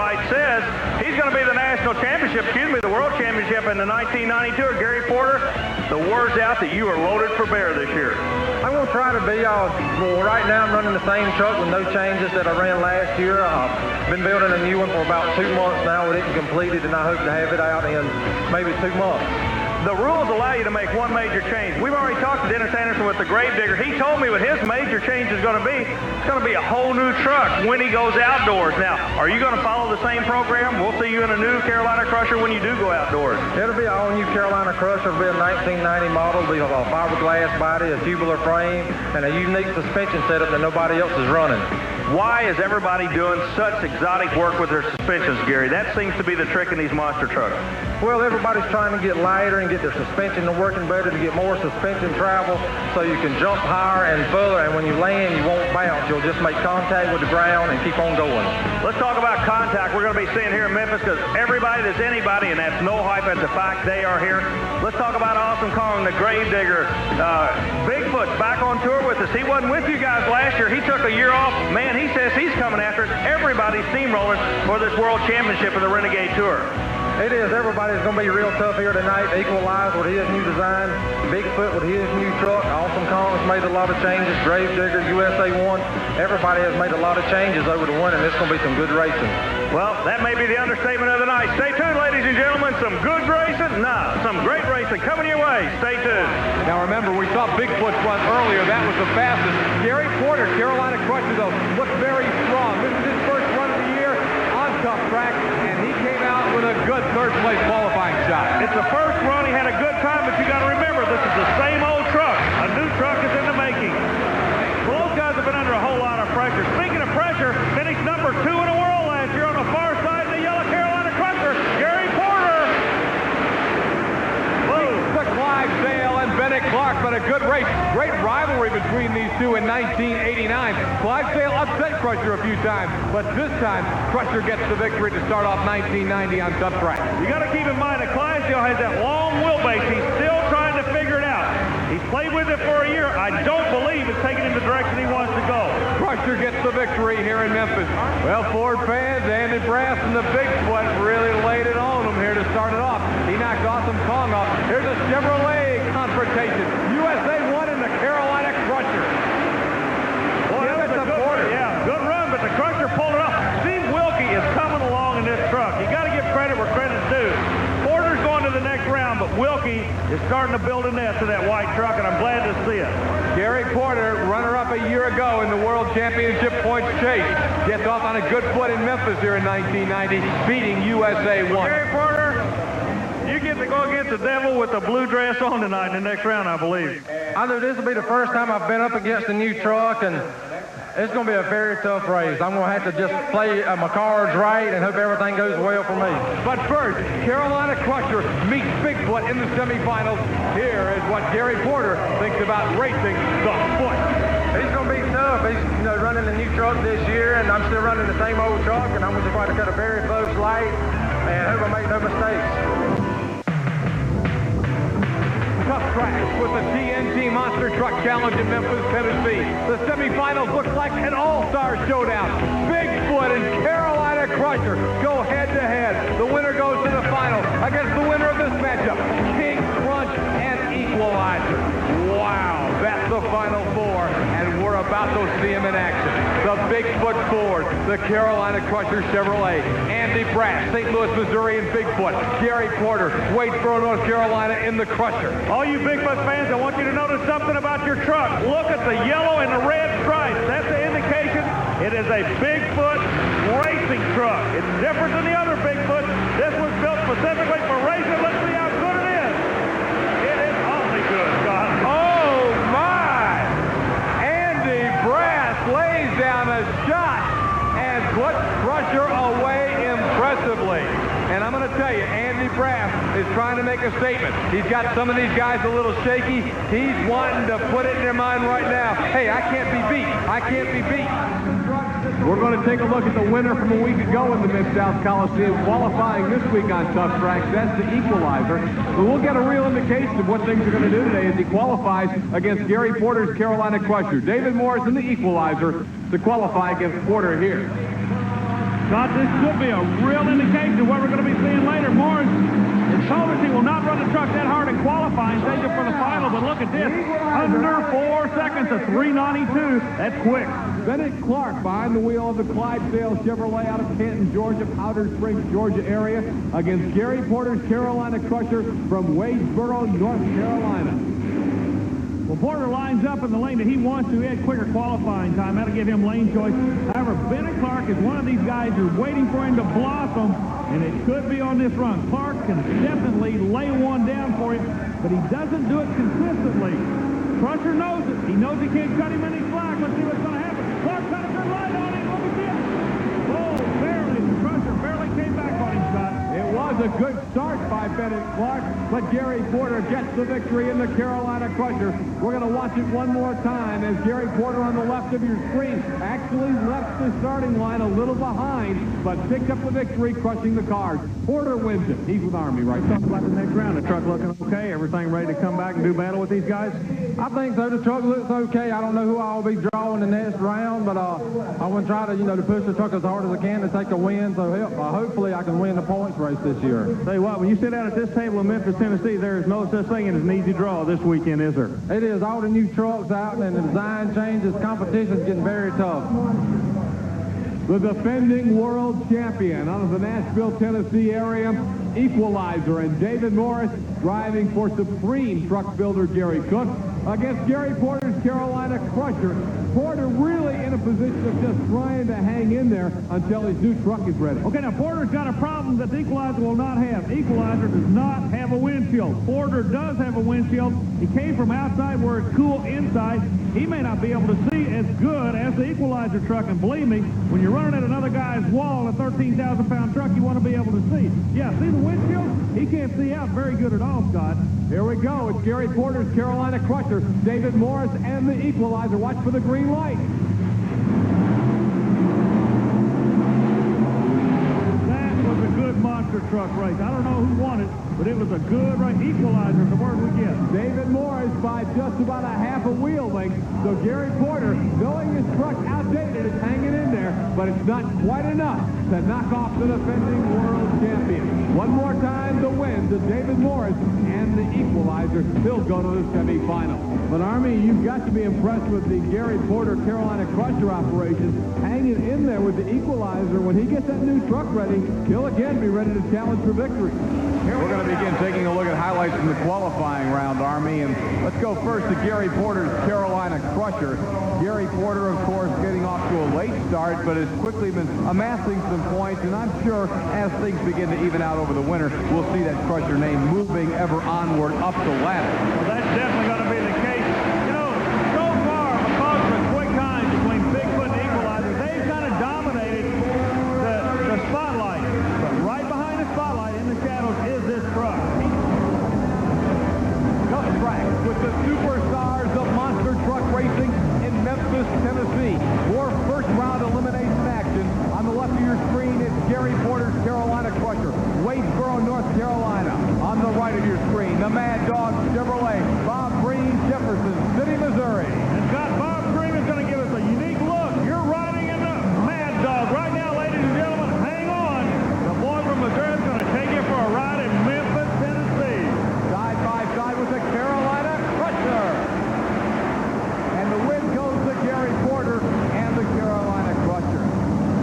right says he's going to be the national championship, the world championship in the 1992. Gary Porter, the word's out that you are loaded for bear this year. I'm going to try to be. Well, right now I'm running the same truck with no changes that I ran last year. I've been building a new one for about 2 months now with it completed, and I hope to have it out in maybe 2 months. The rules allow you to make one major change. We've already talked to Dennis Anderson with the Gravedigger. He told me what his major change is going to be. It's going to be a whole new truck when he goes outdoors. Now, are you going to follow the same program? We'll see you in a new Carolina Crusher when you do go outdoors. It'll be an all-new Carolina Crusher. It'll be a 1990 model. It'll be a fiberglass body, a tubular frame, and a unique suspension setup that nobody else is running. Why is everybody doing such exotic work with their suspensions, Gary? That seems to be the trick in these monster trucks. Well, everybody's trying to get lighter and get their suspension working better to get more suspension travel so you can jump higher and further, and when you land, you won't bounce. You'll just make contact with the ground and keep on going. Let's talk about contact. We're going to be seeing here in Memphis because everybody that's anybody, and that's no hype, that's a fact, they are here. Let's talk about Awesome Kong, the Gravedigger. Bigfoot's back on tour with us. He wasn't with you guys last year. He took a year off. Man, he says he's coming after it. Everybody's steamrolling for this World Championship of the Renegade Tour. It is. Everybody's going to be real tough here tonight. Equalize with his new design. Bigfoot with his new truck. Awesome Kong has made a lot of changes. Gravedigger, USA 1. Everybody has made a lot of changes over the winter, and it's going to be some good racing. Well, that may be the understatement of the night. Stay tuned, ladies and gentlemen. Some good racing? Nah, some great racing coming your way. Stay tuned. Now remember, we saw Bigfoot run earlier. That was the fastest. Gary Porter, Carolina Crusher, though, looked very strong. This is his first run of the year on tough track, and he came out with a good third-place qualifying shot. It's the first run. He had a good time, but you got to remember, this is the same old truck. A new truck is in the making. Well, those guys have been under a whole lot of pressure. Speaking of pressure, finished number 2 in the world last year on the far side of the yellow Carolina Crusher, Gary Porter. Whoa. The Clydesdale and Bennett Clark, but a good race. Great rivalry between these two in 1989. Clydesdale upset Crusher a few times, but this time Crusher gets the victory to start off 1990 on tough track. You got to keep in mind that Clydesdale has that long wheelbase. He's still trying to figure it out. He's played with it for a year. I don't believe it's taking him the direction he wants to go. Crusher gets the victory here in Memphis. Well, Ford fans, Andy Brass and the Bigfoot really laid it on him here to start it off. He knocked Awesome Kong off. Here's a Chevrolet confrontation. USA 1 in the Carolina Crusher. Boy, that was a good run. Yeah, good run, but the Crusher pulled it off. Steve Wilkie is coming along in this truck. You got to give credit where credit's due. Porter's going to the next round, but Wilkie is starting to build a nest in that white truck, and I'm glad to see it. Gary Porter, runner-up a year ago in the World Championship points chase, gets off on a good foot in Memphis here in 1990, beating USA 1. Gary Porter, you get to go against the devil with the blue dress on tonight in the next round, I believe. I know this will be the first time I've been up against a new truck, and it's going to be a very tough race. I'm going to have to just play my cards right and hope everything goes well for me. But first, Carolina Crusher meets Bigfoot in the semifinals. Here is what Gary Porter thinks about racing the Foot. He's going to be tough. He's running a new truck this year, and I'm still running the same old truck, and I'm going to try to cut a very close light and hope I make no mistakes. Tough track with the TNT Monster Truck Challenge in Memphis, Tennessee. The semifinals look like an all-star showdown. Bigfoot and Carolina Crusher go head-to-head. The winner goes to the final against the winner of this matchup, King Crunch and Equalizer. Wow, that's the final four, and we're about to see him in action. The Bigfoot Ford, the Carolina Crusher Chevrolet, Andy Brass, St. Louis, Missouri, and Bigfoot. Gary Porter, Wadesboro, North Carolina, in the Crusher. All you Bigfoot fans, I want you to notice something about your truck. Look at the yellow and the red stripes. That's the indication it is a Bigfoot racing truck. It's different than the other Bigfoot. This was built specifically for racing. Let's see how good it is. It is awfully good, Scott. Oh, my! Andy Brass lays down a shot and puts Crusher away impressively. And I'm going to tell you, Andy Brass is trying to make a statement. He's got some of these guys a little shaky. He's wanting to put it in their mind right now. Hey, I can't be beat. I can't be beat. We're going to take a look at the winner from a week ago in the Mid-South Coliseum, qualifying this week on Tough Tracks. That's the Equalizer. But we'll get a real indication of what things are going to do today as he qualifies against Gary Porter's Carolina Crusher. David Morris in the Equalizer to qualify against Porter here. Scott, this should be a real indication of what we're going to be seeing later. Morris has told us he will not run the truck that hard in qualifying, save it for the final, but look at this. Under 4 seconds to 3:92. That's quick. Bennett Clark behind the wheel of the Clydesdale Chevrolet out of Canton, Georgia, Powder Springs, Georgia area against Gary Porter's Carolina Crusher from Wadesboro, North Carolina. Well, Porter lines up in the lane that he wants to. He had quicker qualifying time. That'll give him lane choice. However, Bennett Clark is one of these guys who's waiting for him to blossom, and it could be on this run. Clark can definitely lay one down for him, but he doesn't do it consistently. Crusher knows it. He knows he can't cut him any slack. Let's see what's going to happen. Clark got a good line on him. Let me see it. Oh, barely. Crusher barely came back on him, Scott. It was a good start by Bennett Clark, but Gary Porter gets the victory in the Carolina Crusher. We're going to watch it one more time as Gary Porter on the left of your screen actually left the starting line a little behind, but picked up the victory, crushing the cars. Porter wins it. He's with Army, right? Talk about the next round. The truck looking okay? Everything ready to come back and do battle with these guys? I think so. The truck looks okay. I don't know who I'll be drawing the next round, but I want to try to, to push the truck as hard as I can to take a win. So hopefully I can win the points race this year. Tell you what, when you sit down at this table in Memphis, Tennessee, there is no such thing as an easy draw this weekend, is there? It is. All the new trucks out and the design changes. Competition's getting very tough. The defending world champion out of the Nashville, Tennessee area, Equalizer, and David Morris driving for Supreme truck builder Gary Cook against Gary Porter's Carolina Crusher. Porter really in a position of just trying to hang in there until his new truck is ready. Okay, now Porter's got a problem that the Equalizer will not have. Equalizer does not have a windshield. Porter does have a windshield. He came from outside where it's cool inside. He may not be able to see as good as the Equalizer truck, and believe me, when you're running at another guy's wall, a 13,000-pound truck, you want to be able to see. Yeah, see the windshield? He can't see out very good at all, Scott. Here we go. It's Gary Porter's Carolina Crusher, David Morris, and the Equalizer. Watch for the green light. That was a good monster truck race. I don't know who won it, but it was a good race. Equalizer is the word we get. David Morris by just about a half a wheel length. So Gary Porter, knowing his truck outdated, is hanging in there, but it's not quite enough to knock off the defending world champion. One more time, the win to David Morris and the Equalizer. Still go to the semifinal. But Army, you've got to be impressed with the Gary Porter Carolina Crusher operation, hanging in there with the Equalizer. When he gets that new truck ready, he'll again be ready to challenge for victory. We're going to begin taking a look at highlights from the qualifying round, Army, and let's go first to Gary Porter's Carolina Crusher. Gary Porter, of course, getting off to a late start, but has quickly been amassing some points, and I'm sure as things begin to even out over the winter, we'll see that Crusher name moving ever onward up the ladder. Well, that's definitely going to be the case. So far, because of the quick times between Bigfoot and Equalizer, they've kind of dominated the spotlight. But right behind the spotlight in the shadows is this truck. Tough track with the superstars of monster truck racing in Memphis, Tennessee. For first round elimination action, on the left of your screen, it's Gary Porter's Carolina Crusher, Wadesboro, North Carolina. On the right of your screen, the Mad Dog Chevrolet, Bob Breen, Jefferson City, Missouri. And Scott, Bob Breen is going to give us a unique look. You're riding in the Mad Dog right now, ladies and gentlemen. Hang on. The boy from Missouri is going to take you for a ride in Memphis, Tennessee. Side by side with the Carolina Crusher. And the win goes to Gary Porter and the Carolina Crusher.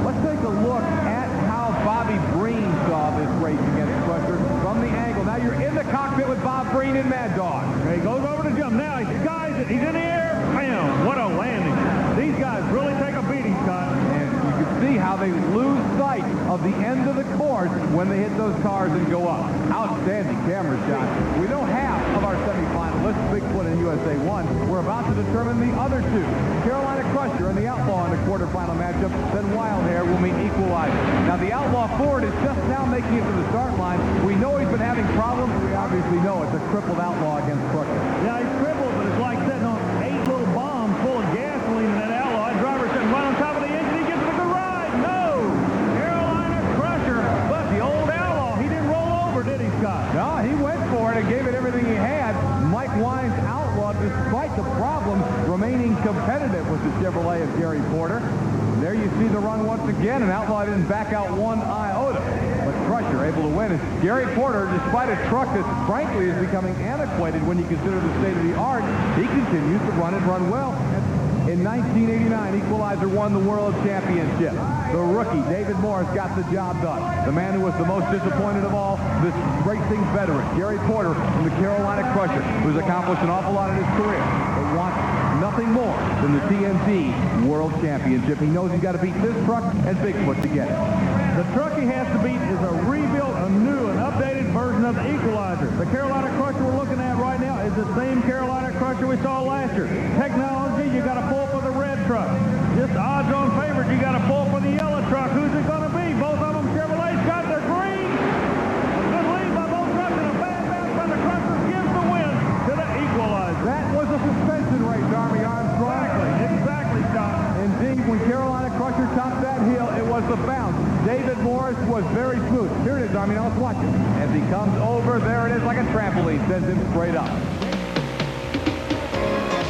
Let's take a look at how Bobby Breen saw this race against Crusher from the angle. Now you're in the cockpit with Bob Breen and Mad Dog. Okay, he goes over to jump. Now he's in the air. Bam! What a landing. These guys really take a beating, Scott. And you can see how they lose sight of the end of the course when they hit those cars and go up. Outstanding camera shot. We know half of our semifinalists, Bigfoot and USA 1. We're about to determine the other two. Carolina Crusher and the Outlaw in the quarterfinal matchup. Then Wild Hair will meet Equalizer. Now the Outlaw Ford is just now making it to the start line. We know he's been having problems. We obviously know it's a crippled Outlaw against Crusher. Yeah, he's crippled, but it's like sitting on 8 little bombs full of gasoline in that Outlaw. That driver's sitting right on top of the engine. He gets a good ride. No! Carolina Crusher, but the old Outlaw, he didn't roll over, did he, Scott? No, he went for it and gave it everything he had. Mike Wine's Outlaw, despite the problems, remaining competitive with the Chevrolet of Gary Porter. There There you see the run once again, and Outlaw didn't back out one iota. But Crusher able to win. And Gary Porter, despite a truck that frankly is becoming antiquated when you consider the state of the art, he continues to run and run well. In 1989, Equalizer won the World Championship. The rookie, David Morris, got the job done. The man who was the most disappointed of all, this racing veteran, Gary Porter from the Carolina Crusher, who's accomplished an awful lot in his career, but wants nothing more than the TNT World Championship. He knows he's got to beat this truck and Bigfoot to get it. The truck he has to beat is a rebuilt, a new, an updated version of the Equalizer. The Carolina Crusher we're looking at right now is the same Carolina Crusher we saw last year. Technology, you got to pull for the red truck. Just odds-on favorites, you got to pull for the yellow truck. Who's it going to be? Both of them, Chevrolet's got their green. A good lead by both trucks and a bad bounce by the Crusher gives the win to the Equalizer. That was a suspension race, Army Armstrong. Exactly, Scott. Indeed, when Carolina Crusher topped that hill, it was the bounce. David Morris was very smooth. Here it is, Army. Now let's watch it. As he comes over, there it is like a trampoline. Sends him straight up.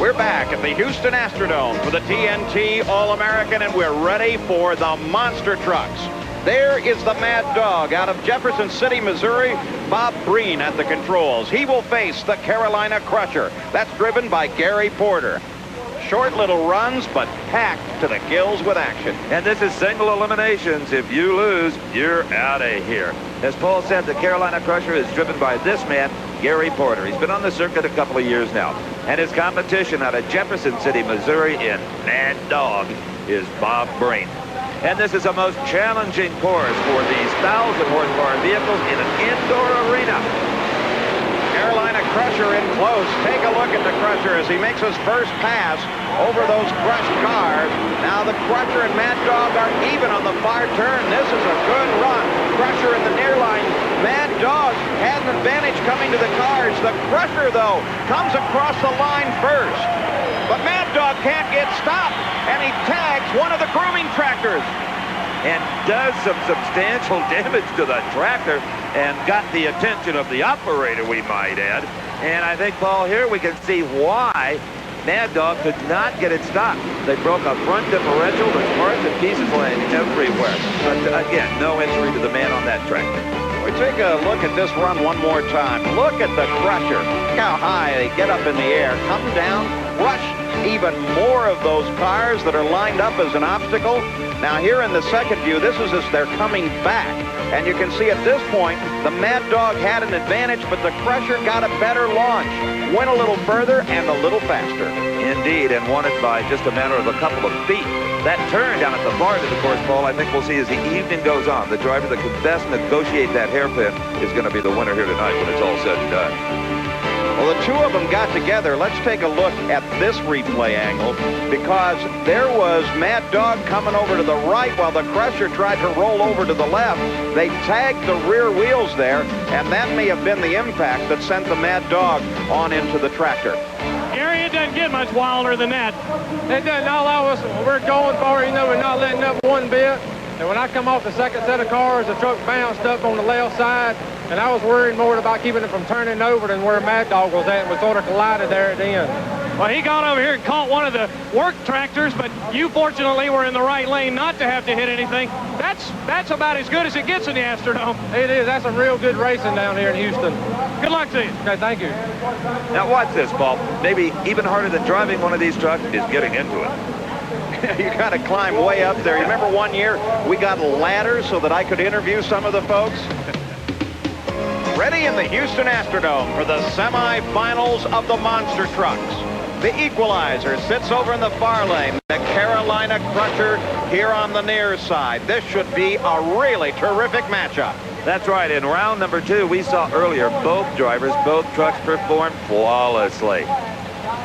We're back at the Houston Astrodome for the TNT All-American, and we're ready for the monster trucks. There is the Mad Dog out of Jefferson City, Missouri, Bob Breen at the controls. He will face the Carolina Crusher. That's driven by Gary Porter. Short little runs, but packed to the gills with action. And this is single eliminations. If you lose, you're out of here. As Paul said, the Carolina Crusher is driven by this man, Gary Porter. He's been on the circuit a couple of years now. And his competition out of Jefferson City, Missouri in Mad Dog is Bob Breen. And this is a most challenging course for these 1,000 horsepower vehicles in an indoor arena. Carolina Crusher in close. Take a look at the Crusher as he makes his first pass over those crushed cars. Now the Crusher and Mad Dog are even on the far turn. This is a good run. Crusher in the near line. Mad Dog has an advantage coming to the cars. The Crusher, though, comes across the line first. But Mad Dog can't get stopped, and he tags one of the grooming tractors. And does some substantial damage to the tractor and got the attention of the operator, we might add. And I think, Paul, here we can see why Mad Dog could not get it stopped. They broke a front differential, the parts and pieces laying everywhere. But again, no injury to the man on that tractor. We take a look at this run one more time. Look at the Crusher. Look how high they get up in the air, come down, crush even more of those cars that are lined up as an obstacle. Now here in the second view, this is as they're coming back. And you can see at this point, the Mad Dog had an advantage, but the Crusher got a better launch. Went a little further and a little faster. Indeed, and won it by just a matter of a couple of feet. That turn down at the far end of the course, Paul, I think we'll see as the evening goes on. The driver that can best negotiate that hairpin is going to be the winner here tonight when it's all said and done. Well, the two of them got together. Let's take a look at this replay angle, because there was Mad Dog coming over to the right while the Crusher tried to roll over to the left. They tagged the rear wheels there, and that may have been the impact that sent the Mad Dog on into the tractor. Gary, it doesn't get much wilder than that. It doesn't allow us, we're going for it, you know, we're not letting up one bit. And when I come off the second set of cars, the truck bounced up on the left side, and I was worried more about keeping it from turning over than where Mad Dog was at. We sort of collided there at the end. Well, he got over here and caught one of the work tractors, but you fortunately were in the right lane not to have to hit anything. That's about as good as it gets in the Astrodome. It is. That's some real good racing down here in Houston. Good luck to you. Okay, thank you. Now watch this, Paul. Maybe even harder than driving one of these trucks is getting into it. You got to climb way up there. You remember one year we got ladders so that I could interview some of the folks? Ready in the Houston Astrodome for the semifinals of the monster trucks. The Equalizer sits over in the far lane. The Carolina Crusher here on the near side. This should be a really terrific matchup. That's right. In round number 2, we saw earlier both drivers, both trucks perform flawlessly.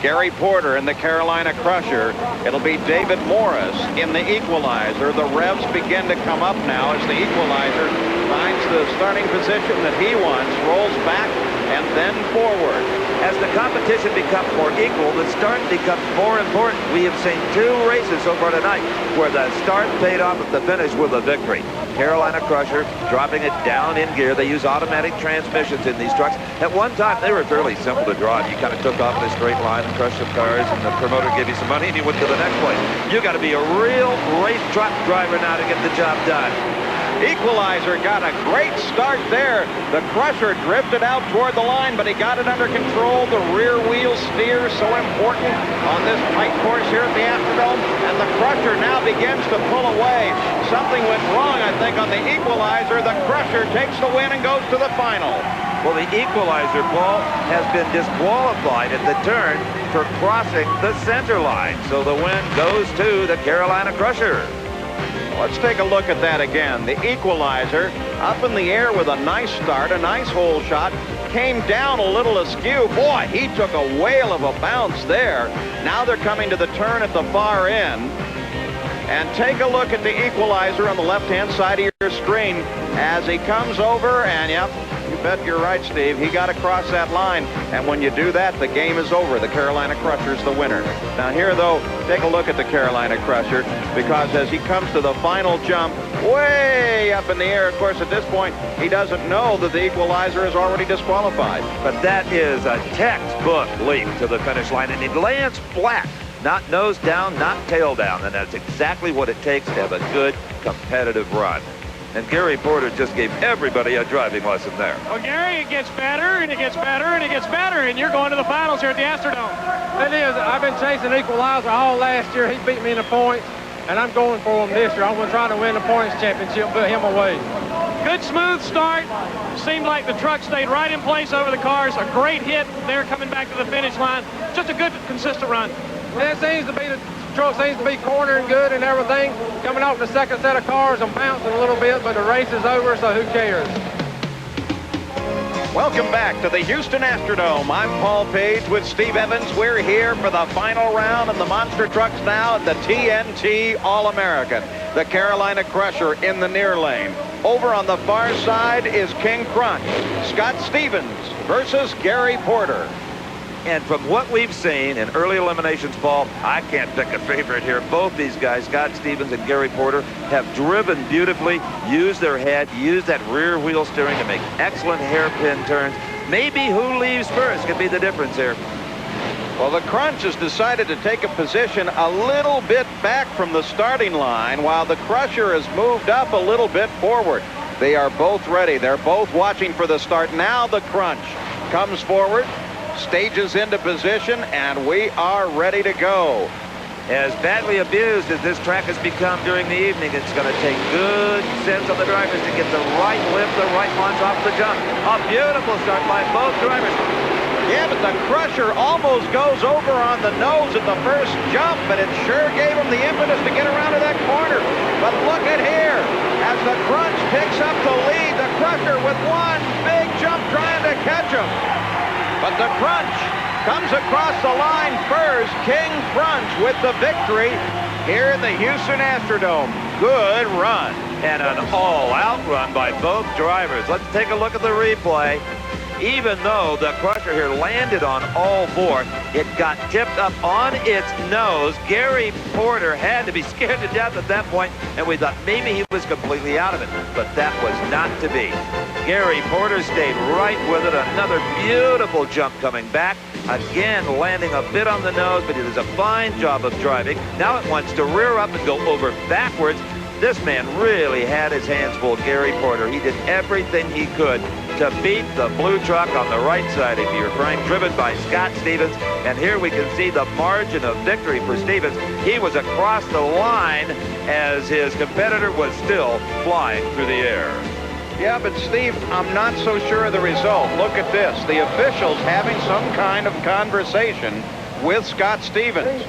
Gary Porter in the Carolina Crusher. It'll be David Morris in the Equalizer. The revs begin to come up now as the Equalizer finds the starting position that he wants, rolls back and then forward. As the competition becomes more equal, the start becomes more important. We have seen 2 races so far tonight where the start paid off at the finish with a victory. Carolina Crusher dropping it down in gear. They use automatic transmissions in these trucks. At one time, they were fairly simple to drive. You kind of took off in a straight line and crushed some cars, and the promoter gave you some money, and you went to the next place. You got to be a real race truck driver now to get the job done. Equalizer got a great start there. The Crusher drifted out toward the line, but he got it under control. The rear wheel steer, so important on this tight course here at the Astrodome. And the Crusher now begins to pull away. Something went wrong, I think, on the Equalizer. The Crusher takes the win and goes to the final. Well, the Equalizer, Paul, has been disqualified at the turn for crossing the center line. So the win goes to the Carolina Crusher. Let's take a look at that again. The Equalizer up in the air with a nice start, a nice hole shot, came down a little askew. Boy, he took a whale of a bounce there. Now they're coming to the turn at the far end. And take a look at the Equalizer on the left-hand side of your screen as he comes over, and yep, you bet you're right, Steve. He got across that line, and when you do that, the game is over. The Carolina Crusher's the winner. Now here, though, take a look at the Carolina Crusher, because as he comes to the final jump, way up in the air, of course, at this point, he doesn't know that the Equalizer is already disqualified. But that is a textbook leap to the finish line, and it lands flat. Not nose down, not tail down, and that's exactly what it takes to have a good competitive run. And Gary Porter just gave everybody a driving lesson there. Well, Gary, it gets better, and it gets better, and it gets better, and you're going to the finals here at the Astrodome. It is. I've been chasing Equalizer all last year. He beat me in the points, and I'm going for him this year. I'm going to try to win the points championship, put him away. Good, smooth start. Seemed like the truck stayed right in place over the cars. A great hit there coming back to the finish line. Just a good, consistent run. It seems to be, the truck seems to be cornering good and everything. Coming off the second set of cars, I'm bouncing a little bit, but the race is over, so who cares? Welcome back to the Houston Astrodome. I'm Paul Page with Steve Evans. We're here for the final round of the monster trucks now at the TNT All-American. The Carolina Crusher in the near lane. Over on the far side is King Crunch. Scott Stevens versus Gary Porter. And from what we've seen in early eliminations, Paul, I can't pick a favorite here. Both these guys, Scott Stevens and Gary Porter, have driven beautifully, used their head, used that rear wheel steering to make excellent hairpin turns. Maybe who leaves first could be the difference here. Well, the Crunch has decided to take a position a little bit back from the starting line, while the Crusher has moved up a little bit forward. They are both ready. They're both watching for the start. Now the Crunch comes forward, stages into position, and we are ready to go. As badly abused as this track has become during the evening, it's going to take good sense of the drivers to get the right lift, the right launch off the jump. A beautiful start by both drivers. Yeah, but the Crusher almost goes over on the nose at the first jump, but it sure gave him the impetus to get around to that corner. But look at here, as the Crunch picks up the lead, the Crusher with one big jump trying to catch him. But the Crunch comes across the line first. King Crunch with the victory here in the Houston Astrodome. Good run. And an all-out run by both drivers. Let's take a look at the replay. Even though the Crusher here landed on all four, it got tipped up on its nose. Gary Porter had to be scared to death at that point, and we thought maybe he was completely out of it, but that was not to be. Gary Porter stayed right with it. Another beautiful jump coming back. Again, landing a bit on the nose, but he does a fine job of driving. Now it wants to rear up and go over backwards. This man really had his hands full, Gary Porter. He did everything he could to beat the blue truck on the right side of your frame, driven by Scott Stevens. And here we can see the margin of victory for Stevens. He was across the line as his competitor was still flying through the air. Yeah, but Steve, I'm not so sure of the result. Look at this. The officials having some kind of conversation with Scott Stevens.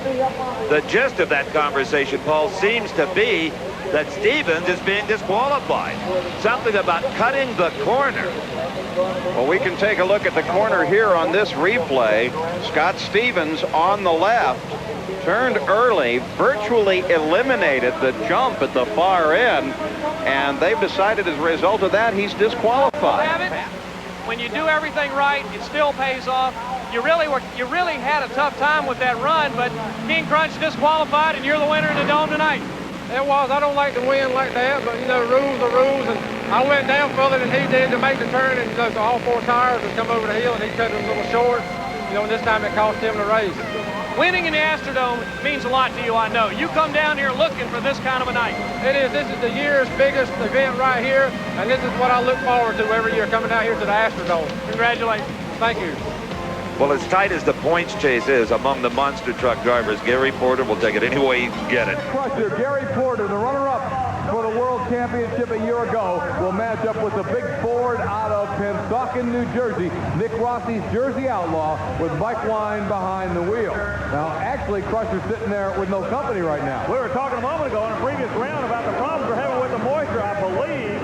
The gist of that conversation, Paul, seems to be that Stevens is being disqualified. Something about cutting the corner. Well, we can take a look at the corner here on this replay. Scott Stevens on the left turned early, virtually eliminated the jump at the far end, and they've decided as a result of that he's disqualified. when you do everything right, it still pays off. You really had a tough time with that run, but King Crunch disqualified, and you're the winner in the Dome tonight. It was. I don't like to win like that, but, you know, rules are rules, and I went down further than he did to make the turn, and, you know, so all 4 tires would come over the hill, and he cut it a little short. You know, and this time it cost him the race. Winning in the Astrodome means a lot to you, I know. You come down here looking for this kind of a night. It is. This is the year's biggest event right here, and this is what I look forward to every year, coming out here to the Astrodome. Congratulations. Thank you. Well, as tight as the points chase is among the monster truck drivers, Gary Porter will take it any way he can get it. Crusher, Gary Porter, the runner-up for the World Championship a year ago, will match up with the big Ford out of Pennsauken, New Jersey. Nick Rossi's Jersey Outlaw with Mike Wine behind the wheel. Now, actually, Crusher's sitting there with no company right now. We were talking a moment ago in a previous round about the problems we're having with the moisture. I believe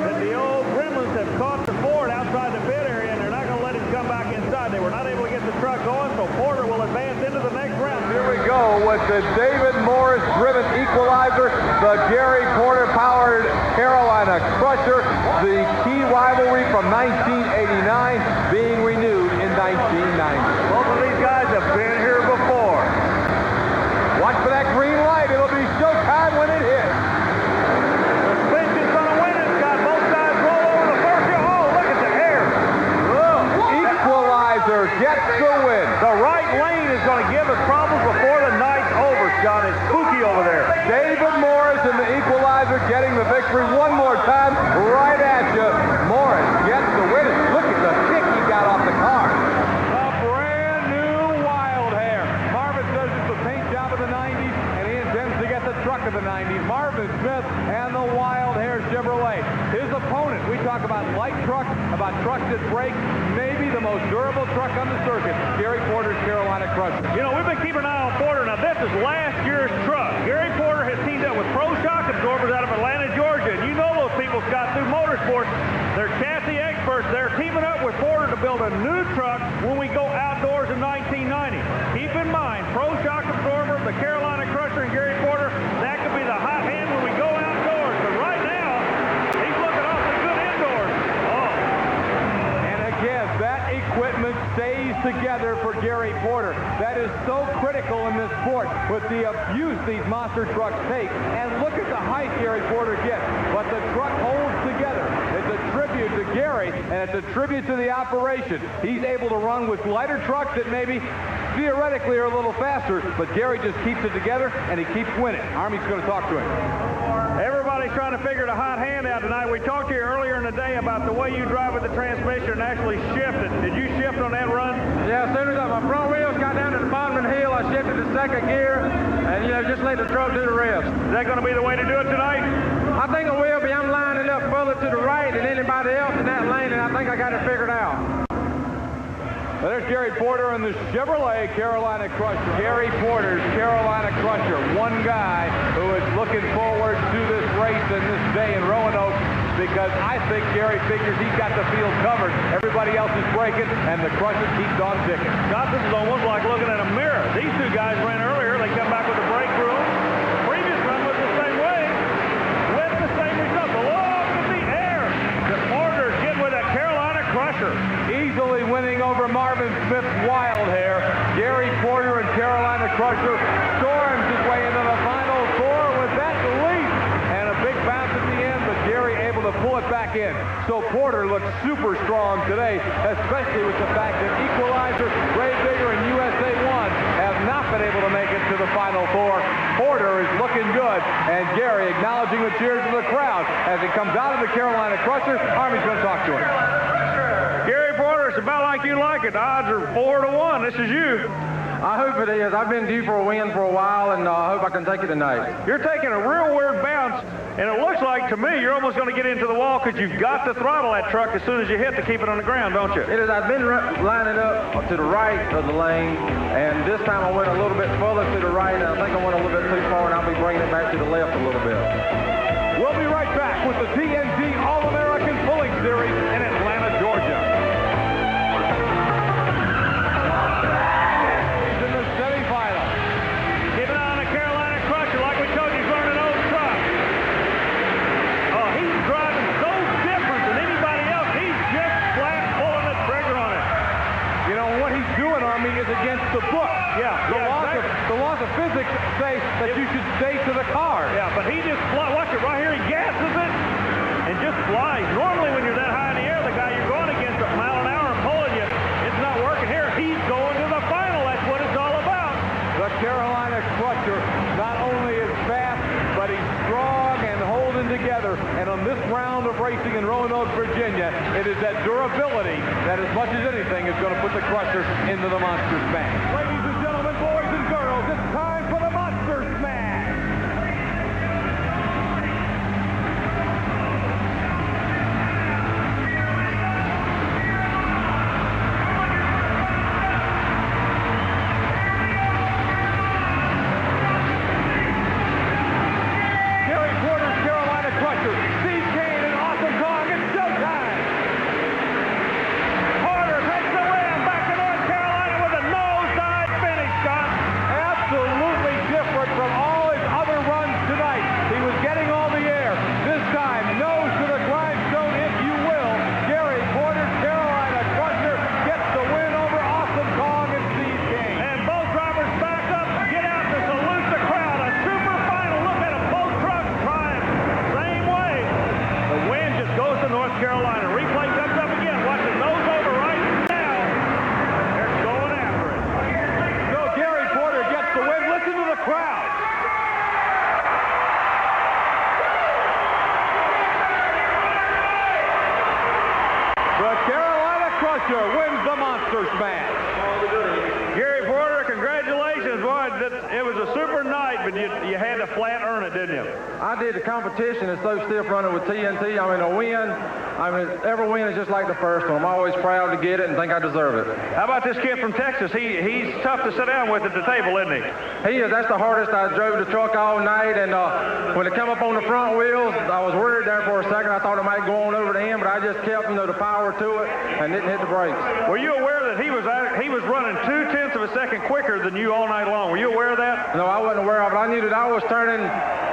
that the old Gremlins have caught the Ford outside the pit area, and they're not going to let him come back inside. They were not able to get the truck going, so Porter will advance into the next round. Here we go with the David Morris driven equalizer, the Gary Porter powered Carolina Crusher, the key rivalry from 1989 being renewed in 1990. Both of these guys have been here before. Watch for that green light. It'll be showtime when it hits. The Suspension's going to win it, Scott. Both sides roll over the first hill. Oh, look at the air. Equalizer gets the win. The right lane is going to give us problems before the night's over, Scott. It's spooky over there. David Morris and the equalizer getting the victory one more time right at you. Morris gets the win. Look at the kick he got off the car. A brand new Wild Hair. Marvin says it's the paint job of the 90s, and he intends to get the truck of the 90s. Marvin Smith and the Wild Hair Chevrolet. His opponent, we talk about light trucks, about trucks that break, maybe the most durable truck on the circuit, Gary Porter's Carolina Crusher. You know, we've been keeping an eye on Porter. Now, this is last year's truck. Gary Porter has teamed up with Pro Shock Absorbers out of Atlanta, Georgia. And you know those people, Scott, through motorsports. They're chassis experts. They're teaming up with Porter to build a new truck when we go outdoors in 1990. Keep in mind, Pro Shock Absorber, the Carolina Crusher, and Gary Porter, that could be the hot hand when we go outdoors. But right now, he's looking awfully good indoors. Oh. And again, that equipment stays together for Gary Porter. That is so critical in this sport with the abuse these monster trucks take. And look at the height Gary Porter gets. But the truck holds together. It's a tribute to Gary, and it's a tribute to the operation. He's able to run with lighter trucks that maybe theoretically are a little faster, but Gary just keeps it together, and he keeps winning. Army's going to talk to him. Everybody's trying to figure the hot hand out tonight. We talked to you earlier in the day about the way you drive with the transmission and actually shift it. Did you shift on that run? Yeah, as soon as my front wheels got down to the bottom of the hill, I shifted to second gear, and, you know, just let the truck do the rest. Is that going to be the way to do it tonight? I think it will be. I'm lining up further to the right than anybody else in that lane, and I think I got it figured out. Well, there's Gary Porter in the Chevrolet Carolina Crusher. Gary Porter's Carolina Crusher. One guy who is looking forward to this race and this day in Roanoke, because I think Gary figures he's got the field covered. Everybody else is breaking, and the Crusher keeps on ticking. Scott, this is almost like looking at a mirror. These two guys ran earlier. They come back with a brake room. The previous run was the same way with the same result. Below up in the air. The Porter's getting with that Carolina Crusher. Easily winning over Marvin Smith's Wild Hair. Gary Porter and Carolina Crusher storms his way into the final four with that lead. And a big bounce at the end, but Gary able to pull it back in. So Porter looks super strong today, especially with the fact that Equalizer, Gravedigger, and USA 1 have not been able to make it to the final four. Porter is looking good, and Gary acknowledging the cheers of the crowd as he comes out of the Carolina Crusher. Army's going to talk to him. Gary Porter, it's about like you like it. The odds are 4-1. This is you. I hope it is. I've been due for a win for a while, and I hope I can take it tonight. You're taking a real weird bounce, and it looks like to me you're almost going to get into the wall because you've got to throttle that truck as soon as you hit to keep it on the ground, don't you? It is. I've been lining up to the right of the lane, and this time I went a little bit further to the right, and I think I went a little bit too far, and I'll be bringing it back to the left a little bit. We'll be right back with the TNT All-American Pulling Series in Atlanta, Georgia. In the semifinal. Keep an eye on the Carolina Crusher. Like we told you, he's learning an old truck. Oh, he's driving so different than anybody else. He's just flat Yeah. The laws of physics say that you should stay to the car. Yeah, but he just watch it right here. He gasses it and just flies. Normally, when you're that high in the air, the guy you're going against a mile an hour and pulling you, it's not working here. He's going to the final. That's what it's all about. The Carolina Crusher not only is fast, but he's strong and holding together. And on this round of racing in Roanoke, Virginia, it is that durability that, as much as anything, is going to put the Crusher into the Monster Smash. Ladies and gentlemen, boys and girls, it's time for the Monster Smash. Wins the Monster Smash. Gary Porter, congratulations. Boy, it was a super night, but you had to flat earn it, didn't you? I did the competition and so stiff running with TNT. I mean, a win, every win is just like the first one. I'm always proud to get it and think I deserve it. How about this kid from Texas? He's tough to sit down with at the table, isn't he? He is. That's the hardest. I drove the truck all night, and when it come up on the front wheels, I was worried there for a second. I thought it might go on over to him, but I just kept, the power to it and didn't hit the brakes. Were you aware that he was running 0.2 of a second quicker than you all night long? Were you aware of that? No, I wasn't aware of it. I knew that I was turning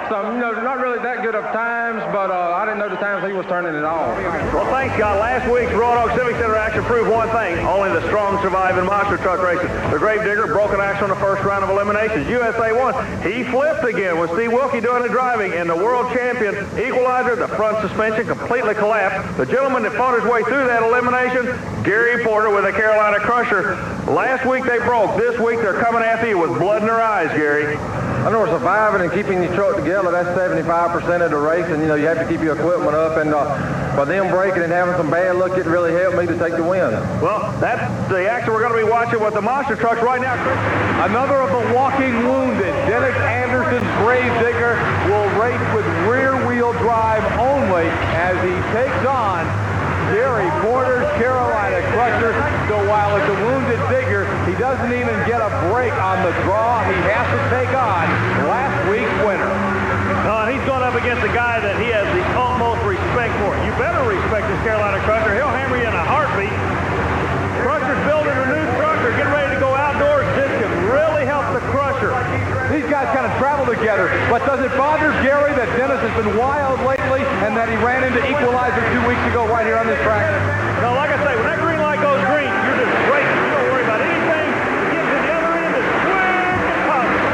some, not really that good of times, but I didn't know the times he was turning at all. Well, thanks, Scott. Last week's Roanoke Civic Center action proved one thing. Only the strong survive in monster truck racing. The Gravedigger broke an axle in the first round of eliminations. USA won. He flipped again with Steve Wilkie doing the driving, and the world champion Equalizer, the front suspension completely collapsed. The gentleman that fought his way through that elimination, Gary Porter with a Carolina Crusher. Last week they broke. This week they're coming after you with blood in their eyes, Gary. I know surviving and keeping your truck together, that's 75% of the race, and you have to keep your equipment up, and by them breaking and having some bad luck, it really helped me to take the win. Well, that's the action we're going to be watching with the monster trucks right now, Chris. Another of the walking wounded, Dennis Anderson's Gravedigger, will race with rear-wheel drive only as he takes on Gary Porter's Carolina Crusher. So while it's a wounded digger, he doesn't even get a break on the draw. He has to take on last week's winner. He's going up against a guy that he has the utmost respect for. You better respect this Carolina Crusher. He'll hammer you in a heartbeat. Crusher's building a new truck. They're getting ready to go outdoors. This can really help the Crusher. These guys kind of travel together, but does it bother Gary that Dennis has been wild lately and that he ran into Equalizer 2 weeks ago right here on this track? No, like I say, when that green light goes green, you're just racing. You don't worry about anything. Get to the other end as quick as possible.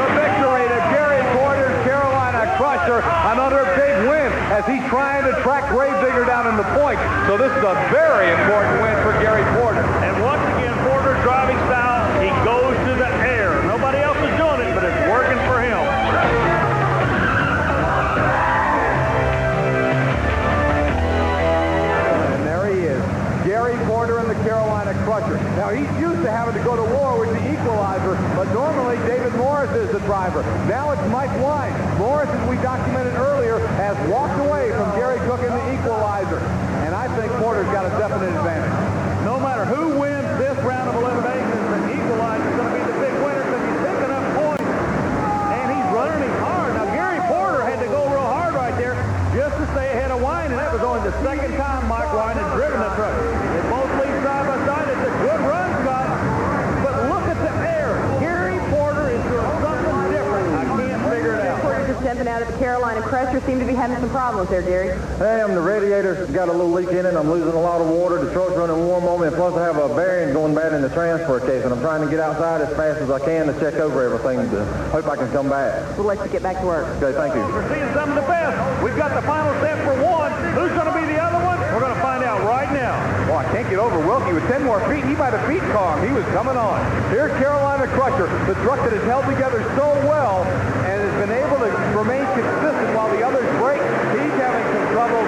The victory to Gary Porter's Carolina Crusher. Another big win as he's trying to track Gravedigger down in the point. So this is a very important win for Gary Porter. And once again, Porter's driving style, he goes to the air. Nobody else is doing it, but it's working for him. And there he is, Gary Porter and the Carolina Crusher. Now, he's used to having to go to war with the Equalizer, but normally David Morris is the driver. Now it's Mike Wine. Morris, as we documented earlier, has walked away from Gary Cook and the Equalizer. And I think Porter's got a definite advantage. No matter who wins this round of eliminations, the Equalizer is going to be the big winner because he's picking up points. And he's running him hard. Now, Gary Porter had to go real hard right there just to stay ahead of Wine, and that was only the second time Mike Wine has driven the truck. They both lead side by side. It's a good run, Scott. But look at the air. Gary Porter is doing something different. I can't figure it out. Porter just jumping out of the Carolina Crusher. Seem to be having some problems there, Gary. Hey, the radiator's got a little leak in it. I'm losing a lot of water. The truck's running warm on me, and plus I have a bearing going bad in the transfer case, and I'm trying to get outside as fast as I can to check over everything to hope I can come back. We'll let you get back to work. Okay, thank you. We're seeing some of the best. We've got the final set for one. Who's going to be the other one? We're going to find out right now. Well, I can't get over Wilkie with 10 more feet. He might have beat Kong. He was coming on. Here's Carolina Crusher, the truck that has held together so well and has been able to remain consistent while the others break. He's having some trouble.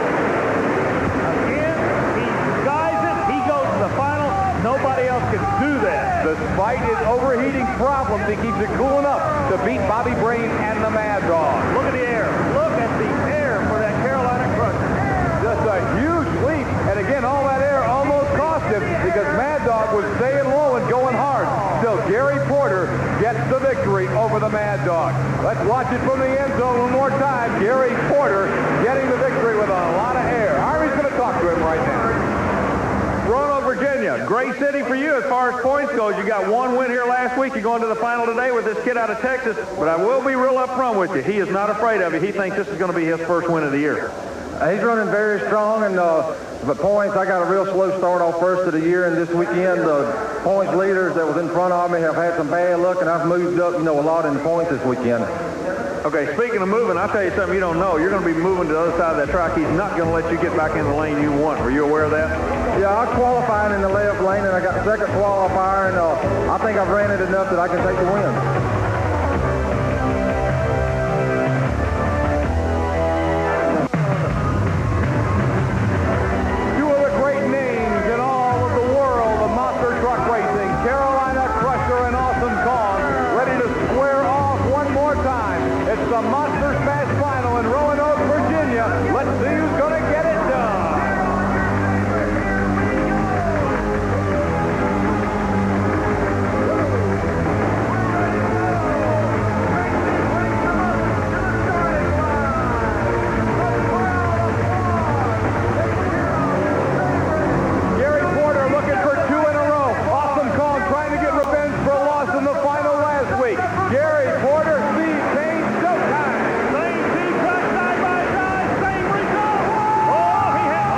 Again, he skies it. He goes to the final. Nobody else can do that. Despite his overheating problems, he keeps it cool enough to beat Bobby Brain and the Mad Dog. Look at the air. Look at the air for that Carolina Crusher. Just a huge leap, and again, all that air almost cost him because Mad Dog was staying low and going hard. Still, Gary Porter gets the victory over the Mad Dog. Let's watch it from the end zone one more time. Gary Porter getting the victory with a lot of air. Army's going to talk to him right now. Roanoke, Virginia, great city for you as far as points goes. You got one win here last week. You're going to the final today with this kid out of Texas. But I will be real up front with you. He is not afraid of you. He thinks this is going to be his first win of the year. He's running very strong, and the points, I got a real slow start off first of the year, and this weekend the points leaders that was in front of me have had some bad luck, and I've moved up, a lot in points this weekend. Okay, speaking of moving, I'll tell you something you don't know. You're going to be moving to the other side of that track. He's not going to let you get back in the lane you want. Were you aware of that? Yeah, I qualified in the left lane, and I got second qualifier, and I think I've ran it enough that I can take the win. The Monsters Bash Final in Roanoke, Virginia. Let's see who's going to get it done. Gary Porter looking for 2 in a row. Awesome Kong trying to get revenge for a loss in the final last week. Gary Porter, Steve Payne, showtime. Same team cut side by side, same result. Oh, he had,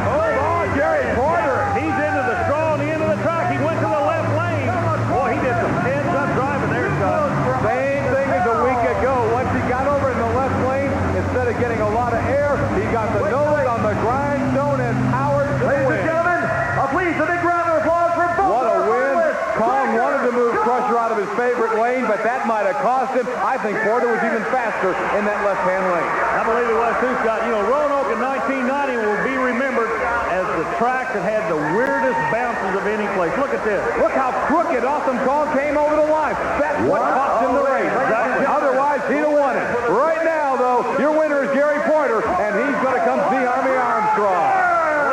Hold on, Gary Porter. He's into the straw on the end of the track. He went to the left lane. Boy, he did some heads-up driving there, Scott. Same thing as a week ago. Once he got over in the left lane, instead of getting a lot of air, he got the nose on the grindstone and powered to the win. Ladies and gentlemen, please a big round of applause for both. What a win. Kong wanted to move Crusher out of his favorite lane, but that might have cost him. I think Porter was even faster in that left-hand lane. I believe it was too, Scott. Roanoke in 1990 will be remembered as the track that had the weirdest bounces of any place. Look at this. Look how crooked Awesome Kong came over the line. That's what cost him the race. Exactly. Otherwise, he'd have won it. Right now, though, your winner is Gary Porter, and he's going to come see Army Armstrong.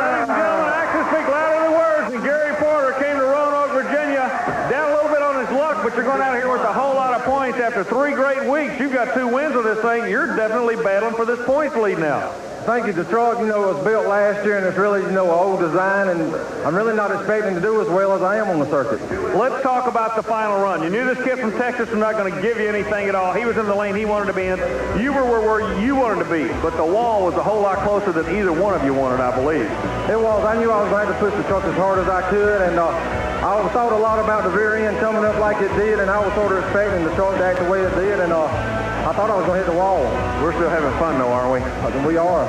Ladies and gentlemen, actions speak louder than words, and Gary Porter came to Roanoke, Virginia, down a little bit on his luck, but you're going out here with a whole lot of points. After 3 great weeks, you've got 2 wins with this thing. You're definitely battling for this points lead now. Thank you. The truck, was built last year, and it's really, an old design, and I'm really not expecting to do as well as I am on the circuit. Let's talk about the final run. You knew this kid from Texas was not going to give you anything at all. He was in the lane he wanted to be in. You were where you wanted to be, but the wall was a whole lot closer than either one of you wanted, I believe. It was. I knew I was going to have to push the truck as hard as I could, and I thought a lot about the rear end coming up like it did, and I was sort of expecting the truck to act the way it did, and I thought I was going to hit the wall. We're still having fun, though, aren't we? We are.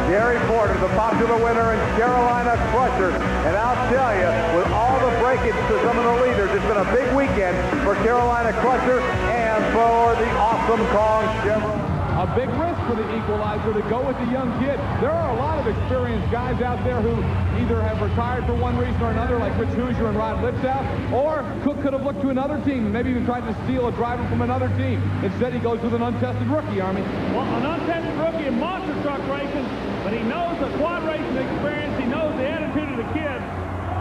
Gary Porter, the popular winner in Carolina Crusher. And I'll tell you, with all the breakage to some of the leaders, it's been a big weekend for Carolina Crusher and for the Awesome Kong Chevrolet. A big risk for the equalizer to go with the young kid. There are a lot of experienced guys out there who either have retired for one reason or another, like Rich Hoosier and Rod Lipstout, or Cook could have looked to another team and maybe even tried to steal a driver from another team. Instead, he goes with an untested rookie, Army. Well, an untested rookie in monster truck racing, but he knows the quad racing experience. He knows the attitude of the kid.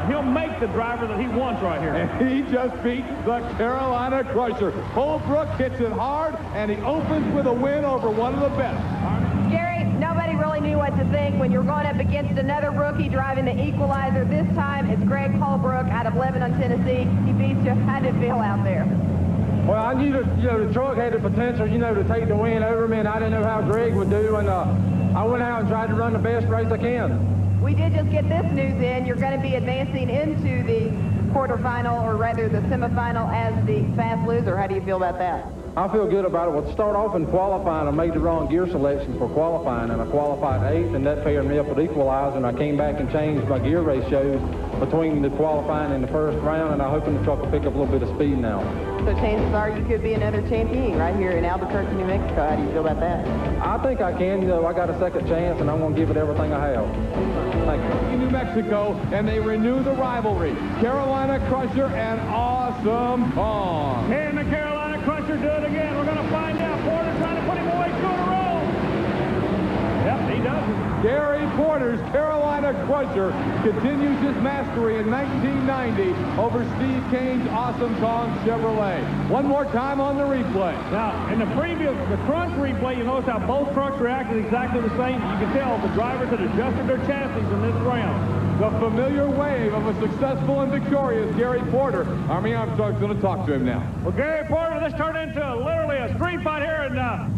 He'll make the driver that he wants right here. And he just beat the Carolina Crusher. Holbrook hits it hard, and he opens with a win over one of the best. Gary, nobody really knew what to think when you're going up against another rookie driving the equalizer. This time, it's Greg Holbrook out of Lebanon, Tennessee. He beats you. How did it feel out there? Well, I knew that, the truck had the potential, to take the win over me, and I didn't know how Greg would do, and I went out and tried to run the best race I can. We did just get this news in. You're going to be advancing into the quarterfinal, or rather the semifinal, as the fast loser. How do you feel about that? I feel good about it. Well, to start off in qualifying, I made the wrong gear selection for qualifying, and I qualified 8th, and that paired me up with equalizer, and I came back and changed my gear ratios between the qualifying and the first round, and I'm hoping the truck will pick up a little bit of speed now. So chances are you could be another champion right here in Albuquerque, New Mexico. How do you feel about that? I think I can. I got a second chance, and I'm going to give it everything I have. Thank you. New Mexico, and they renew the rivalry. Carolina Crusher and Awesome Kong. Can the Carolina Crusher do it again? We're going to find out. Porter trying to put him away, 2 in a row. Yep, he does. Gary Porter's Carolina Crusher continues his mastery in 1990 over Steve Kane's Awesome Kong Chevrolet. One more time on the replay. Now, in the trunk replay, you notice how both trucks reacted exactly the same. You can tell the drivers had adjusted their chassis in this round. The familiar wave of a successful and victorious Gary Porter. Army Armstrong's going to talk to him now. Well, Gary Porter, this turned into literally a street fight here in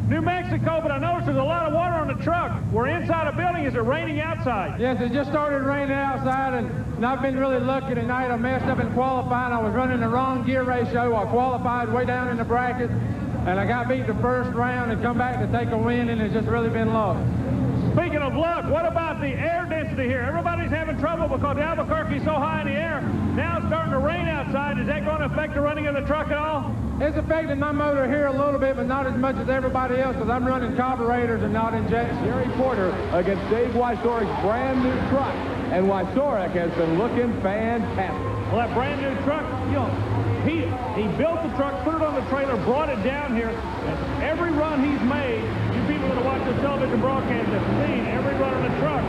New Mexico, but I noticed there's a lot of water on the truck. We're inside a building. Is it raining outside? Yes, it just started raining outside, and I've been really lucky tonight. I messed up in qualifying. I was running the wrong gear ratio. I qualified way down in the bracket, and I got beat the first round and come back to take a win, and it's just really been luck. Speaking of luck, what about the air density here? Everybody's having trouble because Albuquerque's so high in the air. Now it's starting to rain outside. Is that going to affect the running of the truck at all? It's affecting my motor here a little bit, but not as much as everybody else, because I'm running carburetors and not injections. Gary Porter against Dave Wysoryk's brand new truck, and Wysoryk has been looking fantastic. Well, that brand new truck, he built the truck, put it on the trailer, brought it down here, and every run he's made, you people that watch the television broadcast have seen every run on the truck.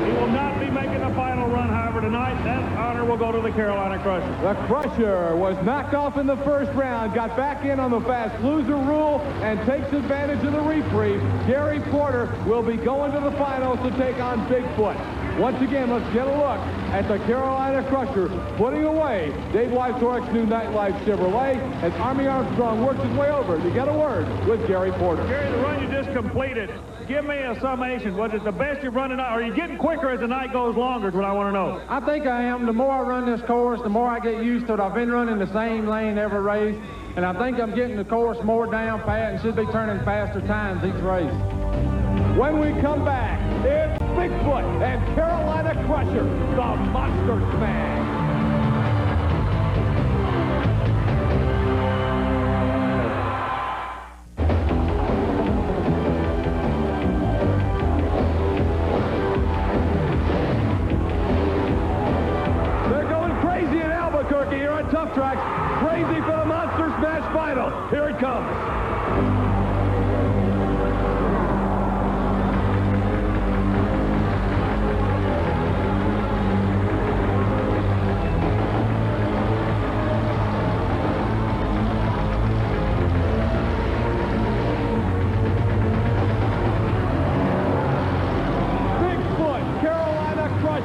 He will not be making the final run, however, tonight. That honor will go to the Carolina Crusher. The Crusher was knocked off in the first round, got back in on the fast loser rule, and takes advantage of the reprieve. Gary Porter will be going to the finals to take on Bigfoot. Once again, let's get a look at the Carolina Crusher putting away Dave Wysoryk's new Nightlife Chevrolet as Army Armstrong works his way over to get a word with Gary Porter. Gary, the run you just completed, give me a summation. Was it the best you've run tonight? Are you getting quicker as the night goes longer is what I want to know. I think I am. The more I run this course, the more I get used to it. I've been running the same lane every race, and I think I'm getting the course more down pat and should be turning faster times each race. When we come back, it's Bigfoot and Carolina Crusher, the Monster Smash. They're going crazy in Albuquerque here on Tough Tracks. Crazy for the Monster Smash final. Here it comes.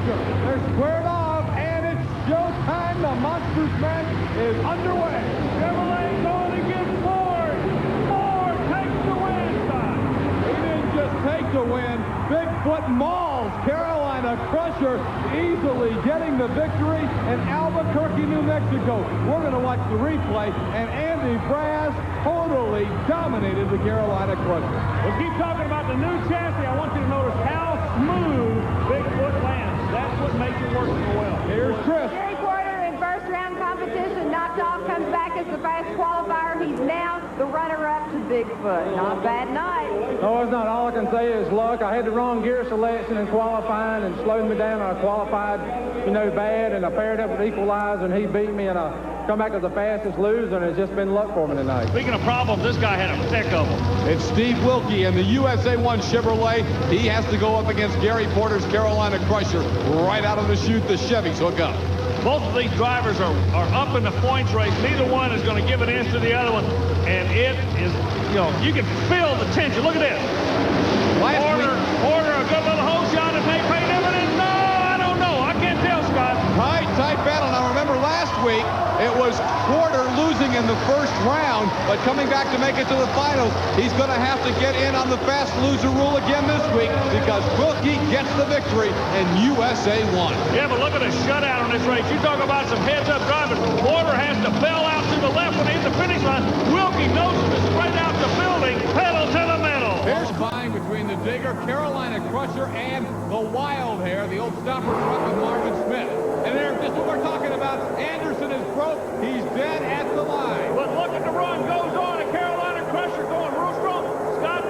They're squared off, and it's showtime. The Monster Smash is underway. Chevrolet going against Ford. Ford takes the win time. He didn't just take the win. Bigfoot mauls Carolina Crusher, easily getting the victory in Albuquerque, New Mexico. We're going to watch the replay, and Andy Brass totally dominated the Carolina Crusher. We'll keep talking about the new chassis. I want you to notice how smooth Bigfoot lands. That's what makes it work so well. Here's Chris. Gary Porter in first round competition, knocked off, comes back as the fast qualifier. He's now the runner-up to Bigfoot. Not a bad night. No, it's not. All I can say is luck. I had the wrong gear selection in qualifying and slowed me down. I qualified, bad, and I paired up with equalizer, and he beat me, and I come back as the fastest loser, and it's just been luck for me tonight. Speaking of problems, this guy had a thick of them. It's Steve Wilkie and the USA 1 Chevrolet. He has to go up against Gary Porter's Carolina Crusher right out of the chute, the Chevy's hook up. Both of these drivers are up in the points race. Neither one is going to give an inch to the other one. And it is, you can feel the tension. Look at this. Porter, a good little hole shot and may pay dividends. No, I don't know. I can't tell, Scott. Tight battle. Now remember last week, it was Porter losing losing in the first round, but coming back to make it to the finals, he's going to have to get in on the fast loser rule again this week because Wilkie gets the victory in USA 1. Yeah, but look at the shutout on this race. You talk about some heads-up driving. Porter has to bail out to the left when he hits the finish line. Wilkie knows to spread out the building, pedal to the middle. Here's vying between the Digger, Carolina Crusher, and the Wild Hair, the old stopper truck with Marvin Smith. And there, just what we're talking about, Anderson is broke. He's dead at the line. But look at the run goes on. A Carolina Crusher going real strong. Scott,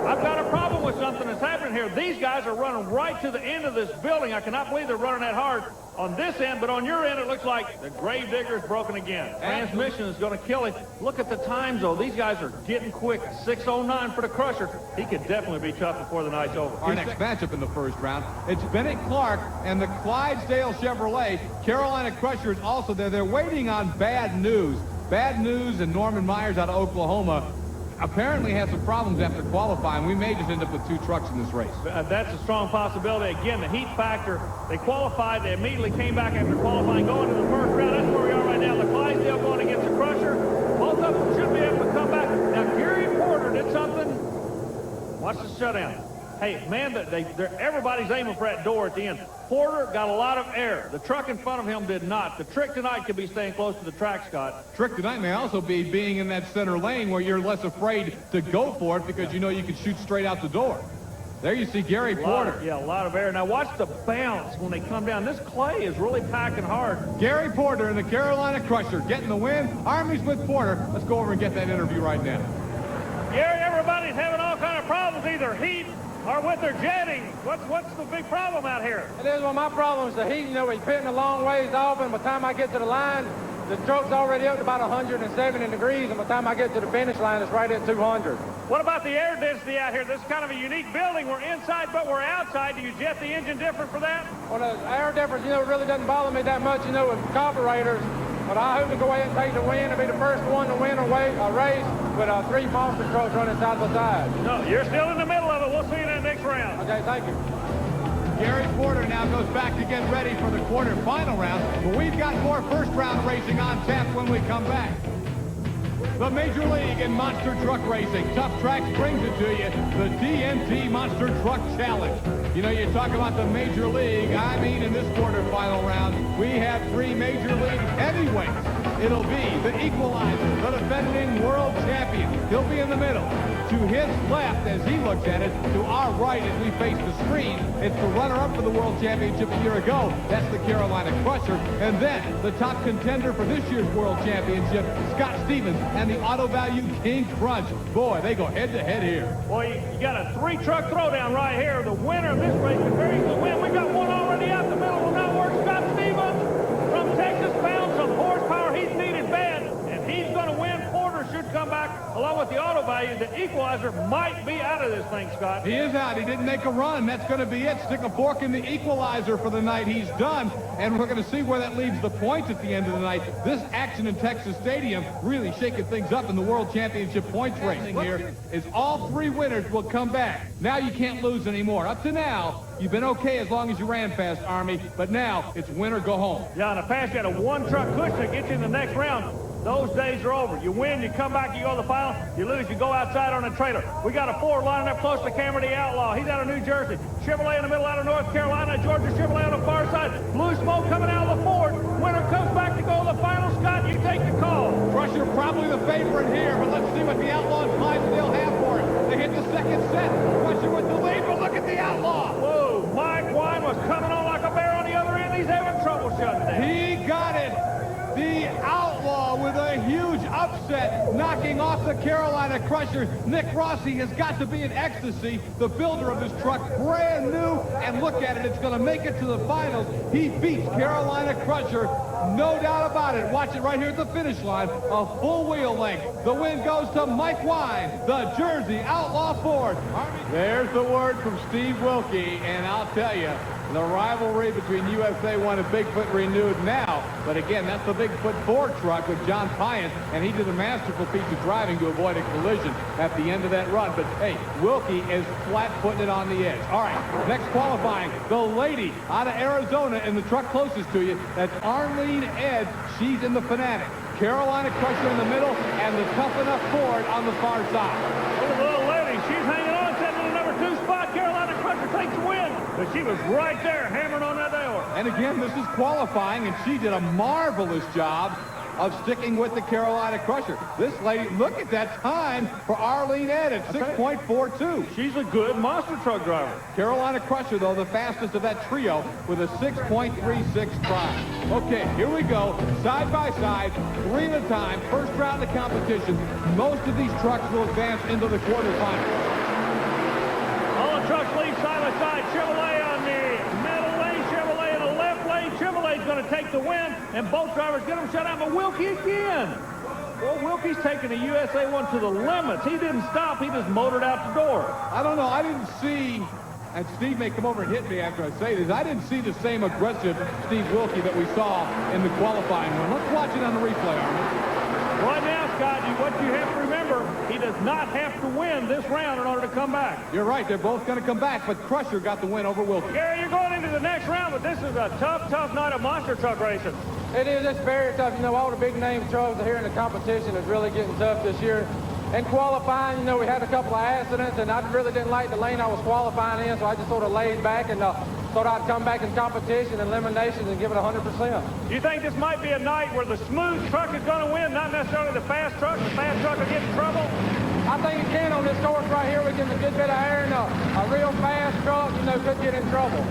I've got a problem with something that's happening here. These guys are running right to the end of this building. I cannot believe they're running that hard on this end, but on your end, it looks like the Gravedigger is broken again. Transmission is going to kill him. Look at the times, though. These guys are getting quick. 6:09 for the Crusher. He could definitely be tough before the night's over. Our next matchup in the first round, it's Bennett Clark and the Clydesdale Chevrolet. Carolina Crusher is also there. They're waiting on Bad News. Bad News and Norman Myers out of Oklahoma apparently had some problems after qualifying. We may just end up with 2 trucks in this race. That's a strong possibility. Again, the heat factor. They qualified. They immediately came back after qualifying, going to the first round. That's where we are right now. The Clydesdale going against the Crusher. Both of them should be able to come back. Now, Gary Porter did something. Watch the shutdown. Hey, man, everybody's aiming for that door at the end. Porter got a lot of air. The truck in front of him did not. The trick tonight could be staying close to the track, Scott. Trick tonight may also be being in that center lane where you're less afraid to go for it because you know you can shoot straight out the door. There you see Gary Porter. A lot of air. Now watch the bounce when they come down. This clay is really packing hard. Gary Porter in the Carolina Crusher getting the win. Army's with Porter. Let's go over and get that interview right now. Gary, everybody's having all kind of problems, either heat or with their jetting. What's the big problem out here? It is, well, my problem is the heat. You know, we're pitting a long ways off, and by the time I get to the line, the truck's already up to about 170 degrees, and by the time I get to the finish line, it's right at 200. What about the air density out here? This is kind of a unique building. We're inside, but we're outside. Do you jet the engine different for that? Well, the air difference, you know, it really doesn't bother me that much, you know, with carburetors. But I hope to go ahead and take the win and be the first one to win a race with 3 monster trucks running side by side. No, you're still in the middle of it. We'll see you in that next round. Okay, thank you. Gary Porter now goes back to get ready for the quarterfinal round, but we've got more first-round racing on tap when we come back. The Major League in Monster Truck Racing. Tough Tracks brings it to you, the DNT Monster Truck Challenge. You know, you talk about the Major League. I mean, in this quarterfinal round, we have 3 Major League heavyweights. It'll be the Equalizer, the defending world champion. He'll be in the middle. To his left, as he looks at it, to our right as we face the screen, it's the runner-up for the World Championship a year ago. That's the Carolina Crusher. And then the top contender for this year's World Championship, Scott Stevens and the Auto Value King Crunch. Boy, they go head-to-head here. Boy, you got a 3-truck throwdown right here. The winner of this race could very easily win. We got one already out the middle. Will not work. Scott Stevens from Texas found some horsepower he's needed bad, and he's going to win. Porter should come back along with the Auto Value. The Equalizer might be out of this thing, Scott. He is out. He didn't make a run. That's going to be it. Stick a fork in the Equalizer for the night. He's done. And we're going to see where that leaves the points at the end of the night. This action in Texas Stadium really shaking things up in the World Championship points racing here is all 3 winners will come back. Now you can't lose anymore. Up to now, you've been okay as long as you ran fast, Army. But now it's win or go home. Yeah, in the past, you had a 1-truck cushion that gets you in the next round. Those days are over. You win, you come back, you go to the final. You lose, you go outside on a trailer. We got a Ford lining up close to Cameron the Outlaw. He's out of New Jersey. Chevrolet in the middle out of North Carolina. Georgia Chevrolet on the far side. Blue smoke coming out of the Ford. Winner comes back to go to the final. Scott, you take the call. Crusher probably the favorite here, but let's see what the Outlaw and Clydesdale have for it. They hit the second set. Crusher with the lead, but look at the Outlaw. Whoa, Mike Wine was coming on like a bear on the other end. He's having trouble shutting down. He got it. The Outlaw with a huge upset, knocking off the Carolina Crusher. Nick Rossi has got to be in ecstasy. The builder of this truck, brand new, and look at it, it's going to make it to the finals. He beats Carolina Crusher, no doubt about it. Watch it right here at the finish line, a full wheel length. The win goes to Mike Wine, the Jersey Outlaw Ford. There's the word from Steve Wilkie, and I'll tell you, the rivalry between USA 1 and Bigfoot renewed now. But again, that's the Bigfoot Ford truck with John Payant, and he did a masterful piece of driving to avoid a collision at the end of that run. But hey, Wilkie is flat-footing it on the edge. All right, next qualifying, the lady out of Arizona in the truck closest to you. That's Arlene Ed. She's in the Fanatic. Carolina Crusher in the middle and the Tough Enough Ford on the far side. Look at the little lady. She's hanging on, sitting in the number 2 spot. Carolina Crusher takes the win. But she was right there hammering on that door. And again, this is qualifying, and she did a marvelous job of sticking with the Carolina Crusher. This lady, look at that time for Arlene Ed at 6.42. She's a good monster truck driver. Carolina Crusher, though, the fastest of that trio with a 6.36 time. Okay, here we go. Side by side, 3 at a time. First round of competition. Most of these trucks will advance into the quarterfinals. All the trucks leave side by side. Chevrolet on the middle lane, Chevrolet in the left lane. Chevrolet's going to take the win, and both drivers get them shut out. But Wilkie again. Well, Wilkie's taking the USA 1 to the limits. He didn't stop. He just motored out the door. I don't know. I didn't see, and Steve may come over and hit me after I say this, I didn't see the same aggressive Steve Wilkie that we saw in the qualifying one. Let's watch it on the replay, Arnold. Right now, Scott, what you have to remember, he does not have to win this round in order to come back. You're right. They're both going to come back, but Crusher got the win over Wilkie. Gary, you're going into the next round, but this is a tough, tough night of monster truck racing. It is. It's very tough. You know, all the big name trucks are here in the competition is really getting tough this year. And qualifying, you know, we had a couple of accidents, and I really didn't like the lane I was qualifying in, so I just sort of laid back and thought I'd come back in competition, eliminations, and give it 100%. You think this might be a night where the smooth truck is going to win, not necessarily the fast truck? The fast truck will get in trouble? I think it can on this course right here. We get a good bit of air, and a real fast truck, you know, could get in trouble.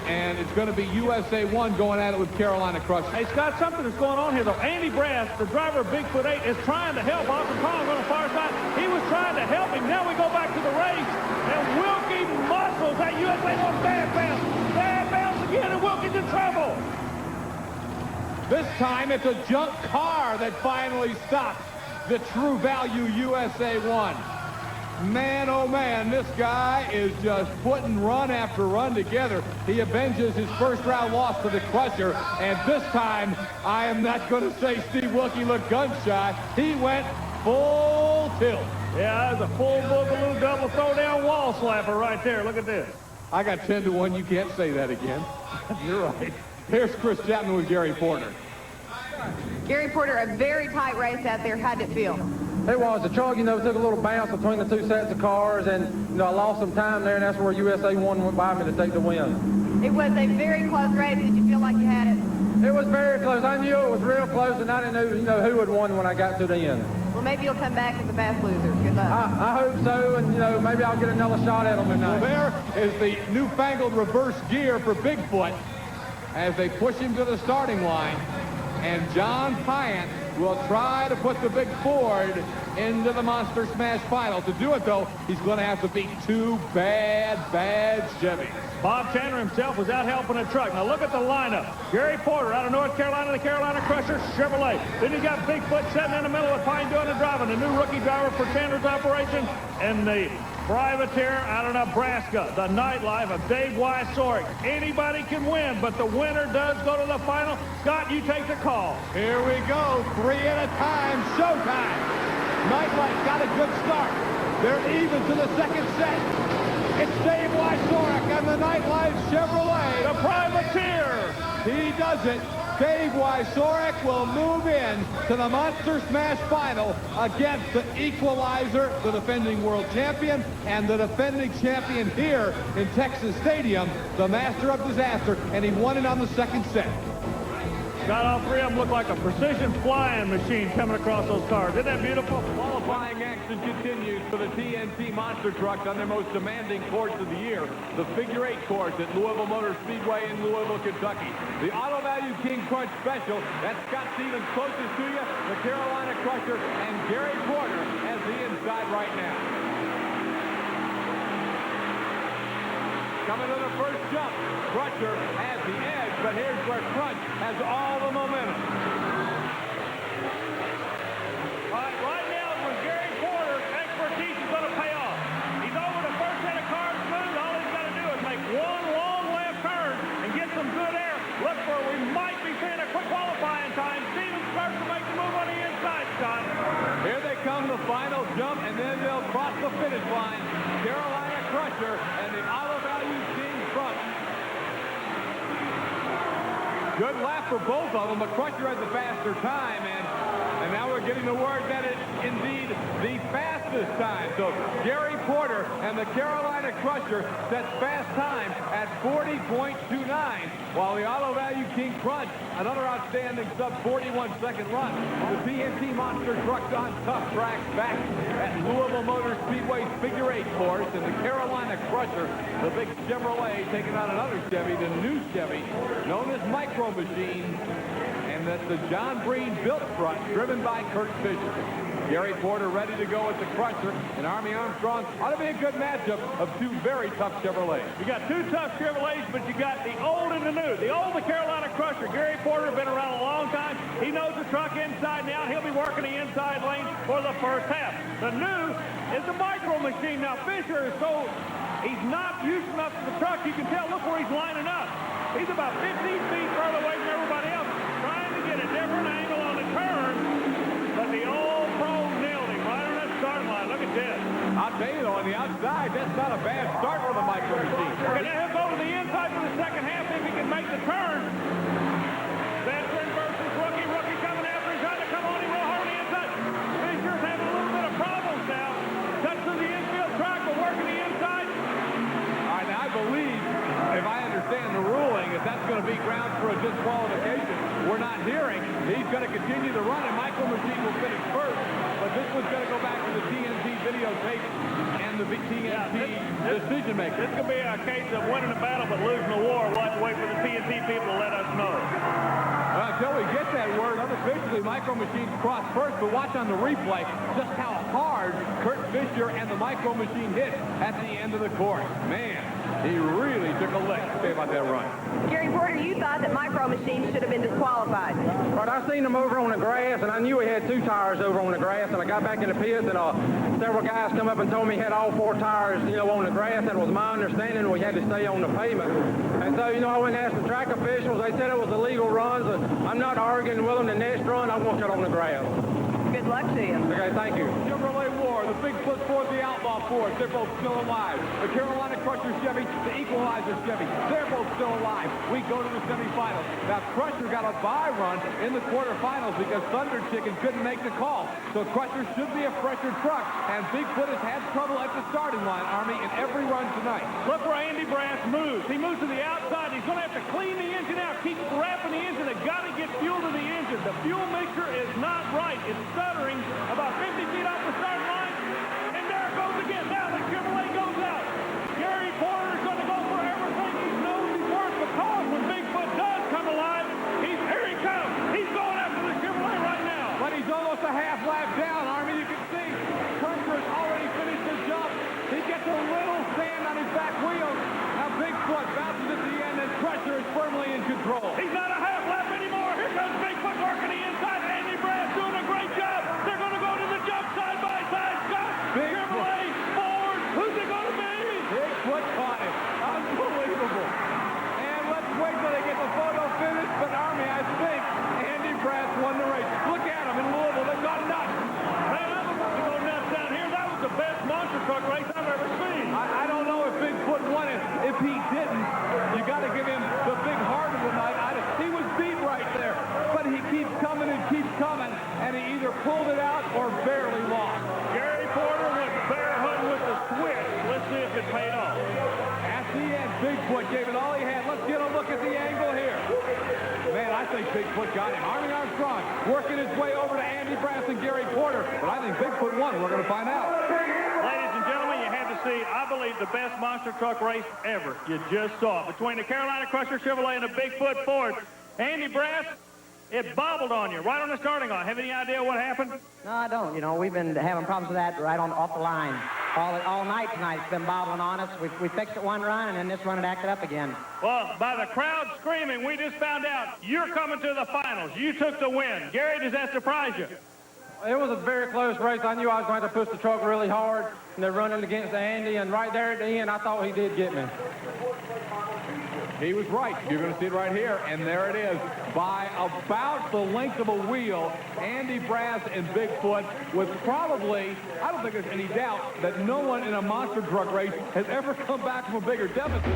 And it's going to be USA 1 going at it with Carolina Crusher. Hey, Scott, something that's going on here, though. Andy Brass, the driver of Bigfoot 8, is trying to help Austin Collins on the far side. He was trying to help him. Now we go back to the race, and Wilkie muscles that USA 1 bad bounce. Bad bounce again, and Wilkie's in trouble. This time it's a junk car that finally stops the True Value USA 1. Man, oh man, this guy is just putting run after run together. He avenges his first round loss to the Crusher, and this time, I am not going to say Steve Wilkie looked gun shy. He went full tilt. Yeah, that was a full boogaloo double throwdown wall slapper right there. Look at this. I got 10-1. You can't say that again. You're right. Here's Chris Chapman with Gary Porter. Gary Porter, a very tight race out there. How did it feel? It was. The truck, you know, took a little bounce between the two sets of cars, and, you know, I lost some time there, and that's where USA 1 went by me to take the win. It was a very close race. Did you feel like you had it? It was very close. I knew it was real close, and I didn't know, you know, who had won when I got to the end. Well, maybe you'll come back as a fast loser. Good luck. I hope so, and, you know, maybe I'll get another shot at them tonight. Well, there is the newfangled reverse gear for Bigfoot as they push him to the starting line. And John Payant will try to put the big Ford into the Monster Smash final. To do it, though, he's going to have to beat 2 bad Chevys. Bob Chandler himself was out helping a truck. Now look at the lineup. Gary Porter out of North Carolina, the Carolina Crusher, Chevrolet. Then you got Bigfoot sitting in the middle with Pine doing the driving, the new rookie driver for Chandler's operation, and the privateer out of Nebraska, the nightlife of Dave Wysorek. Anybody can win, but the winner does go to the final. Scott, you take the call. Here we go, 3 at a time, showtime. Nightlife got a good start. They're even to the second set. It's Dave Wysorek and the Nightlife Chevrolet. The privateer. He does it. Dave Wysorek will move in to the Monster Smash final against the Equalizer, the defending world champion, and the defending champion here in Texas Stadium, the Master of Disaster, and he won it on the second set. Got all 3 of them look like a precision flying machine coming across those cars. Isn't that beautiful? Qualifying action continues for the TNT Monster Trucks on their most demanding course of the year, the Figure 8 course at Louisville Motor Speedway in Louisville, Kentucky. The Auto Value King Crunch Special, that's Scott Stevens closest to you, the Carolina Crusher, and Gary Porter has the inside right now. Coming to the first jump, Crusher has the edge, but here's where Crunch has all the momentum. Right now, with Gary Porter, expertise is going to pay off. He's over the first set of cars smooth. All he's got to do is make one long left turn and get some good air. Look for we might be seeing a quick qualifying time. Stevens starts to make the move on the inside, Scott. Here they come, the final jump, and then they'll cross the finish line. Carolina Crusher and the Auto Value King Crunch. Good lap for both of them, but Crusher had the faster time, and now we're getting the word that it's indeed the fastest time. So Gary Porter and the Carolina Crusher sets fast time at 40.29, while the Auto Value King Crunch, another outstanding sub-41 second run. The TNT Monster Trucks on tough tracks back at Louisville Motor Speedway's Figure 8 course, and the Carolina Crusher, the big Chevrolet, taking on another Chevy, the new Chevy, known as Micro Machine, and that's the John Breen built truck driven by Kurt Fisher. Gary Porter ready to go with the Crusher, and Army Armstrong ought to be a good matchup of two very tough Chevrolets. You got two tough Chevrolets, but you got the old and the new. The old, the Carolina Crusher. Gary Porter, been around a long time. He knows the truck inside and out. He'll be working the inside lane for the first half. The new is the Micro Machine. Now, Fisher is he's not used enough to the truck. You can tell, look where he's lining up. He's about 15 feet further away from everybody else, trying to get a different angle on the turn, but the old pro nailed him right on that start line. Look at this. I'll tell you, though, on the outside, that's not a bad start for the Micro Machine. Okay, now he'll go to the inside for the second half if he can make the turn. Veteran versus rookie. Rookie coming after him, trying to come on him real hard on the inside. Fisher's having a little bit of problems now. Cuts to the infield track, but working the inside. All right, now I believe, if I understand the ruling, if that's going to be grounds for a disqualification, we're not hearing. He's going to continue to run, and Micro Machine will finish first. But this one's going to go back to the TNT videotape and the TNT decision maker. This could be a case of winning a battle but losing the war. We'll have to wait for the TNT people to let us know. Until we get that word, unofficially, Micro Machines cross first, but watch on the replay just how hard Kurt Fisher and the Micro Machine hit at the end of the course. Man, he really took a lick. Say about that run. Gary Porter, you thought that Micro Machine should have been disqualified. Right, I seen him over on the grass, and I knew he had two tires over on the grass, and I got back in the pits, and several guys come up and told me he had all four tires, on the grass. That was my understanding. We had to stay on the pavement. And so, I went and asked the track officials. They said it was a legal run, so I'm not arguing with them. The next run, I'm going to cut on the grass. Good luck to you. Okay, thank you. Chevrolet War, the Bigfoot Ford, the Outlaw Ford, they're both still alive. The Carolina Crusher Chevy, the Equalizer Chevy, they're both still alive. We go to the semifinals. Now, Crusher got a bye run in the quarterfinals because Thunder Chicken couldn't make the call. So Crusher should be a fresher truck, and Bigfoot has had trouble at the starting line, Army, in every run tonight. Look where Andy Brass moves. He moves to the outside. He's going to have to clean the engine out, keep wrapping the engine. They've got to get fuel to the engine. The fuel mixture is not right. It's stuttering about 50 feet off the start line, and there it goes again. Now the Chevrolet goes out. Gary Porter is going to go for everything he knows he's worth, because when Bigfoot does come alive, here he comes. He's going after the Chevrolet right now. But he's almost a half lap down, Army. You can see Crusher has already finished the jump. He gets a little sand on his back wheel. Now Bigfoot bounces at the end, and Crusher is firmly in control. He's not a half lap anymore. Here comes Bigfoot working the inside. Andy Brass doing a great job. They're going to go to the jump side by side. Scott, Chevrolet, Ford. Who's it going to be? Bigfoot caught it. Unbelievable. And let's wait till they get the photo finished. But Army, I think Andy Brass won the race. Look at him in Louisville. They've gone nuts. Man, I'm about to go nuts down here. That was the best monster truck race I've ever seen. I don't know if Bigfoot won it. If he didn't, you got to give him the big heart of the night. He was beat right there, but he keeps coming and keeps coming, and he either pulled it out or barely lost. Gary Porter went barefoot with the switch. Let's see if it paid off. At the end, Bigfoot gave it all he had. Let's get a look at the angle here. Man, I think Bigfoot got him. Army Armstrong working his way over to Andy Brass and Gary Porter, but I think Bigfoot won. We're going to find out. Ladies and gentlemen, you had to see, I believe, the best monster truck race ever. You just saw it. Between the Carolina Crusher Chevrolet and the Bigfoot Ford. Andy Brass, it bobbled on you right on the starting line. Have any idea what happened? No, I don't. We've been having problems with that right off the line. All night tonight it's been bobbling on us. We fixed it one run, and then this run it acted up again. Well, by the crowd screaming, we just found out you're coming to the finals. You took the win. Gary, does that surprise you? It was a very close race. I knew I was going to push the truck really hard, and they're running against Andy, and right there at the end, I thought he did get me. He was right. You're going to see it right here, and there it is. By about the length of a wheel, Andy Brass and Bigfoot with probably, I don't think there's any doubt that no one in a monster truck race has ever come back from a bigger deficit.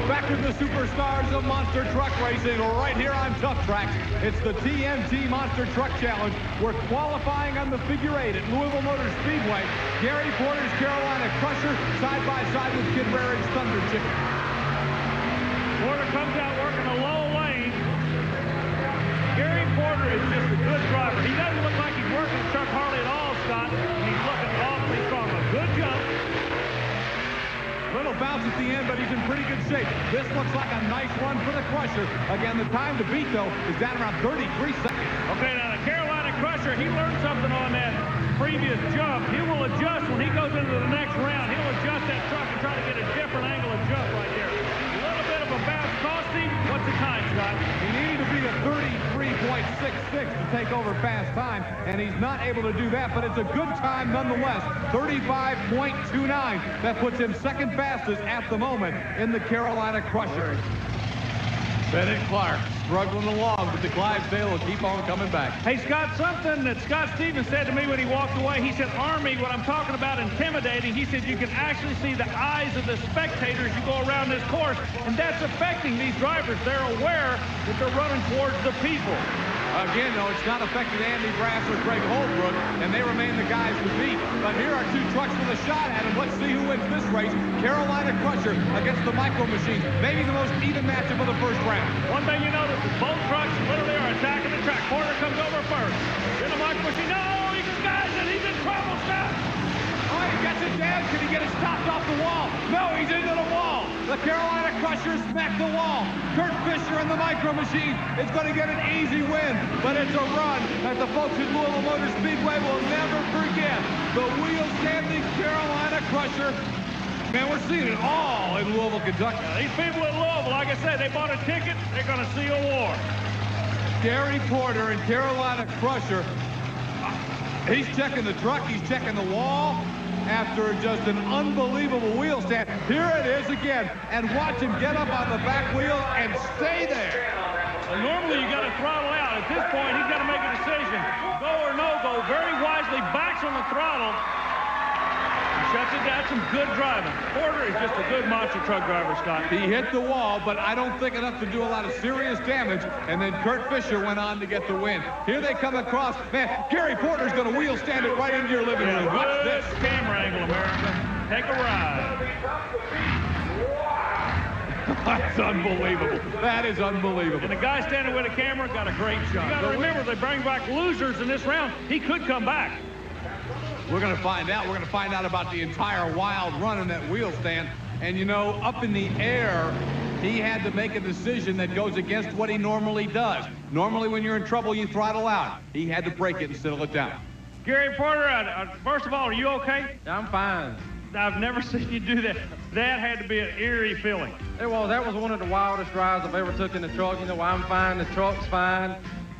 back with the superstars of monster truck racing right here on Tough Tracks. It's the TNT Monster Truck Challenge. We're qualifying on the figure 8 at Louisville Motor Speedway. Gary Porter's Carolina Crusher side by side with Kid Rarick's Thunder Chicken. Porter comes out working a low lane. Gary Porter is just a good driver. He doesn't look like he's working Chuck Harley at all, Scott. He's looking awfully strong. A good jump. Little bounce at the end, but he's in pretty good shape. This looks like a nice run for the Crusher. Again, the time to beat, though, is down around 33 seconds. Okay, now the Carolina Crusher, he learned something on that previous jump. He will adjust when he goes into the next round. He'll adjust that truck and try to get a different angle of jump right there. A little bit of a bounce cost him. What's the time, Scott? He needed to beat a 33.66 to take over fast time, and he's not able to do that, but it's a good time nonetheless. 35.29. That puts him second fastest at the moment in the Carolina Crusher. Bennett Clark struggling along, but the Clydesdale will keep on coming back. Hey, Scott, something that Scott Stevens said to me when he walked away, he said, Army, what I'm talking about intimidating, he said you can actually see the eyes of the spectators you go around this course, and that's affecting these drivers. They're aware that they're running towards the people. Again, though, it's not affected Andy Brass or Greg Holbrook, and they remain the guys to beat. But here are two trucks with a shot at him. Let's see who wins this race. Carolina Crusher against the Micro Machine. Maybe the most even matchup of the first round. One thing you notice is both trucks literally are attacking the track. Porter comes over first. Then the Micro Machine. No, he skies it. He's in trouble, Scott. Oh, he gets it down. Can he get it stopped off the wall? No, he's into the wall. The Carolina Crusher smacked the wall. Kurt Fisher and the Micro Machine is going to get an easy win, but it's a run that the folks at Louisville Motor Speedway will never forget. The wheel-standing Carolina Crusher. Man, we're seeing it all in Louisville, Kentucky. These people in Louisville, like I said, they bought a ticket. They're going to see a war. Gary Porter and Carolina Crusher. He's checking the truck. He's checking the wall. After just an unbelievable wheel stand. Here it is again. And watch him get up on the back wheel and stay there. Well, normally you got to throttle out. At this point, he's got to make a decision. Go or no go. Very wisely backs on the throttle. Shuts it down. Some good driving. Porter is just a good monster truck driver, Scott. He hit the wall, but I don't think enough to do a lot of serious damage. And then Kurt Fisher went on to get the win. Here they come across. Man, Gary Porter's going to wheel stand it right into your living room. Watch this. Camera angle, America. Take a ride. That's unbelievable. That is unbelievable. And the guy standing with a camera got a great shot. You got to remember, they bring back losers in this round. He could come back. We're going to find out. We're going to find out about the entire wild run in that wheel stand. And, you know, up in the air, he had to make a decision that goes against what he normally does. Normally, when you're in trouble, you throttle out. He had to break it and settle it down. Gary Porter, first of all, are you okay? I'm fine. I've never seen you do that. That had to be an eerie feeling. That was one of the wildest rides I've ever took in the truck. You know, I'm fine, the truck's fine.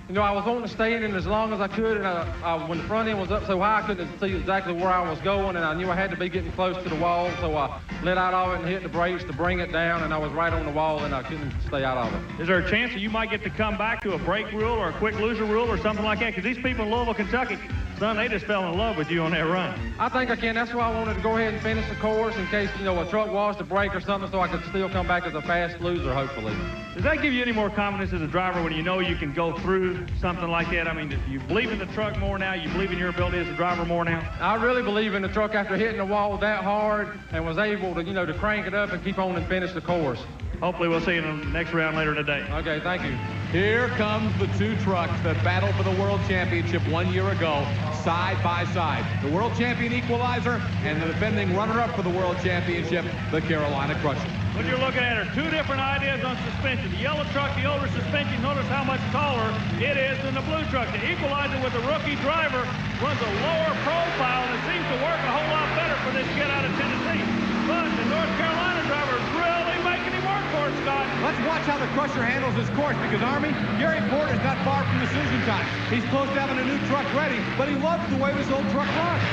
You know, I was wanting to stay in it as long as I could, and when the front end was up so high, I couldn't see exactly where I was going, and I knew I had to be getting close to the wall, so I let out of it and hit the brakes to bring it down, and I was right on the wall, and I couldn't stay out of it. Is there a chance that you might get to come back to a brake rule or a quick loser rule or something like that? Because these people in Louisville, Kentucky, son, they just fell in love with you on that run. I think I can. That's why I wanted to go ahead and finish the course in case, you know, a truck was to break or something, so I could still come back as a fast loser, hopefully. Does that give you any more confidence as a driver when you know you can go through something like that? I mean, do you believe in the truck more now? You believe in your ability as a driver more now? I really believe in the truck after hitting the wall that hard and was able to, you know, to crank it up and keep on and finish the course. Hopefully we'll see you in the next round later today. Okay, thank you. Here comes the two trucks that battled for the World Championship 1 year ago, side by side. The World Champion Equalizer and the defending runner-up for the World Championship, the Carolina Crusher. What you're looking at are two different ideas on suspension. The yellow truck, the older suspension, notice how much taller it is than the blue truck. The Equalizer with the rookie driver runs a lower profile, and it seems to work a whole lot better for this kid out of Tennessee. But the North Carolina driver is really making him work for it, Scott. Let's watch how the Crusher handles his course, because, Army, Gary Porter's not far from decision time. He's close to having a new truck ready, but he loves the way this old truck runs.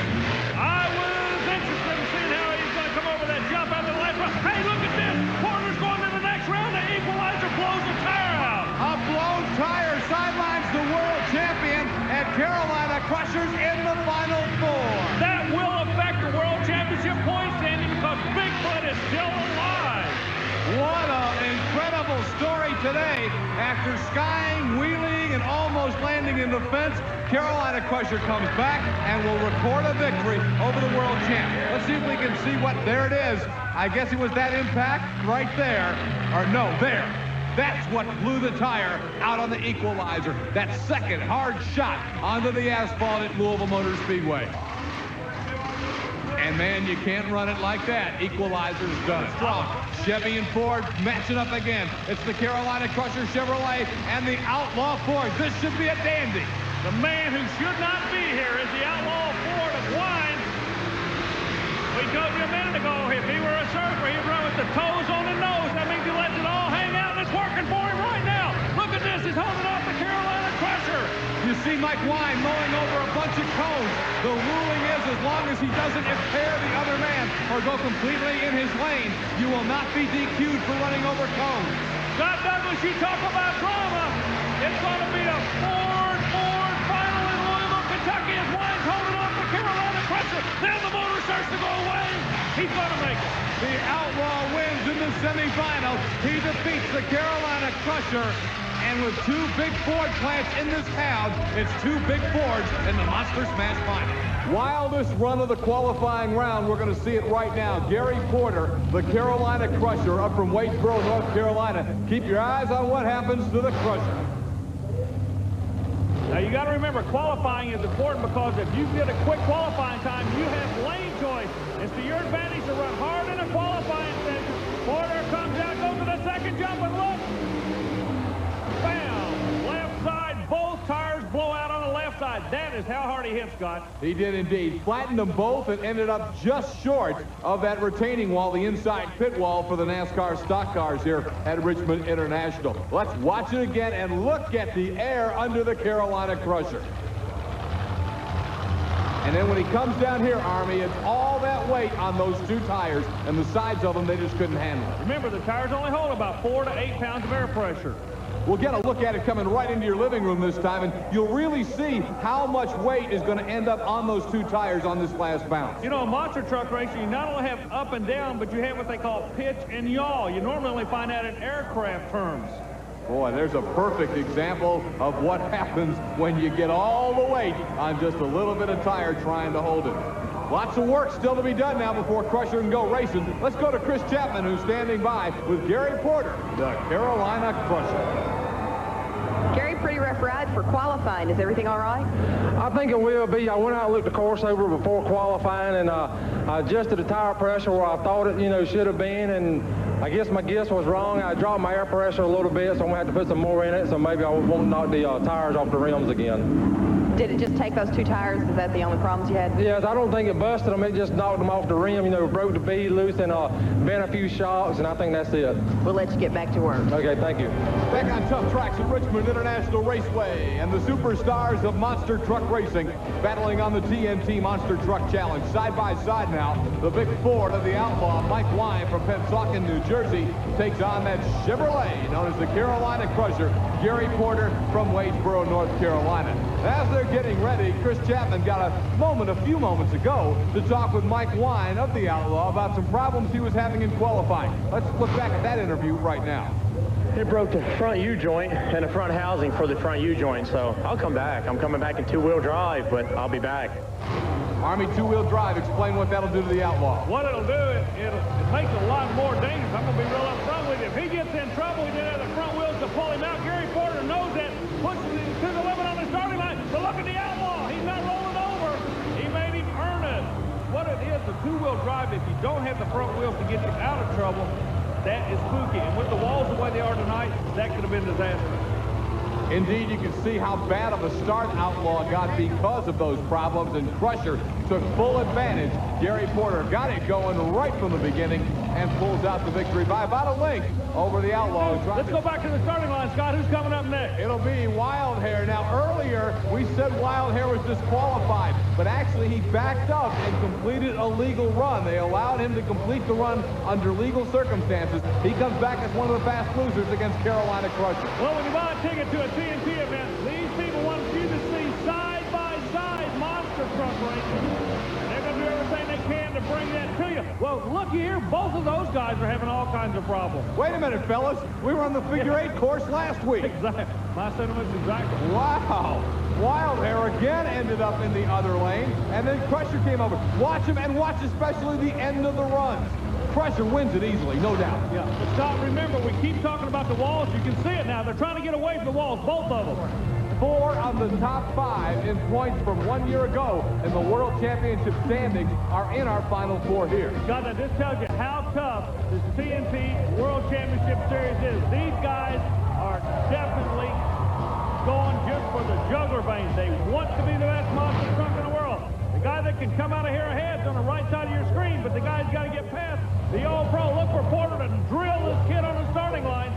I was interested in seeing how he's going to come over that jump out of the last round. Hey, look at this. Porter's going to the next round. The Equalizer blows the tire out. A blown tire sidelines the world champion, and Carolina Crushers in the Final Four. That will affect the World Championship point standing because Bigfoot is still alive. What a incredible story today. After skying, wheeling, and almost landing in the fence, Carolina Crusher comes back and will record a victory over the world champ. Let's see if we can see what, there it is. I guess it was that impact right there, or no, there. That's what blew the tire out on the equalizer. That second hard shot onto the asphalt at Louisville Motor Speedway. And man, you can't run it like that. Equalizer's done. Strong. Chevy and Ford matching up again. It's the Carolina Crusher Chevrolet and the Outlaw Ford. This should be a dandy. The man who should not be here is the Outlaw Ford of Wine. We told you a minute ago, if he were a surfer, he'd run with the toes on the nose. That means he lets it all hang out, and it's working for him right now. Look at this. He's holding off the Carolina Crusher. You see Mike Wine mowing over a bunch of cones. The ruling is as long as he doesn't impair the other man or go completely in his lane, you will not be DQ'd for running over cones. Scott Douglas, you talk about drama. It's going to be a Ford final in Louisville, Kentucky as Wine's holding off the Carolina Crusher. Then the motor starts to go away. He's going to make it. The Outlaw wins in the semifinal. He defeats the Carolina Crusher. And with two big Ford plants in this town, it's two big Fords in the Monster Smash Final. Wildest run of the qualifying round. We're going to see it right now. Gary Porter, the Carolina Crusher, up from Wadesboro, North Carolina. Keep your eyes on what happens to the Crusher. Now, you got to remember, qualifying is important because if you get a quick qualifying time, you have lane choice. It's to your advantage to run hard in a qualifying session. Porter comes out, goes to the second jump, and look. Bam! Left side, both tires blow out on the left side. That is how hard he hit, Scott. He did indeed. Flattened them both and ended up just short of that retaining wall, the inside pit wall for the NASCAR stock cars here at Richmond International. Let's watch it again and look at the air under the Carolina Crusher. And then when he comes down here, Army, it's all that weight on those two tires, and the sides of them, they just couldn't handle it. Remember, the tires only hold about 4 to 8 pounds of air pressure. We'll get a look at it coming right into your living room this time, and you'll really see how much weight is going to end up on those two tires on this last bounce. You know, monster truck racing, you not only have up and down, but you have what they call pitch and yaw. You normally only find that in aircraft terms. Boy, there's a perfect example of what happens when you get all the weight on just a little bit of tire trying to hold it. Lots of work still to be done now before Crusher can go racing. Let's go to Chris Chapman, who's standing by with Gary Porter, the Carolina Crusher. Gary, pretty rough ride for qualifying. Is everything all right? I think it will be. I went out and looked the course over before qualifying, and I adjusted the tire pressure where I thought it, should have been, and I guess my guess was wrong. I dropped my air pressure a little bit, so I'm going to have to put some more in it, so maybe I won't knock the tires off the rims again. Did it just take those two tires? Is that the only problems you had? Yes, I don't think it busted them. It just knocked them off the rim, broke the bead loose and bent a few shocks, and I think that's it. We'll let you get back to work. Okay, thank you. Back on tough tracks at Richmond International Raceway, and the superstars of monster truck racing battling on the TNT Monster Truck Challenge. Side by side now, the big Ford of the Outlaw, Mike Wine from Pennsauken, New Jersey, takes on that Chevrolet known as the Carolina Crusher, Gary Porter from Wadesboro, North Carolina. As they're getting ready, Chris Chapman got a few moments ago to talk with Mike Wine of the Outlaw about some problems he was having in qualifying. Let's look back at that interview right now. It broke the front U-joint and the front housing for the front U-joint, so I'll come back. I'm coming back in two-wheel drive, but I'll be back. Army two-wheel drive, explain what that'll do to the Outlaw. What it'll do, it makes it a lot more dangerous. I'm going to be real up front with you. If he gets in trouble, he didn't have the front wheels to pull him out. Gary Porter knows that, pushes him to the limit on the starting line. But look at the Outlaw. He's not rolling over. He made him earn it. What it is, the two-wheel drive, if you don't have the front wheels to get you out of trouble, that is spooky. And with the walls the way they are tonight, that could have been disastrous. Indeed, you can see how bad of a start Outlaw got because of those problems, and Crusher took full advantage. Gary Porter got it going right from the beginning and pulls out the victory by about a length over the Outlaw. Let's go back to the starting line, Scott. Who's coming up next? It'll be Wild Hair. Now, earlier, we said Wild Hair was disqualified, but actually he backed up and completed a legal run. They allowed him to complete the run under legal circumstances. He comes back as one of the fast losers against Carolina Crusher. Well, when you buy a ticket to a TNT event, these people want you to see side-by-side monster truck racing. They're going to do everything they can to bring that to you. Well, look here, both of those guys are having all kinds of problems. Wait a minute, fellas. We were on the figure 8 course last week. Exactly. My sentiments exactly. Wow. Wild Hair again ended up in the other lane, and then Crusher came over. Watch him, and watch especially the end of the runs. Crusher wins it easily, no doubt. Yeah, but Scott, remember, we keep talking about the walls. You can see it now. They're trying to get away from the walls, both of them. 4 of the top 5 in points from 1 year ago in the World Championship standings are in our Final 4 here. God, that just tells you how tough this TNT World Championship Series is. These guys are definitely going just for the jugular veins. They want to be the best monster truck in the world. The guy that can come out of here ahead is on the right side of your screen, but the guy's got to get past the All-Pro. Look for Porter to drill this kid on the starting line.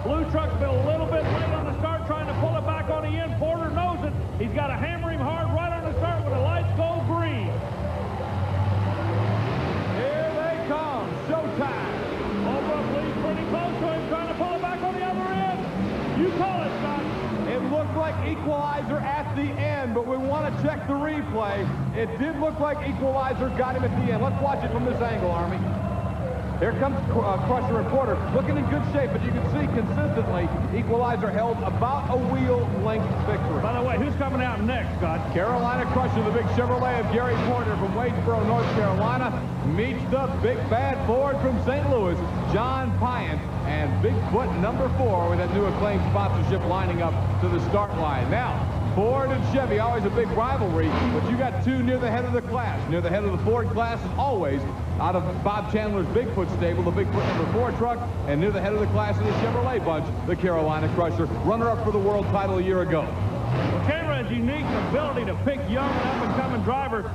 Blue truck's been a little bit late on the start, trying to pull it back on the end. Porter knows it. He's got to hammer him hard right on the start when the lights go green. Here they come. Showtime. Holbrook leads pretty close to him, trying to pull it back on the other end. You call it, Scott. It looked like equalizer at the end, but we want to check the replay. It did look like equalizer got him at the end. Let's watch it from this angle, Army. Here comes Crusher and Porter, looking in good shape, but you can see consistently Equalizer held about a wheel length victory. By the way, who's coming out next, Scott? Carolina Crusher, the big Chevrolet of Gary Porter from Wadesboro, North Carolina, meets the big bad Ford from St. Louis, John Pyant, and Bigfoot number 4 with that new acclaimed sponsorship lining up to the start line. Now, Ford and Chevy, always a big rivalry, but you got two near the head of the class. Near the head of the Ford class is always out of Bob Chandler's Bigfoot stable, the Bigfoot number 4 truck, and near the head of the class of the Chevrolet bunch, the Carolina Crusher, runner-up for the world title a year ago. Well, Taylor has unique ability to pick young and up-and-coming drivers.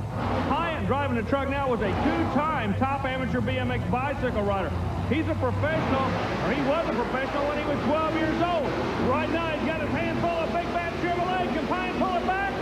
Pyant driving the truck now was a 2-time top amateur BMX bicycle rider. He's a professional, or he was a professional when he was 12 years old. Right now, he's got his hands full of big bad Chevrolet. Can Pyant pull it back?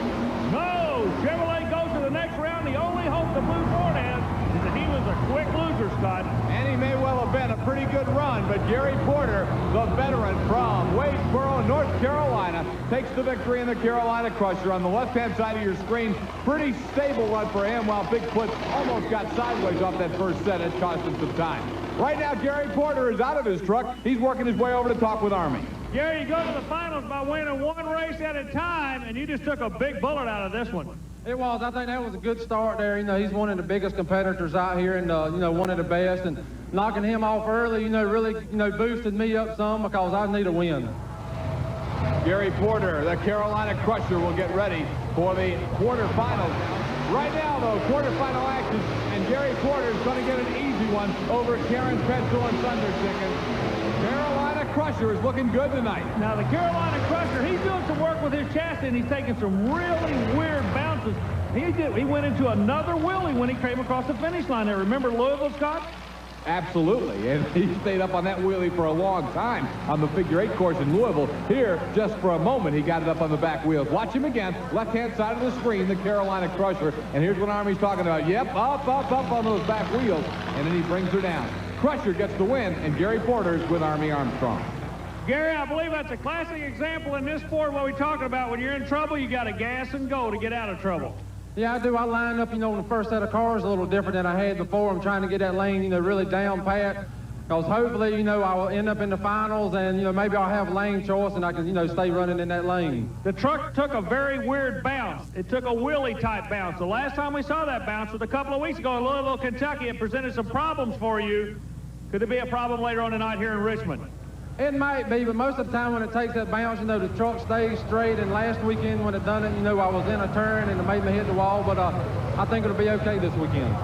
No. Chevrolet goes to the next round. The only hope the blue Ford has is that he was a quick loser, Scott. And he may well have been a pretty good run, but Gary Porter, the veteran from Wadesboro, North Carolina, takes the victory in the Carolina Crusher. On the left-hand side of your screen, pretty stable run for him, while Bigfoot almost got sideways off that first set. It cost him some time. Right now, Gary Porter is out of his truck. He's working his way over to talk with Army. Gary, you go to the finals by winning one race at a time, and you just took a big bullet out of this one. It was. I think that was a good start there. You know, he's one of the biggest competitors out here, and you know, one of the best. And knocking him off early, you know, really, you know, boosted me up some because I need a win. Gary Porter, the Carolina Crusher, will get ready for the quarterfinals. Right now, though, quarterfinal action, and Gary Porter is going to get an easy one over Karen Petzl and Thunderchicken. Carolina Crusher is looking good tonight. Now, the Carolina Crusher, he's doing some work with his chassis, and he's taking some really weird bounces. He went into another wheelie when he came across the finish line there. Remember Louisville, Scott? Absolutely, and he stayed up on that wheelie for a long time on the figure 8 course in Louisville. Here, just for a moment, he got it up on the back wheels. Watch him again, left-hand side of the screen, the Carolina Crusher, and here's what Army's talking about. Yep, up on those back wheels, and then he brings her down. Crusher gets the win, and Gary Porter's with Army Armstrong. Gary, I believe that's a classic example in this sport what we're talking about. When you're in trouble, you got to gas and go to get out of trouble. Yeah, I do. I line up, you know, in the first set of cars a little different than I had before. I'm trying to get that lane, you know, really down pat. Because hopefully, you know, I will end up in the finals and, you know, maybe I'll have lane choice and I can, you know, stay running in that lane. The truck took a very weird bounce. It took a wheelie type bounce. The last time we saw that bounce was a couple of weeks ago in Louisville, Kentucky. It presented some problems for you. Could there be a problem later on tonight here in Richmond? It might be, but most of the time when it takes that bounce, you know, the truck stays straight. And last weekend when it done it, you know, I was in a turn and it made me hit the wall. But I think it'll be okay this weekend.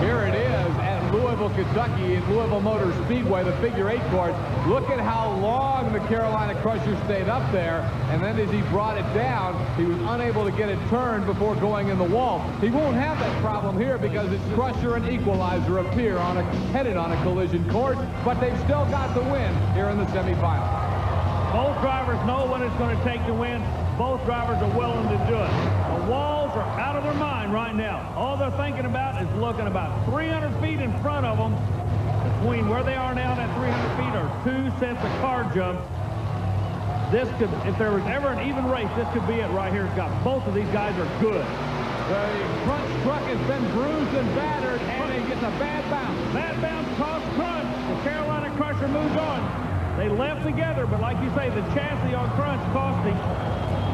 Here it is at Louisville, Kentucky, at Louisville Motor Speedway, the figure 8 course. Look at how long the Carolina Crusher stayed up there, and then as he brought it down, he was unable to get it turned before going in the wall. He won't have that problem here because it's Crusher and Equalizer appear headed on a collision course, but they've still got the win here in the semifinals. Both drivers know what it's going to take to win. Both drivers are willing to do it. The walls are out of their mind right now. All they're thinking about is looking about 300 feet in front of them. Between where they are now and that 300 feet are 2 sets of car jumps. This could, if there was ever an even race, this could be it right here, Scott. Both of these guys are good. The Crunch truck has been bruised and battered, and he gets a bad bounce. That bounce cost Crunch. The Carolina Crusher moves on. They left together, but like you say, the chassis on Crunch cost him.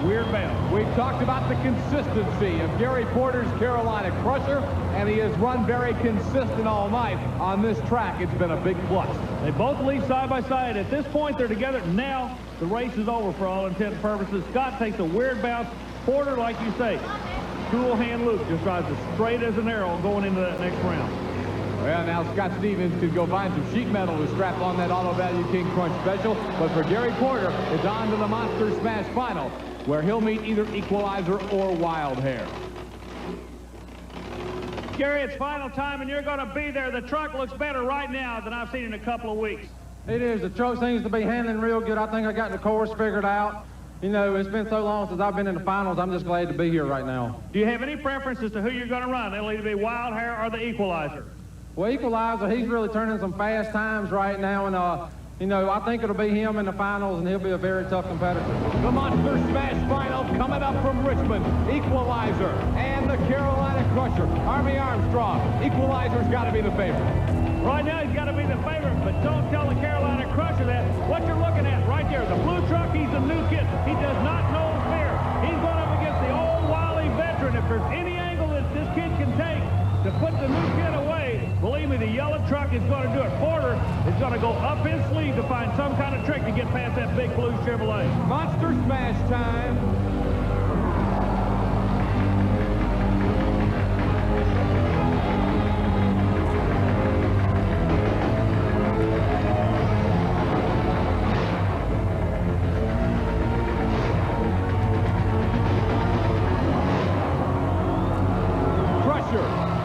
Weird bounce. We've talked about the consistency of Gary Porter's Carolina Crusher, and he has run very consistent all night on this track. It's been a big plus. They both leave side by side. At this point, they're together. Now, the race is over for all intent and purposes. Scott takes a weird bounce. Porter, like you say, cool hand Luke just drives as straight as an arrow going into that next round. Well, now Scott Stevens could go find some sheet metal to strap on that Auto Value King Crunch Special, but for Gary Porter, it's on to the Monster Smash Final, where he'll meet either Equalizer or Wild Hair. Gary, it's final time, and you're going to be there. The truck looks better right now than I've seen in a couple of weeks. It is. The truck seems to be handling real good. I think I got the course figured out. You know, it's been so long since I've been in the finals. I'm just glad to be here right now. Do you have any preference as to who you're going to run? It'll either be Wild Hair or the Equalizer. Well, Equalizer, he's really turning some fast times right now, and you know, I think it'll be him in the finals, and he'll be a very tough competitor. The Monster Smash Final coming up from Richmond. Equalizer and the Carolina Crusher. Army Armstrong. Equalizer's got to be the favorite. Right now, he's got to be the favorite, but don't tell the Carolina Crusher that. What you're looking at right there, the blue truck, he's a new kid. He does not know fear. He's going up against the old wily veteran. If there's any angle that this kid can take to put the new kid away, believe me, the yellow truck is going to do it. Porter is going to go up his sleeve to find some kind of trick to get past that big blue Chevrolet. Monster Smash time.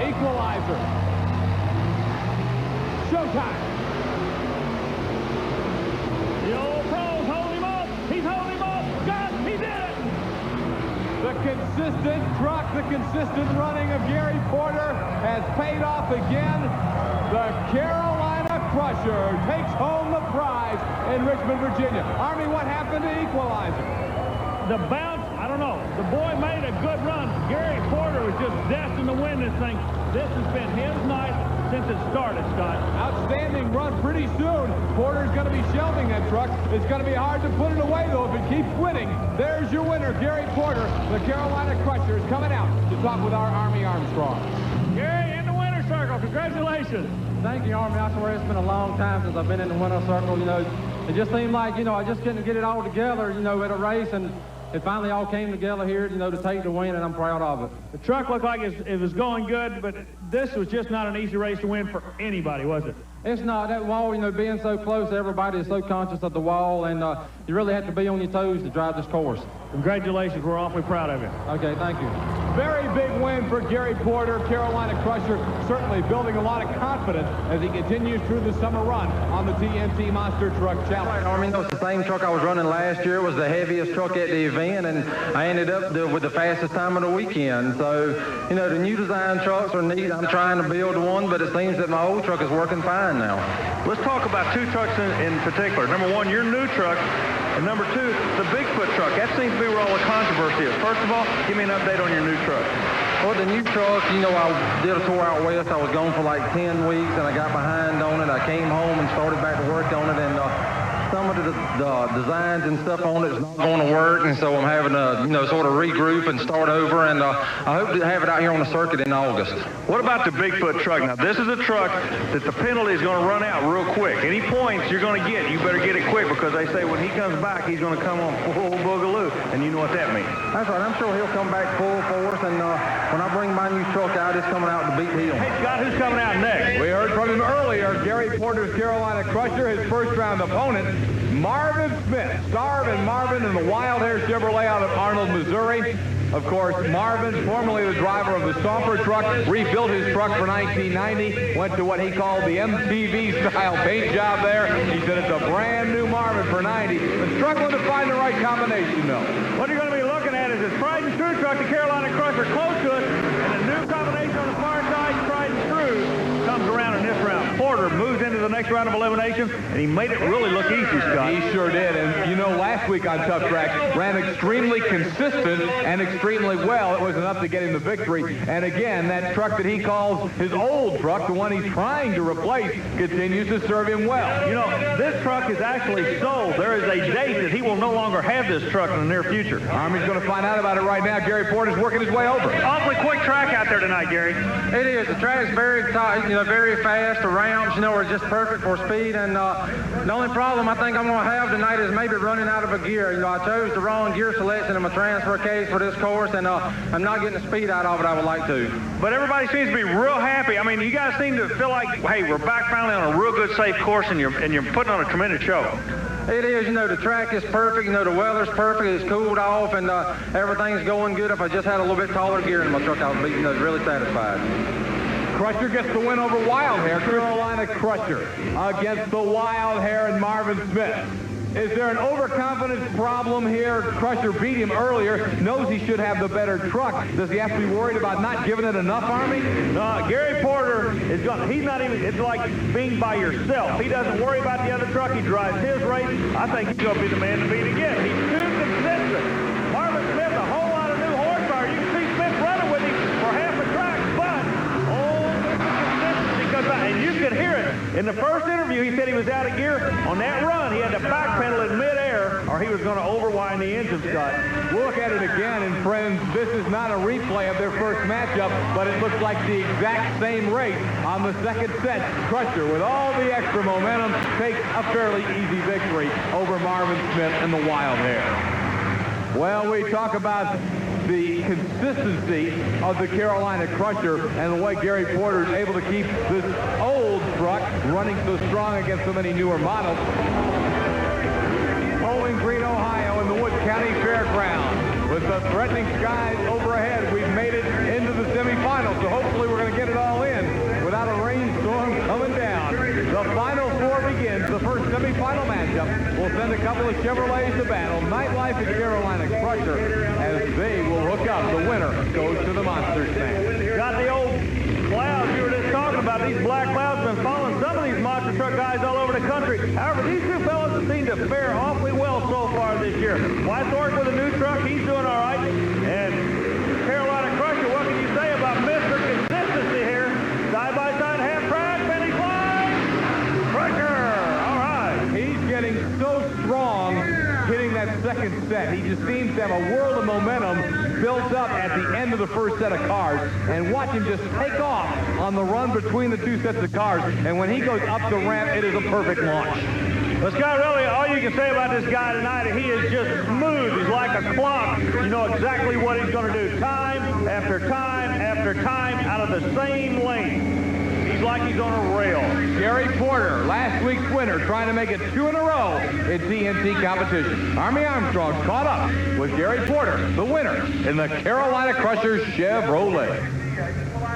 Equalizer. Showtime. The old pros hold him up. He's holding him up. God, he did it. The consistent truck, the consistent running of Gary Porter has paid off again. The Carolina Crusher takes home the prize in Richmond, Virginia. Army, what happened to Equalizer? The bounce, I don't know. The boy made a good run. Gary Porter was just destined to win this thing. This has been his night since it started, Scott. Outstanding run pretty soon. Porter's going to be shelving that truck. It's going to be hard to put it away, though, if it keeps winning. There's your winner, Gary Porter. The Carolina Crusher is coming out to talk with our Army Armstrong. Gary, in the winner's circle. Congratulations. Thank you, Army. I swear it's been a long time since I've been in the winner's circle. You know, it just seemed like, you know, I just couldn't get it all together, you know, at a race, and it finally all came together here, you know, to take the win, and I'm proud of it. The truck looked like it was going good, but this was just not an easy race to win for anybody, was it? It's not. That wall, you know, being so close, everybody is so conscious of the wall, and you really have to be on your toes to drive this course. Congratulations. We're awfully proud of you. Okay, thank you. Very big win for Gary Porter. Carolina Crusher certainly building a lot of confidence as he continues through the summer run on the TNT Monster Truck Challenge. Army, it's the same truck I was running last year. It was the heaviest truck at the event, and I ended up with the fastest time of the weekend. So, you know, the new design trucks are neat. I'm trying to build one, but it seems that my old truck is working fine now. Let's talk about two trucks in particular. Number one, your new truck, and number two, the Bigfoot truck. That seems to be where all the controversy is. First of all, give me an update on your new truck. Well, the new truck, you know, I did a tour out west. I was gone for like 10 weeks, and I got behind on it. I came home and started back to work on it, and some of the designs and stuff on it is not going to work, and so I'm having to, you know, sort of regroup and start over, and I hope to have it out here on the circuit in August. What about the Bigfoot truck? Now, this is a truck that the penalty is going to run out real quick. Any points you're going to get, you better get it quick, because they say when he comes back, he's going to come on full boogaloo, and you know what that means. That's right. I'm sure he'll come back full force, and when I bring my new truck out, it's coming out to beat him. Hey, Scott, who's coming out next? We heard from him earlier. Gary Porter's Carolina Crusher, his first-round opponent, Marvin Smith. Starvin' Marvin in the Wild Hair Chevrolet out of Arnold, Missouri. Of course, Marvin, formerly the driver of the Stomper truck, rebuilt his truck for 1990, went to what he called the MTV-style paint job there. He said it's a brand-new Marvin for 90, but struggling to find the right combination, though. What you're going to be looking at is his tried and true truck, the Carolina Crusher, close to it, and a new combination on the far side, tried and true, comes around in this round. Porter moves into the next round of elimination, and he made it really look easy, Scott. He sure did. And, you know, last week on Tough Track, ran extremely consistent and extremely well. It was enough to get him the victory. And, again, that truck that he calls his old truck, the one he's trying to replace, continues to serve him well. You know, this truck is actually sold. There is a date that he will no longer have this truck in the near future. Army's going to find out about it right now. Gary Porter's working his way over. Awfully quick track out there tonight, Gary. It is. The track's very tight, you know, very fast. The ramps, you know, are just perfect for speed. And the only problem I think I'm going to have tonight is maybe running out of a gear. You know, I chose the wrong gear selection in my transfer case for this course, and I'm not getting the speed out of it I would like to. But everybody seems to be real happy. I mean, you guys seem to feel like, hey, we're back finally on a real good, safe course, and you're putting on a tremendous show. It is. You know, the track is perfect. You know, the weather's perfect. It's cooled off, and everything's going good. If I just had a little bit taller gear in my truck, I would be, you know, really satisfied. Crusher gets the win over Wild Hair. Carolina Crusher against the Wild Hair and Marvin Smith. Is there an overconfidence problem here? Crusher beat him earlier, knows he should have the better truck. Does he have to be worried about not giving it enough, Army? No, Gary Porter he's not even, it's like being by yourself. He doesn't worry about the other truck. He drives his race. I think he's going to be the man to beat again. He's too consistent. Marvin Smith, a whole lot of new horsepower. You can see Smith running with him for half a track, but consistency comes out, and you can hear it. In the first interview, he said he was out of gear. On that run, he had to backpedal in midair, or he was going to overwind the engine, Scott. We'll look at it again, and friends, this is not a replay of their first matchup, but it looks like the exact same race on the second set. Crusher, with all the extra momentum, takes a fairly easy victory over Marvin Smith and the Wild Hair. Well, we talk about the consistency of the Carolina Crusher and the way Gary Porter is able to keep this old truck running so strong against so many newer models. Bowling Green, Ohio, in the Wood County Fairgrounds. With the threatening skies overhead, we've made it into the semifinals, so hopefully we're going to get it all in without a rainstorm coming down. The Final Four begins. The first semifinal matchup will send a couple of Chevrolets to battle. Nightlife and Carolina Crusher, as they will hook up. The winner goes to the Monster Stand. Got the old clouds you were just talking about. These black clouds have been following some of these monster truck guys all over the country. However, these two fellas have seemed to fare awfully well so far this year. Whitethorne with a new truck, he's doing all right. And Carolina Crusher, what can you say about Mr. Consistency here? Side by side, half track, Benny Klein. Crusher, all right. He's getting so strong hitting that second set. He just seems to have a world of momentum built up at the end of the first set of cars, and watch him just take off on the run between the two sets of cars, and when he goes up the ramp, it is a perfect launch. Well, Scott, really, all you can say about this guy tonight, he is just smooth. He's like a clock. You know exactly what he's going to do time after time after time out of the same lane. He's like he's on a rail. Gary Porter, last week's winner, trying to make it 2 in a row in TNT competition. Army Armstrong caught up with Gary Porter, the winner in the Carolina Crusher Chevrolet.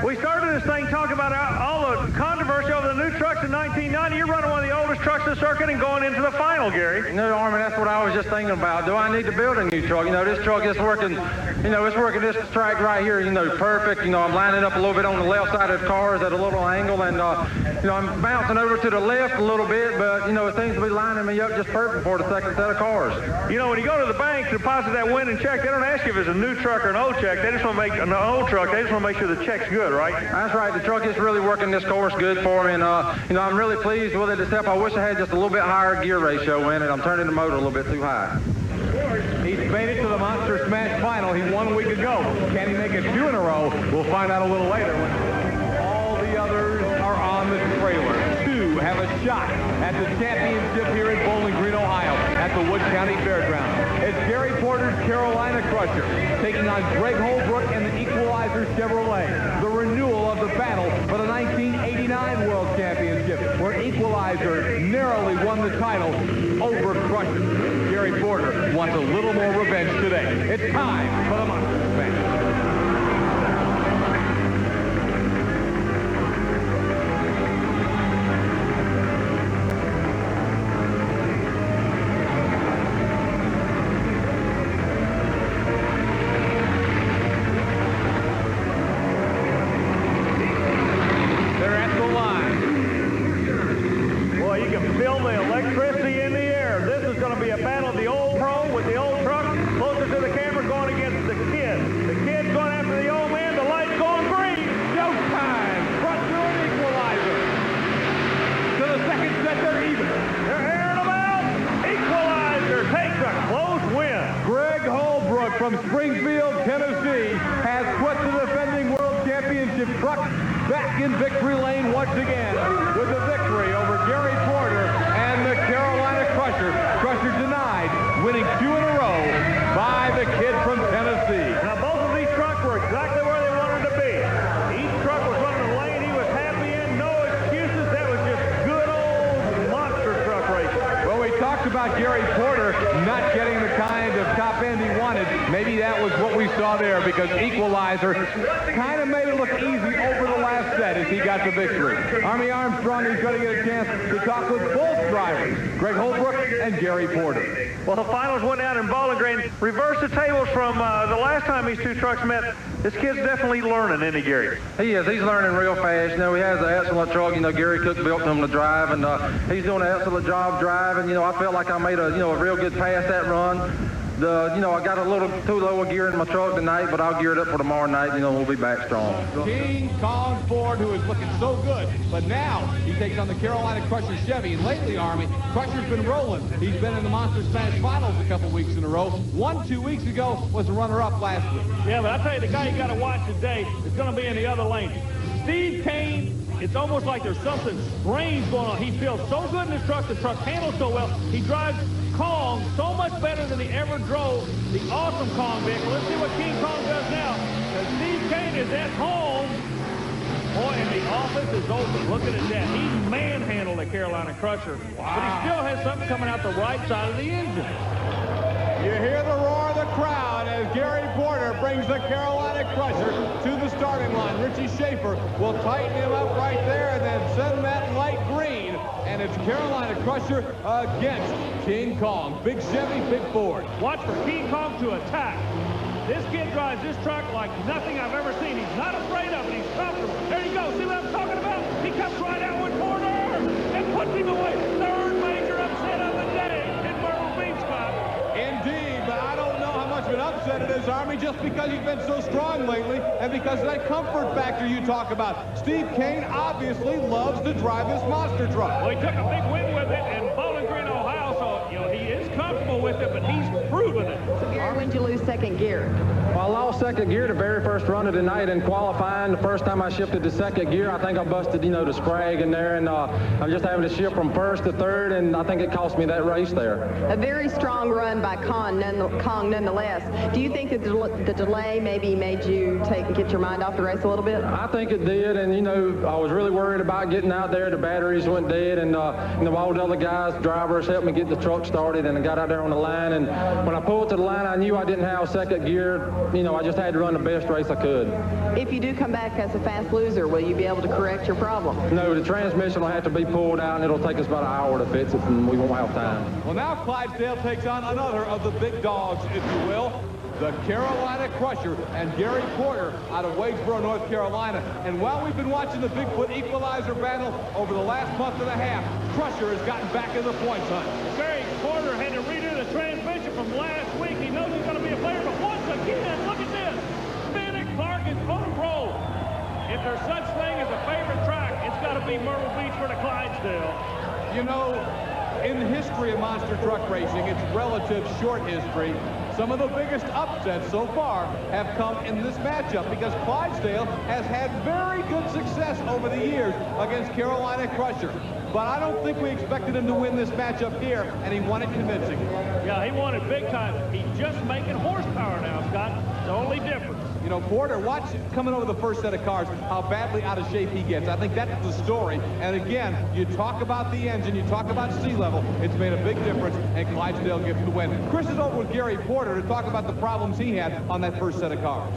We started this thing talking about all the controversy over the new trucks in 1990. You're running one of the oldest trucks in the circuit and going into the final, Gary. No, Armin, that's what I was just thinking about. Do I need to build a new truck? You know, this truck is working, you know, it's working this track right here, you know, perfect. You know, I'm lining up a little bit on the left side of the cars at a little angle, and, you know, I'm bouncing over to the left a little bit, but, you know, it seems to be lining me up just perfect for the second set of cars. You know, when you go to the bank to deposit that winning check, they don't ask you if it's a new truck or an old check. They just want to make an old truck. They just want to make sure the check's good, right? That's right. The truck is really working this course good for me, and you know, I'm really pleased with it, except I wish I had just a little bit higher gear ratio in it. I'm turning the motor a little bit too high. He's made it to the Monster Smash final. He won a week ago. Can he make it 2 in a row? We'll find out a little later when all the others are on the trailer. 2 have a shot at the championship here in Bowling Green, Ohio, at the Wood County Fairgrounds. It's Gary Porter's Carolina Crusher taking on Greg Holbrook and the Equalizer Chevrolet. The renewal of the battle for the 1989 World Championship, where Equalizer narrowly won the title over Crusher. Gary Porter wants a little more revenge today. It's time for the Monster Smash. feel the electricity in the air. This is going to be a battle of the old pro with the old truck closer to the camera going against the kid. The kid's going after the old man. The light's going green. Showtime! Crusher and Equalizer. To the second set, they're even. They're airing them out. Equalizer takes a close win. Greg Holbrook from Springfield, Tennessee, has put the defending World Championship truck back in victory lane once again with a victory over Gary Porter and the Carolina Crusher. Crusher denied, winning 2 in a row by the kid from Tennessee. Now, both of these trucks were exactly where they wanted to be. Each truck was running the lane he was happy in. No excuses. That was just good old monster truck racing. Well, we talked about Gary Porter not getting the kind of top end he wanted. Maybe that was what we saw there because Equalizer kind of made it look easy over the last set as he got the victory. Army Armstrong is going to get a chance to talk with both drivers, Greg Holbrook and Gary Porter. Well, the finals went down in Bowling Green. Reverse the tables from the last time these two trucks met. This kid's definitely learning, isn't he, Gary? He is. He's learning real fast. You know, he has an excellent truck. You know, Gary Cook built him to drive, and he's doing an excellent job driving. You know, I felt like I made a real good pass that run. I got a little too low a gear in my truck tonight, but I'll gear it up for tomorrow night. You know, we'll be back strong. King Kong Ford, who is looking so good, but now he takes on the Carolina Crusher Chevy. And lately, Army, Crusher's been rolling. He's been in the Monster Smash Finals a couple weeks in a row. 2 weeks ago was the runner-up last week. Yeah, but I tell you, the guy you got to watch today is going to be in the other lane. Steve Kane. It's almost like there's something strange going on. He feels so good in his truck. The truck handles so well. He drives Kong so much better than he ever drove the awesome Kong vehicle. Let's see what King Kong does now. Because Steve Kane is at home. Boy, and the office is open. Look at that. He manhandled the Carolina Crusher. Wow. But he still has something coming out the right side of the engine. You hear the roar of the crowd as Gary Porter brings the Carolina Crusher to the starting line. Richie Schaefer will tighten him up right there and then send that light green. And it's Carolina Crusher against King Kong. Big Chevy, big Ford. Watch for King Kong to attack. This kid drives this truck like nothing I've ever seen. He's not afraid of it. He's comfortable. There you go. See what I'm talking about? He comes right out with Porter and puts him away. Third major upset of the day in Myrtle Beach, Scott. Indeed, but I don't know how much of an upset it is, Army, just because he's been so strong lately and because of that comfort factor you talk about. Steve Kane obviously loves to drive this monster truck. Well, he took a big win with it in Bowling Green, Ohio, so, he is comfortable with it, but he's proven it. So, Gary, when did you lose second gear? Well, I lost second gear the very first run of the night in qualifying. The first time I shifted to second gear, I think I busted, the scrag in there, and I'm just having to shift from first to third, and I think it cost me that race there. A very strong run by Kong nonetheless. Do you think that the delay maybe made you get your mind off the race a little bit? I think it did, and I was really worried about getting out there. The batteries went dead, and all the other guys, drivers, helped me get the truck started, and I got out there on the line, and when I pulled to the line, I knew I didn't have second gear. I just had to run the best race I could. If you do come back as a fast loser, will you be able to correct your problem? No, the transmission will have to be pulled out, and it'll take us about an hour to fix it, and we won't have time. Well, now Clydesdale takes on another of the big dogs, if you will, the Carolina Crusher and Gary Porter out of Wadesboro, North Carolina. And while we've been watching the Bigfoot Equalizer battle over the last month and a half, Crusher has gotten back in the points hunt. Gary Porter had to redo the transmission from last week. He knows he's going to be a player, but once again, look at this. Bennett Clark is on a roll. If there's such thing as a favorite track, it's got to be Myrtle Beach for the Clydesdale. In the history of monster truck racing, its relative short history, some of the biggest upsets so far have come in this matchup because Clydesdale has had very good success over the years against Carolina Crusher. But I don't think we expected him to win this matchup here, and he won it convincing. Yeah, he won it big time. He's just making horsepower now, Scott. The only difference. Porter, watch coming over the first set of cars, how badly out of shape he gets. I think that's the story. And again, you talk about the engine, you talk about sea level. It's made a big difference, and Clydesdale gets the win. Chris is over with Gary Porter to talk about the problems he had on that first set of cars.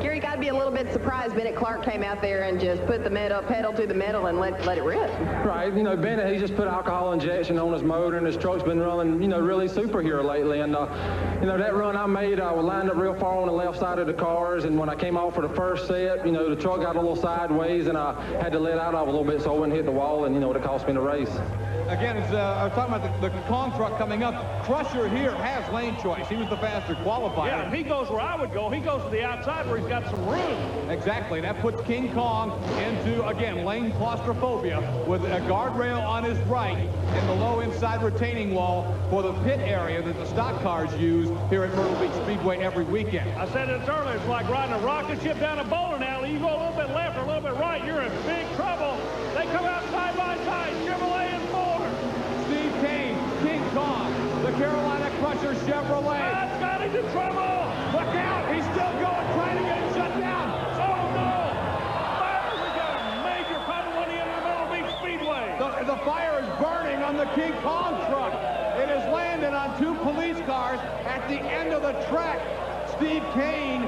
Gary, Gary, you got to be a little bit surprised Bennett Clark came out there and just put the pedal to the metal and let it rip. Right, you know, Bennett, he just put alcohol injection on his motor, and his truck's been running, you know, really super here lately. And, you know, that run I made, I was lined up real far on the left side of the cars, and when I came off for the first set, you know, the truck got a little sideways, and I had to let out of a little bit so I wouldn't hit the wall, and, you know, it cost me the race. Again, I was talking about the Kong truck coming up. Crusher here has lane choice. He was the faster qualifier. Yeah, and he goes where I would go. He goes to the outside where he's got some room. Exactly. That puts King Kong into, again, lane claustrophobia with a guardrail on his right and the low inside retaining wall for the pit area that the stock cars use here at Myrtle Beach Speedway every weekend. I said it earlier. It's like riding a rocket ship down a bowling alley. You go a little bit left or a little bit right, you're in big trouble. They come out side by side, Chevrolet and Ford. Steve Kane, King Kong, the Carolina Crusher Chevrolet. That's got into trouble. Look out, he's still going, trying to get it shut down. Oh, no. Fire, we got a major problem on the end of the Myrtle Beach Speedway. The fire is burning on the King Kong truck. It has landed on 2 police cars at the end of the track. Steve Kane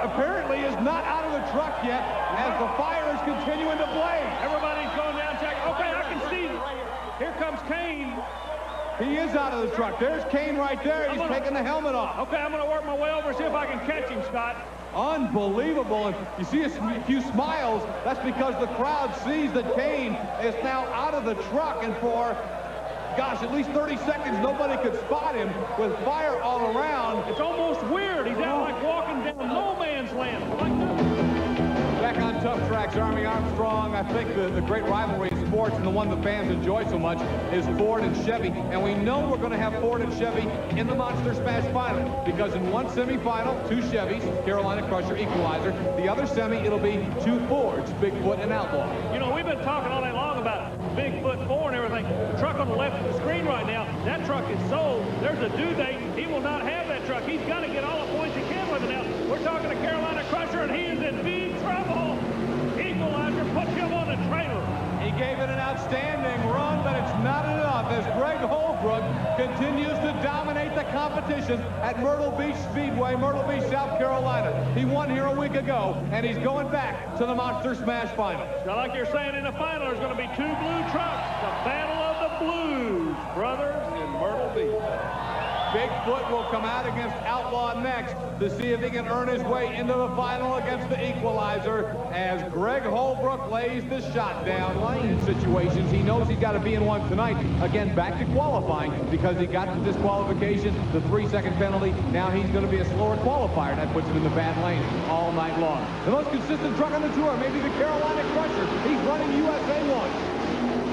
apparently is not out of the truck yet as the fire is continuing to blaze. Everybody's going down check. Okay, I can see. Here comes Kane. He is out of the truck. There's Kane right there. He's taking the helmet off. Okay, I'm going to work my way over and see if I can catch him, Scott. Unbelievable. And you see a few smiles. That's because the crowd sees that Kane is now out of the truck. And for, gosh, at least 30 seconds, nobody could spot him with fire all around. It's almost weird. He's out like walking down no man's land. Like that. Back on Tough Tracks, Army Armstrong. I think the great rivalry in sports and the one the fans enjoy so much is Ford and Chevy. And we know we're going to have Ford and Chevy in the Monster Smash Final because in one semifinal, 2 Chevys, Carolina Crusher, Equalizer. The other semi, it'll be 2 Fords, Bigfoot and Outlaw. You know, we've been talking all day long about Bigfoot 4 and everything. The truck on the left of the screen right now, that truck is sold. There's a due date. He will not have that truck. He's got to get all the points he can with it now. We're talking to Carolina Crusher, and he is in big trouble. Equalizer put him on the trailer. He gave it an outstanding run, but it's not enough as Greg Holbrook continues to dominate the competition at Myrtle Beach Speedway, Myrtle Beach, South Carolina. He won here a week ago, and he's going back to the Monster Smash Final. Now, like you're saying, in the final, there's going to be 2 blue trucks. The Battle of the Blues Brothers in Myrtle Beach. Bigfoot will come out against Outlaw next to see if he can earn his way into the final against the Equalizer as Greg Holbrook lays the shot down. Lane situations, he knows he's got to be in one tonight. Again, back to qualifying because he got the disqualification, the 3-second penalty. Now he's going to be a slower qualifier. That puts him in the bad lane all night long. The most consistent truck on the tour, maybe the Carolina Crusher. He's running USA 1.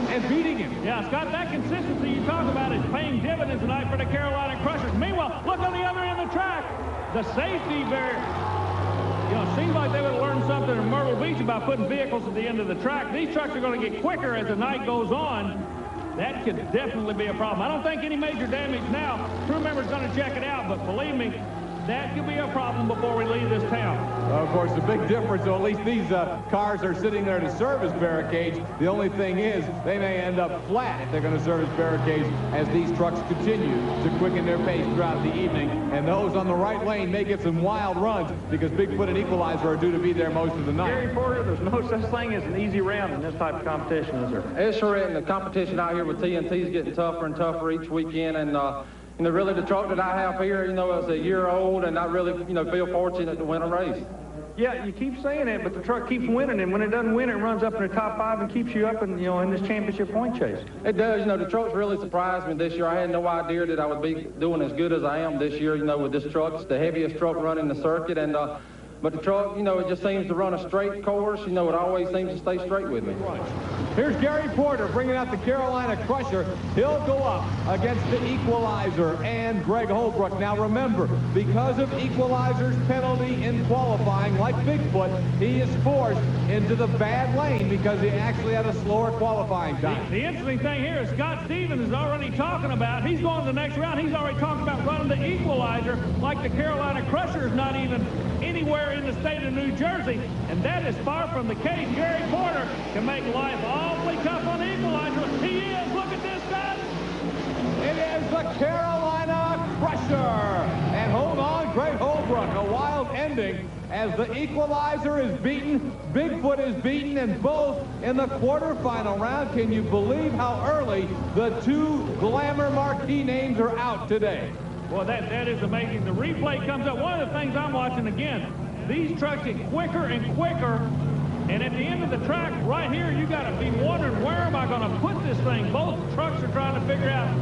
And beating him. Yeah, Scott, that consistency you talk about is paying dividends tonight for the Carolina Crushers. Meanwhile, look on the other end of the track. The safety barrier. You know, it seems like they would have learned something in Myrtle Beach about putting vehicles at the end of the track. These trucks are going to get quicker as the night goes on. That could definitely be a problem. I don't think any major damage now. Crew members going to check it out, but believe me, that could be a problem before we leave this town. Of course, the big difference, though, at least these cars are sitting there to serve as barricades. The only thing is they may end up flat if they're going to serve as barricades as these trucks continue to quicken their pace throughout the evening. And those on the right lane may get some wild runs because Bigfoot and Equalizer are due to be there most of the night. Gary Porter, there's no such thing as an easy round in this type of competition, is there? It's sure, and the competition out here with TNT is getting tougher and tougher each weekend. And you know, really the truck that I have here, you know, is a year old, and I really, you know, feel fortunate to win a race. Yeah, you keep saying that, but the truck keeps winning, and when it doesn't win, it runs up in the top 5 and keeps you up in, you know, in this championship point chase. It does. You know, the truck's really surprised me this year. I had no idea that I would be doing as good as I am this year, you know, with this truck. It's the heaviest truck running the circuit, and but the truck, you know, it just seems to run a straight course. You know, it always seems to stay straight with me. Here's Gary Porter bringing out the Carolina Crusher. He'll go up against the Equalizer and Greg Holbrook. Now remember, because of Equalizer's penalty in qualifying, like Bigfoot, he is forced into the bad lane because he actually had a slower qualifying time. The interesting thing here is Scott Stevens is already talking about, he's going to the next round, he's already talking about running the Equalizer like the Carolina Crusher is not even anywhere in the state of New Jersey, and that is far from the case. Gary Porter can make life awfully tough on the Equalizer. He is. Look at this, guys. It is the Carolina Crusher. And hold on, Greg Holbrook, a wild ending as the Equalizer is beaten, Bigfoot is beaten, and both in the quarterfinal round. Can you believe how early the two glamour marquee names are out today? Well, that is amazing. The replay comes up. One of the things I'm watching again, these trucks get quicker and quicker. And at the end of the track, right here, you got to be wondering, where am I going to put this thing? Both trucks are trying to figure out.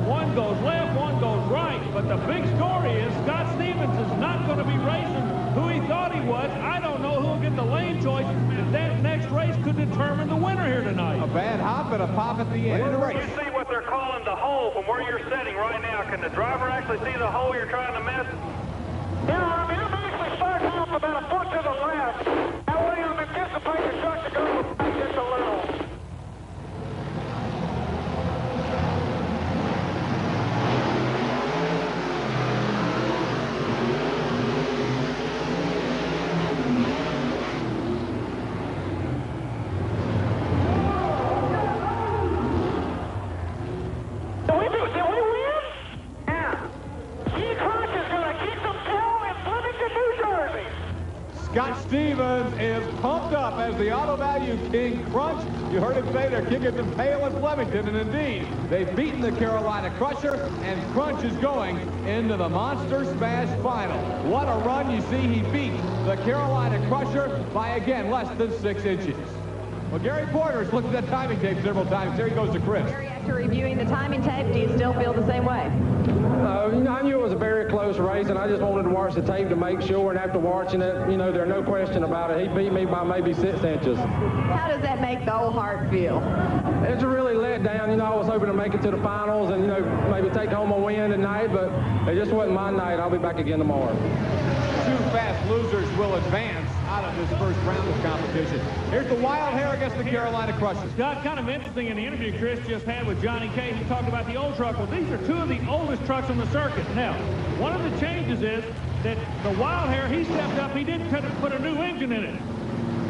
One goes left, one goes right. But the big story is Scott Stevens is not going to be racing who he thought he was. I don't know who will get the lane choice. That next race could determine the winner here tonight. A bad hop and a pop at the end of the race. You see what they're calling the hole from where you're sitting right now. Can the driver actually see the hole you're trying to miss? Yeah, I'm actually starting off about a foot to the left. That way I'm anticipating the truck to go just a little. Scott Stevens is pumped up as the Auto Value King Crunch. You heard him say they're kicking the tail at Flemington, and indeed, they've beaten the Carolina Crusher, and Crunch is going into the Monster Smash Final. What a run. You see, he beat the Carolina Crusher by, again, less than 6 inches. Well, Gary Porter has looked at that timing tape several times. Here he goes to Chris. Gary, after reviewing the timing tape, do you still feel the same way? I knew it was a very close race, and I just wanted to watch the tape to make sure, and after watching it, there's no question about it. He beat me by maybe 6 inches. How does that make the old heart feel? It's really let down. I was hoping to make it to the finals and, maybe take home a win tonight, but it just wasn't my night. I'll be back again tomorrow. 2 fast losers will advance out of this first round of competition. Here's the Wild Hair against the Carolina Crusher. Scott, kind of interesting in the interview Chris just had with Johnny K. He talked about the old truck. Well, these are 2 of the oldest trucks on the circuit. Now, one of the changes is that the Wild Hair, he stepped up. He didn't put a new engine in it.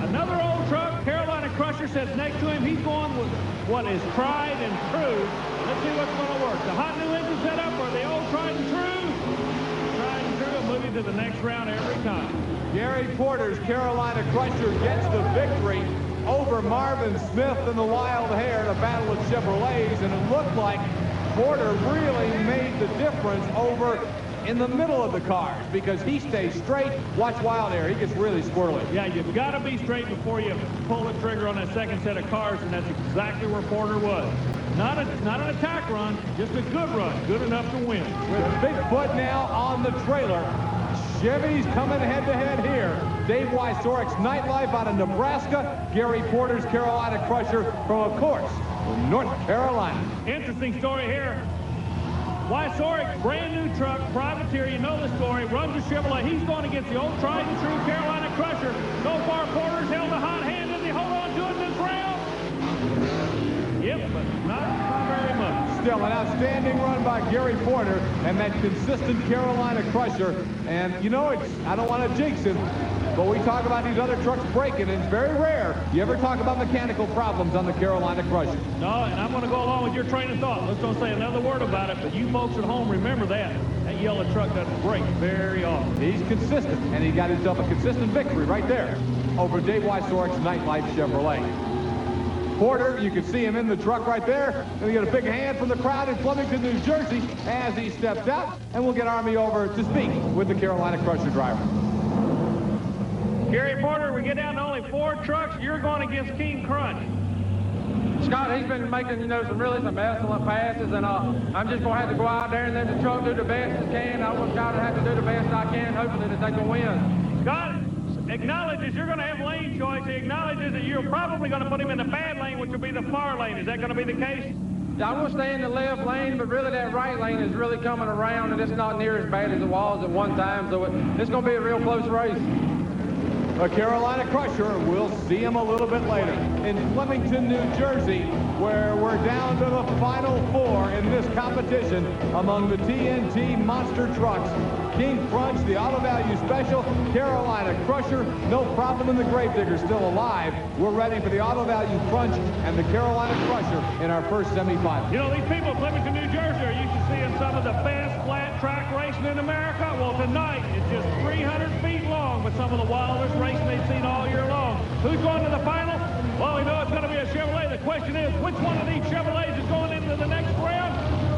Another old truck, Carolina Crusher, says next to him he's going with what is tried and true. Let's see what's going to work. The hot new engine setup or the old tried and true? Tried and true will move you to the next round every time. Gary Porter's Carolina Crusher gets the victory over Marvin Smith and the Wild Hair in a battle of Chevrolets, and it looked like Porter really made the difference over in the middle of the cars because he stays straight. Watch Wild Hair. He gets really squirrely. Yeah, you've got to be straight before you pull the trigger on that second set of cars, and that's exactly where Porter was. Not an attack run, just a good run, good enough to win. With Bigfoot now on the trailer, Chevy's coming head-to-head here. Dave Wysoryk's Nightlife out of Nebraska. Gary Porter's Carolina Crusher from, of course, North Carolina. Interesting story here. Wysoryk, brand new truck, privateer, you know the story, runs a Chevrolet. He's going against the old tried and true Carolina Crusher. So far, Porter's held a hot hand. Does he hold on to it this round? Yep, but not very much. Still an outstanding run by Gary Porter and that consistent Carolina Crusher. And, I don't want to jinx him, but we talk about these other trucks breaking, and it's very rare you ever talk about mechanical problems on the Carolina Crusher. No, and I'm going to go along with your train of thought. Let's don't say another word about it, but you folks at home remember that. That yellow truck doesn't break very often. He's consistent, and he got himself a consistent victory right there over Dave Wysoryk's Nightlife Chevrolet. Porter, you can see him in the truck right there. And we get a big hand from the crowd in Flemington, New Jersey as he steps out. And we'll get Army over to speak with the Carolina Crusher driver. Gary Porter, we get down to only 4 trucks. You're going against King Crunch. Scott, he's been making, some excellent passes, and I'm just going to have to go out there and let the truck do the best it can. I want Scott to have to do the best I can, hoping that they can win. Scott acknowledges you're going to have lane choice. He acknowledges that you're probably going to put him in the bad lane, which will be the far lane. Is that going to be the case? Yeah, I'm going to stay in the left lane, but really that right lane is really coming around, and it's not near as bad as it was at one time, so it's going to be a real close race. The Carolina Crusher, we'll see him a little bit later in Flemington, New Jersey, where we're down to the final 4 in this competition among the TNT monster trucks. King Crunch, the Auto Value Special, Carolina Crusher, no problem in the Gravedigger, still alive. We're ready for the Auto Value Crunch and the Carolina Crusher in our first semifinal. These people in Flemington, New Jersey are used to seeing some of the best flat track racing in America? Well, tonight it's just 300 feet long, but some of the wildest racing they've seen all year long. Who's going to the final? Well, we know it's going to be a Chevrolet. The question is, which one of these Chevrolets is going into the next round?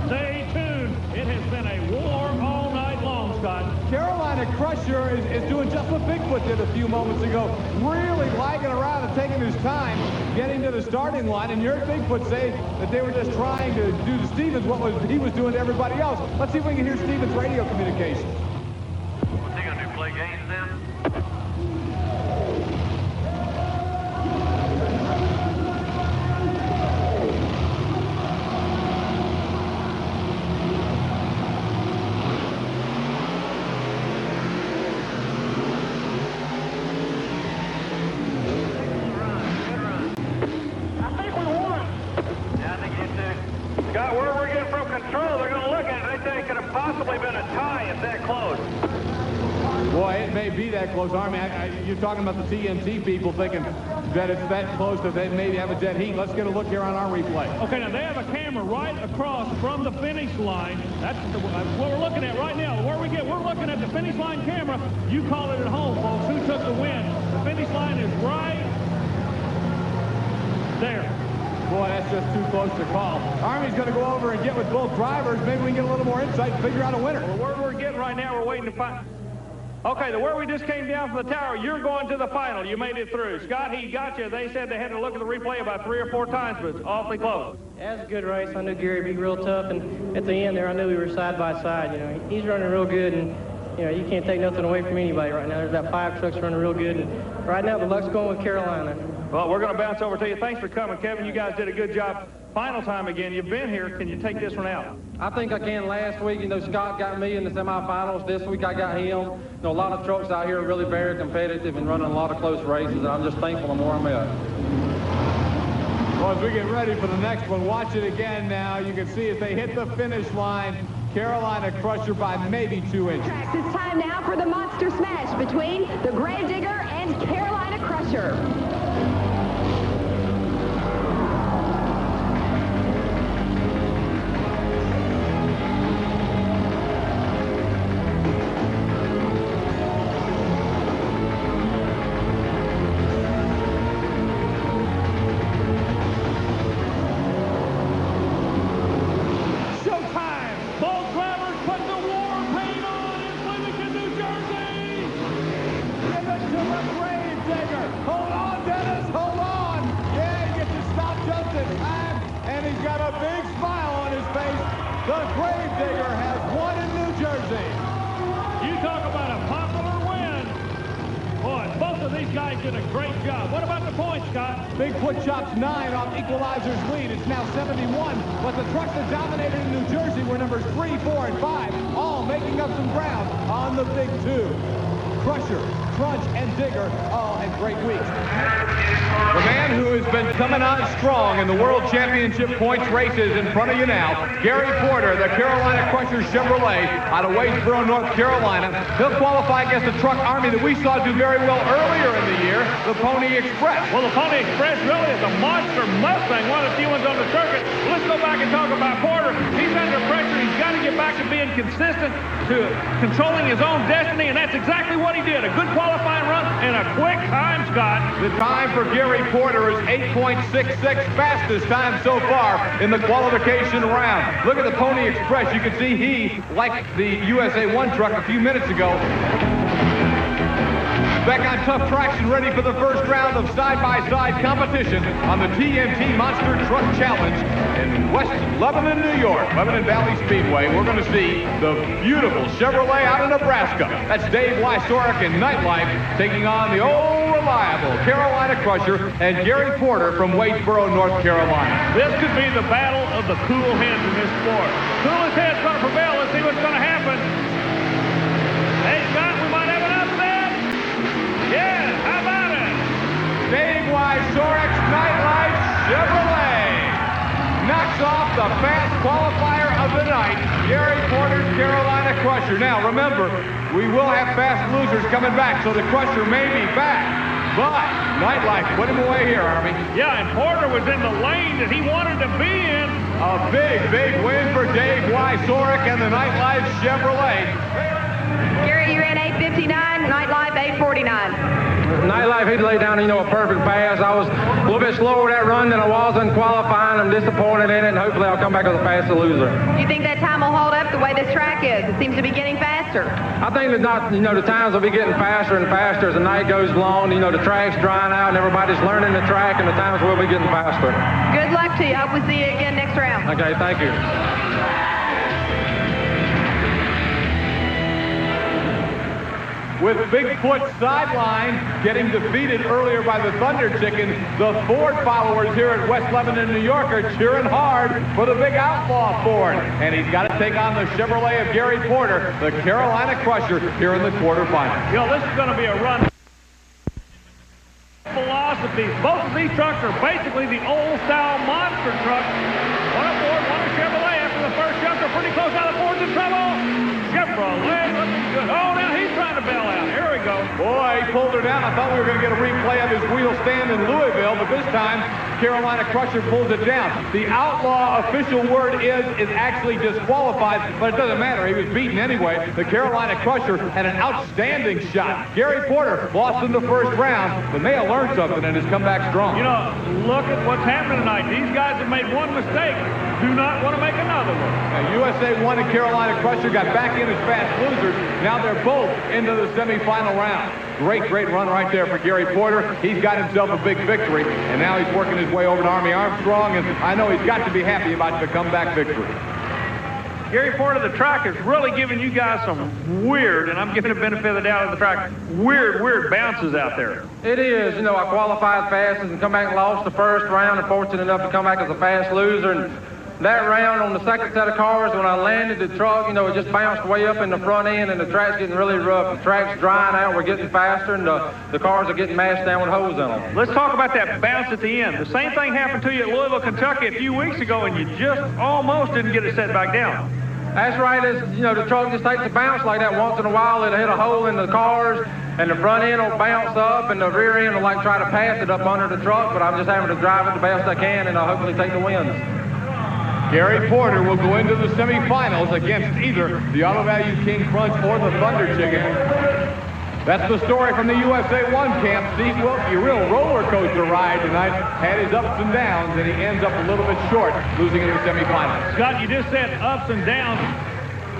Stay tuned. It has been a war all night long, Scott. Carolina Crusher is doing just what Bigfoot did a few moments ago, really lagging around and taking his time getting to the starting line. And you heard Bigfoot say that they were just trying to do to Stevens what he was doing to everybody else. Let's see if we can hear Stevens' radio communication. What's he going to do, play games then? Scott, where we're getting from control, they're going to look at it. They think it could have possibly been a tie if that close. Boy, it may be that close. Army, you're talking about the TNT people thinking that it's that close that they maybe have a dead heat. Let's get a look here on our replay. Okay, now they have a camera right across from the finish line. That's what we're looking at right now. We're looking at the finish line camera. You call it at home, folks. Who took the win? The finish line is right there. Boy, that's just too close to call. Army's going to go over and get with both drivers. Maybe we can get a little more insight and figure out a winner. Well, where we're getting right now, we're waiting to find... Okay, where we just came down from the tower, you're going to the final. You made it through. Scott, he got you. They said they had to look at the replay about 3 or 4 times, but it's awfully close. Yeah, it was a good race. I knew Gary would be real tough, and at the end there, I knew we were side by side. You know, he's running real good, and you know, you can't take nothing away from anybody right now. There's about 5 trucks running real good, and right now the luck's going with Carolina. Well, we're going to bounce over to you. Thanks for coming, Kevin. You guys did a good job. Final time again. You've been here. Can you take this one out? I think I can. Last week, you know, Scott got me in the semifinals. This week I got him. You know, a lot of trucks out here are really very competitive and running a lot of close races, and I'm just thankful I'm where I'm at. Well, as we get ready for the next one, watch it again now. You can see as they hit the finish line, Carolina Crusher by maybe 2 inches. It's time now for the monster smash between the Gravedigger and Carolina Crusher. Bigfoot chops 9 off Equalizer's lead. It's now 71, but the trucks that dominated in New Jersey were numbers 3, 4, and 5, all making up some ground on the big 2. Crusher, Crunch, and Digger all had great weeks. The man who has been coming on strong in the World Championship points races in front of you now, Gary Porter, the Carolina Crusher Chevrolet out of Wadesboro, North Carolina. He'll qualify against the truck Army that we saw do very well earlier in the year, the Pony Express. Well, the Pony Express really is a monster Mustang, one of the few ones on the circuit. Let's go back and talk about Porter. He's under pressure. He's got to get back to being consistent, to controlling his own destiny, and that's exactly what he did. A good qualifying run and a quick time, Scott. The time for Gary Porter is 8.66, fastest time so far in the qualification round. Look at the Pony Express. You can see he, like the USA 1 truck a few minutes ago, back on tough traction, ready for the first round of side-by-side competition on the TNT Monster Truck Challenge in West Lebanon, New York. Lebanon Valley Speedway. We're going to see the beautiful Chevrolet out of Nebraska. That's Dave Wysorek in Nightlife taking on the old reliable Carolina Crusher and Gary Porter from Wadesboro, North Carolina. This could be the battle of the cool heads in this sport. Coolest head's going to prevail. Let's see what's going to happen. Hey, Scott, we might have an upset. Yeah, how about it? Dave Wysorek's Nightlife Chevrolet knocks off the fast qualifier of the night, Gary Porter's Carolina Crusher. Now, remember, we will have fast losers coming back, so the Crusher may be back. But Nightlife put him away here, Army. Yeah, and Porter was in the lane that he wanted to be in. A big, big win for Dave Wysorek and the Nightlife Chevrolet. Gary, you ran 8:59, Nightlife 8:49. Nightlife, he laid down, a perfect pass. I was a little bit slower with that run than I was in qualifying. I'm disappointed in it, and hopefully I'll come back as a faster loser. Do you think that time will hold up the way this track is? It seems to be getting faster. I think that the times will be getting faster and faster as the night goes long. The track's drying out, and everybody's learning the track, and the times will be getting faster. Good luck to you. Hope we see you again next round. Okay, thank you. With Bigfoot sideline getting defeated earlier by the Thunder Chicken, the Ford followers here at West Lebanon, New York are cheering hard for the big outlaw Ford. And he's got to take on the Chevrolet of Gary Porter, the Carolina Crusher, here in the quarterfinals. This is going to be a run. Philosophies. Both of these trucks are basically the old-style monster trucks. One a Ford, one a Chevrolet. After the first jump, they're pretty close. Now the Ford's in trouble. Chevrolet looking good. Oh, now he's trying to bail out. Here we go. Boy, he pulled her down. I thought we were going to get a replay of his wheel stand in Louisville, but this time, Carolina Crusher pulls it down. The outlaw official word is actually disqualified, but it doesn't matter. He was beaten anyway. The Carolina Crusher had an outstanding shot. Gary Porter lost in the first round, but may have learned something and has come back strong. Look at what's happening tonight. These guys have made one mistake. Do not want to make another one. USA 1 and Carolina Crusher got back in as fast losers. Now they're both into the semifinal round. Great run right there for Gary Porter. He's got himself a big victory, and now he's working his way over to Army Armstrong, and I know he's got to be happy about the comeback victory. Gary Porter, the track is really giving you guys some weird, and I'm giving the benefit of the doubt of the track, weird bounces out there. It is. I qualified fast and come back and lost the first round, and fortunate enough to come back as a fast loser. And that round on the second set of cars, when I landed the truck, it just bounced way up in the front end, and the track's getting really rough. The track's drying out. We're getting faster, and the cars are getting mashed down with holes in them. Let's talk about that bounce at the end. The same thing happened to you at Louisville, Kentucky a few weeks ago, and you just almost didn't get it set back down. That's right. The truck just takes a bounce like that. Once in a while, it'll hit a hole in the cars, and the front end will bounce up, and the rear end will try to pass it up under the truck, but I'm just having to drive it the best I can, and I'll hopefully take the wins. Gary Porter will go into the semifinals against either the Auto Value King Crunch or the Thunder Chicken. That's the story from the USA 1 camp. Steve Wilkie, a real roller coaster ride tonight. Had his ups and downs, and he ends up a little bit short, losing in the semifinals. Scott, you just said ups and downs.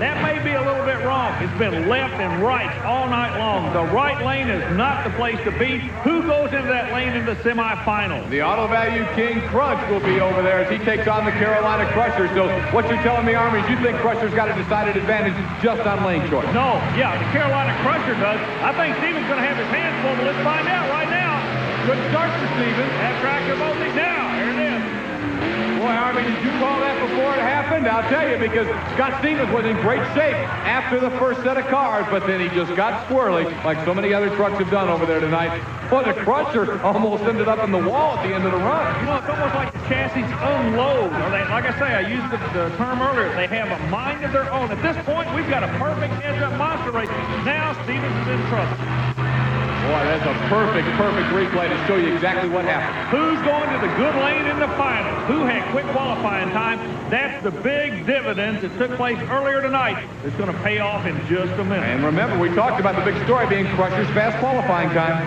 That may be a little bit wrong. It's been left and right all night long. The right lane is not the place to be. Who goes into that lane in the semifinals? The Auto Value King Crunch will be over there as he takes on the Carolina Crusher. So what you're telling me, Army, is you think Crusher's got a decided advantage just on lane choice? No, yeah, the Carolina Crusher does. I think Steven's going to have his hands full, but let's find out right now. Good start for Steven. That tractor bolting now. Here it is. Boy, Army, did you call that before it happened? I'll tell you, because Scott Stevens was in great shape after the first set of cars, but then he just got squirrely like so many other trucks have done over there tonight. Boy, the Crusher almost ended up in the wall at the end of the run. It's almost like the chassis unload. Or they, like I say, I used the term earlier, they have a mind of their own. At this point, we've got a perfect heads-up monster race. Now Stevens is in trouble. Boy, that's a perfect replay to show you exactly what happened. Who's going to the good lane in the finals? Who had quick qualifying time? That's the big dividends that took place earlier tonight. It's going to pay off in just a minute. And remember, we talked about the big story being Crusher's fast qualifying time.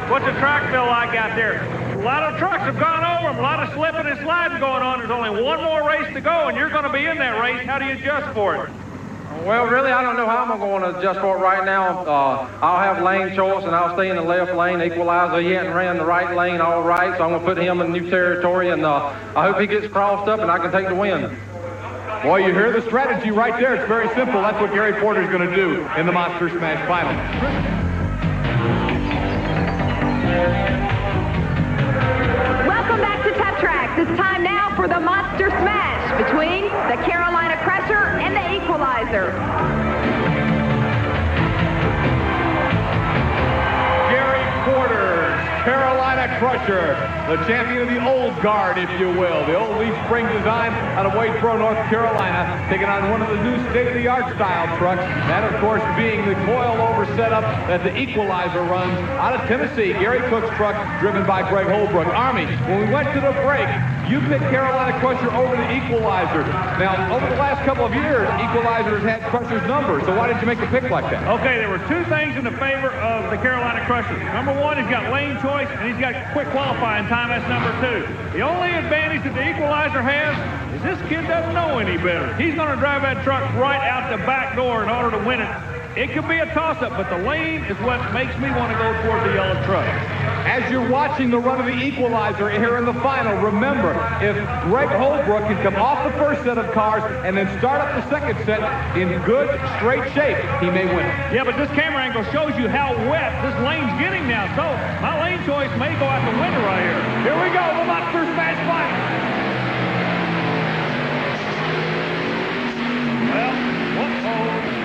What's the track feel like out there? A lot of trucks have gone over them. A lot of slipping and sliding going on. There's only one more race to go, and you're going to be in that race. How do you adjust for it? Well, really, I don't know how I'm going to adjust for it right now. I'll have lane choice, and I'll stay in the left lane. Equalizer, he hadn't ran the right lane all right, so I'm going to put him in new territory, and I hope he gets crossed up and I can take the win. Boy, you hear the strategy right there. It's very simple. That's what Gary Porter's going to do in the Monster Smash Final. Welcome back to Tough Tracks. It's time now for the Monster Smash between the Carolina Crusher and the Equalizer. Gary Porter's Carolina Crusher, the champion of the old guard, if you will. The old Leaf Spring design out of Wadesboro, North Carolina, taking on one of the new state-of-the-art style trucks. That, of course, being the coil-over setup that the Equalizer runs out of Tennessee. Gary Cook's truck, driven by Greg Holbrook. Army, when we went to the break, you picked Carolina Crusher over the Equalizer. Now, over the last couple of years, Equalizer has had Crusher's number, so why did you make the pick like that? Okay, there were two things in the favor of the Carolina Crusher. Number one, he's got lane choice, and he's got quick qualifying time. That's number two. The only advantage that the Equalizer has is this kid doesn't know any better. He's going to drive that truck right out the back door in order to win it. It could be a toss-up, but the lane is what makes me want to go toward the yellow truck. As you're watching the run of the Equalizer here in the final, remember, if Greg Holbrook can come off the first set of cars and then start up the second set in good, straight shape, he may win. Yeah, but this camera angle shows you how wet this lane's getting now. So my lane choice may go out the window right here. Here we go, the Monster Smash final. Well, whoa-oh.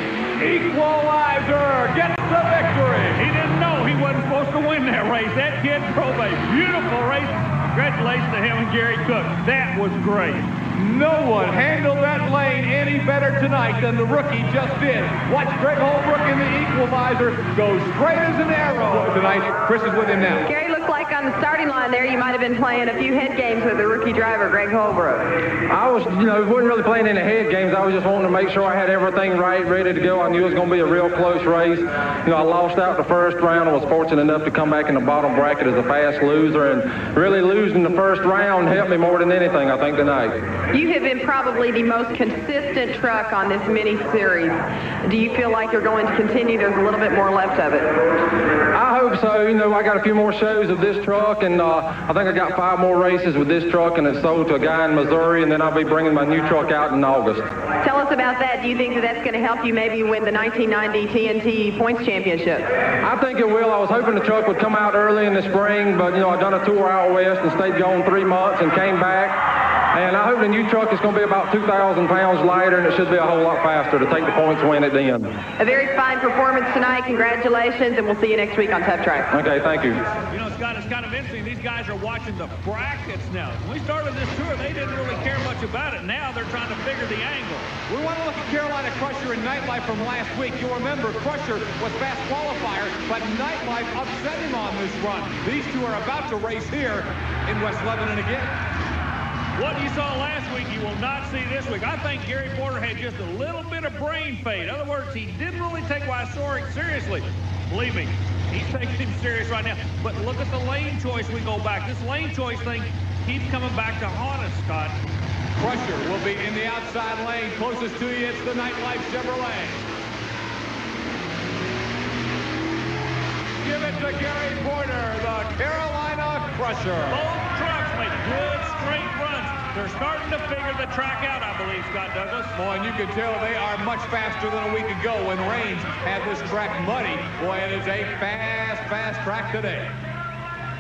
Equalizer gets the victory. He didn't know he wasn't supposed to win that race. That kid drove a beautiful race. Congratulations to him and Gary Cook. That was great. No one handled that lane any better tonight than the rookie just did. Watch Greg Holbrook in the Equalizer go straight as an arrow tonight. Chris is with him now. Gary, looks like on the starting line there you might have been playing a few head games with the rookie driver, Greg Holbrook. I was, wasn't really playing any head games. I was just wanting to make sure I had everything right, ready to go. I knew it was going to be a real close race. I lost out the first round. I was fortunate enough to come back in the bottom bracket as a fast loser, and really losing the first round helped me more than anything, I think, tonight. You have been probably the most consistent truck on this mini-series. Do you feel like you're going to continue? There's a little bit more left of it. I hope so. I got a few more shows of this truck, and I think I got 5 more races with this truck, and it's sold to a guy in Missouri, and then I'll be bringing my new truck out in August. Tell us about that. Do you think that that's going to help you maybe win the 1990 TNT Points Championship? I think it will. I was hoping the truck would come out early in the spring, but, I've done a tour out west and stayed gone 3 months and came back. And I hope the new truck is going to be about 2,000 pounds lighter, and it should be a whole lot faster to take the points win at the end. A very fine performance tonight. Congratulations, and we'll see you next week on Tough Track. Okay, thank you. Scott, it's kind of interesting. These guys are watching the brackets now. When we started this tour, they didn't really care much about it. Now they're trying to figure the angle. We want to look at Carolina Crusher and Nightlife from last week. You'll remember Crusher was fast qualifier, but Nightlife upset him on this run. These two are about to race here in West Lebanon again. What you saw last week, you will not see this week. I think Gary Porter had just a little bit of brain fade. In other words, he didn't really take Wysorek seriously. Believe me, he's taking him serious right now. But look at the lane choice we go back. This lane choice thing keeps coming back to haunt us, Scott. Crusher will be in the outside lane. Closest to you, it's the Nightlife Chevrolet. Give it to Gary Porter, the Carolina Crusher. Both trucks make good straight runs. They're starting to figure the track out, I believe, Scott Douglas. Boy, and you can tell they are much faster than a week ago when Raines had this track muddy. Boy, it is a fast track today.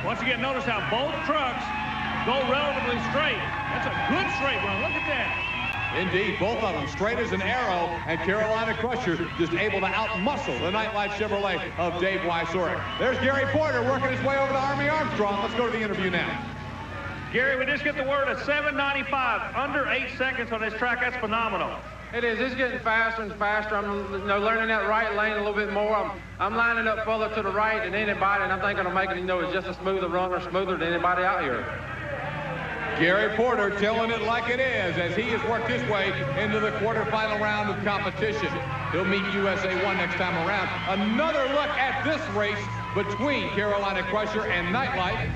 Once again, notice how both trucks go relatively straight. That's a good straight run. Look at that. Indeed, both of them straight as an arrow, and Carolina Crusher just able to outmuscle the Nightlife Chevrolet of Dave Wysorek. There's Gary Porter working his way over to Army Armstrong. Let's go to the interview now. Gary, we just get the word of 7:95, under 8 seconds on this track. That's phenomenal. It is. It's getting faster and faster. I'm learning that right lane a little bit more. I'm lining up further to the right than anybody, and I'm thinking I'm making it's just a smoother runner, smoother than anybody out here. Gary Porter telling it like it is as he has worked his way into the quarterfinal round of competition. He'll meet USA 1 next time around. Another look at this race between Carolina Crusher and Nightlife.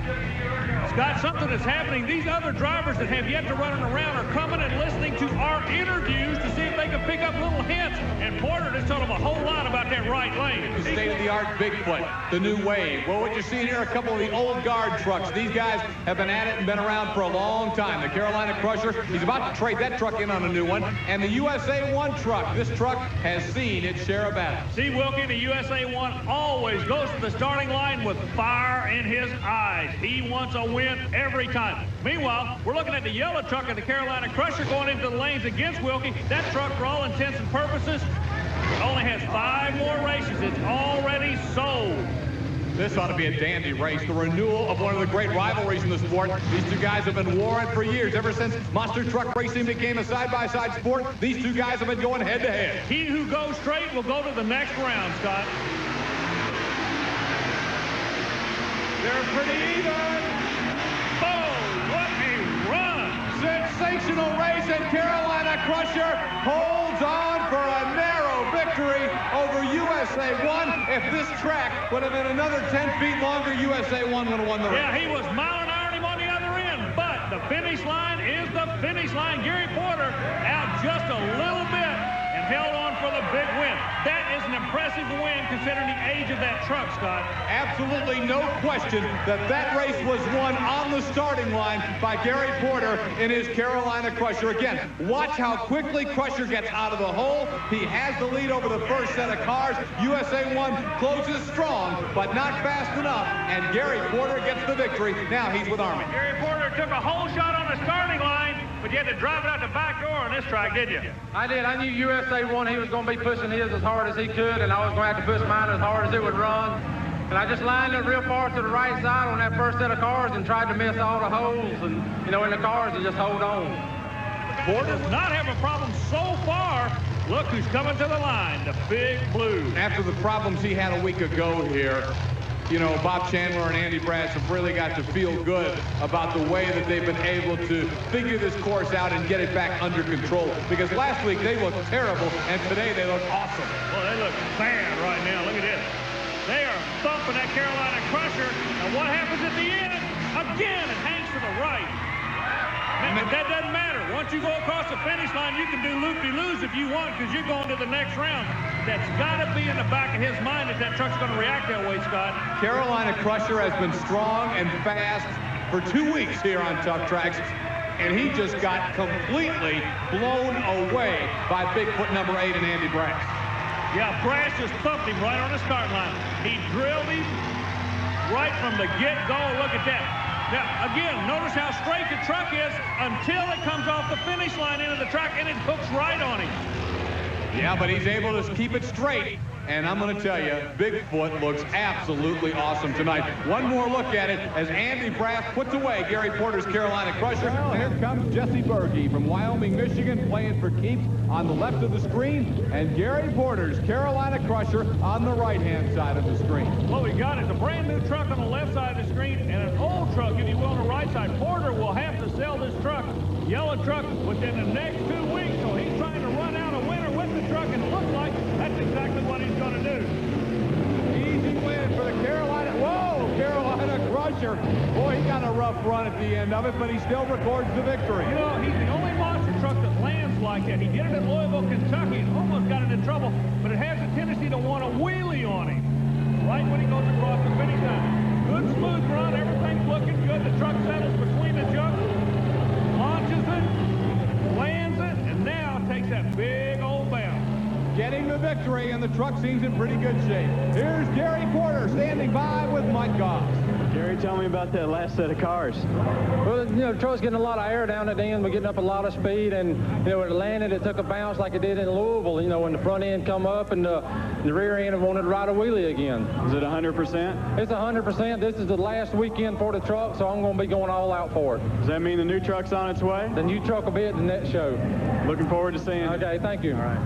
Scott, something is happening. These other drivers that have yet to run around are coming and listening to our interviews to see if they can pick up little hints. And Porter just told them a whole lot about that right lane. The state-of-the-art Bigfoot, the new wave. Well, what you're seeing here are a couple of the old guard trucks. These guys have been at it and been around for a long time. The Carolina Crusher, he's about to trade that truck in on a new one. And the USA 1 truck, this truck has seen its share of battles. Steve Wilkie, the USA 1, always goes to the starting line with fire in his eyes. He wants a win every time. Meanwhile, we're looking at the yellow truck of the Carolina Crusher going into the lanes against Wilkie. That truck, for all intents and purposes, only has 5 more races. It's already sold. This ought to be a dandy race, the renewal of one of the great rivalries in the sport. These two guys have been warring for years. Ever since monster truck racing became a side-by-side sport, these two guys have been going head-to-head. He who goes straight will go to the next round, Scott. They're pretty even. Oh, what a run. Sensational race, and Carolina Crusher holds on for a narrow victory over USA 1. If this track would have been another 10 feet longer, USA 1 would have won the race. Yeah, he was miling iron him on the other end, but the finish line is the finish line. Gary Porter out just a little bit and held on for the big win. That is an impressive win considering the age of that truck, Scott. Absolutely no question that that race was won on the starting line by Gary Porter in his Carolina Crusher. Again, watch how quickly Crusher gets out of the hole. He has the lead over the first set of cars. USA 1 closes strong, but not fast enough, and Gary Porter gets the victory. Now he's with Armin. Gary Porter took a whole shot on the starting line, but you had to drive it out the back door on this track, did you? I did. I knew USA 1, he was going to be pushing his as hard as he could, and I was going to have to push mine as hard as it would run. And I just lined it real far to the right side on that first set of cars and tried to miss all the holes and, you know, in the cars and just hold on. Porter does not have a problem so far. Look who's coming to the line, the Big Blue. After the problems he had a week ago here, you know, Bob Chandler and Andy Brass have really got to feel good about the way that they've been able to figure this course out and get it back under control. Because last week they looked terrible, and today they look awesome. Well, they look bad right now. Look at this. They are thumping that Carolina Crusher, and what happens at the end? Again, it hangs to the right. But that doesn't matter. Once you go across the finish line, you can do loop-de-loos if you want because you're going to the next round. That's got to be in the back of his mind that truck's going to react that way, Scott. Carolina Crusher has been strong and fast for 2 weeks here on Tough Tracks, and he just got completely blown away by Bigfoot number 8 and Andy Brass. Yeah, Brass just thumped him right on the start line. He drilled him right from the get-go. Look at that. Now, again, notice how straight the truck is until it comes off the finish line into the track, and it hooks right on him. Yeah, but he's able to keep it straight. And I'm going to tell you, Bigfoot looks absolutely awesome tonight. One more look at it as Andy Brass puts away Gary Porter's Carolina Crusher. Well, here comes Jesse Berge from Wyoming, Michigan, playing for keeps on the left of the screen, and Gary Porter's Carolina Crusher on the right-hand side of the screen. What we got is a brand new truck on the left side of the screen and an old truck, if you will, on the right side. Porter will have to sell this truck, yellow truck, within the next 2 weeks, so he's trying to run out a winner with the truck, and it looks like that's exactly what he's going to do. Easy win for the Carolina Crusher. Boy, he got a rough run at the end of it, but he still records the victory. You know, he's the only monster truck that lands like that. He did it at Louisville, Kentucky, and almost got into trouble, but it has a tendency to want to wheelie on him right when he goes across the finish line. Good smooth run, everything's looking good. The truck settles between the jumps, launches it, lands it, and now takes that big old bounce. Getting the victory, and the truck seems in pretty good shape. Here's Gary Porter standing by with Mike Goss. Gary, tell me about that last set of cars. Well, you know, the truck's getting a lot of air down at the end. We're getting up a lot of speed, and, you know, when it landed, it took a bounce like it did in Louisville, you know, when the front end come up and the rear end wanted to ride a wheelie again. Is it 100%? It's 100%. This is the last weekend for the truck, so I'm going to be going all out for it. Does that mean the new truck's on its way? The new truck will be at the next show. Looking forward to seeing it. Okay, thank you. All right.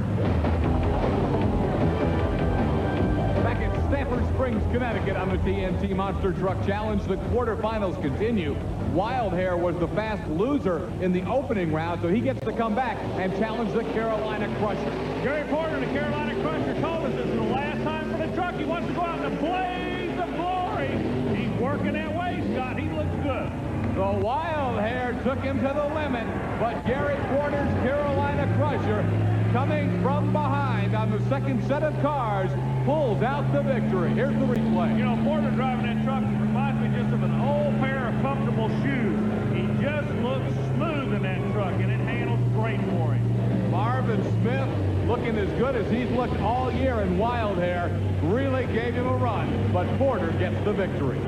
Back in Stanford Springs, Connecticut on the TNT Monster Truck Challenge, the quarterfinals continue. Wild Hair was the fast loser in the opening round, so he gets to come back and challenge the Carolina Crusher. Gary Porter, the Carolina Crusher, told us this is the last time for the truck. He wants to go out in a blaze of glory. He's working that way, Scott. He looks good. The Wild Hair took him to the limit, but Gary Porter's Carolina Crusher, coming from behind on the second set of cars, pulls out the victory. Here's the replay. You know, Porter driving that truck reminds me just of an old pair of comfortable shoes. He just looks smooth in that truck, and it handles great for him. Marvin Smith, looking as good as he's looked all year in Wild Hair, really gave him a run, but Porter gets the victory.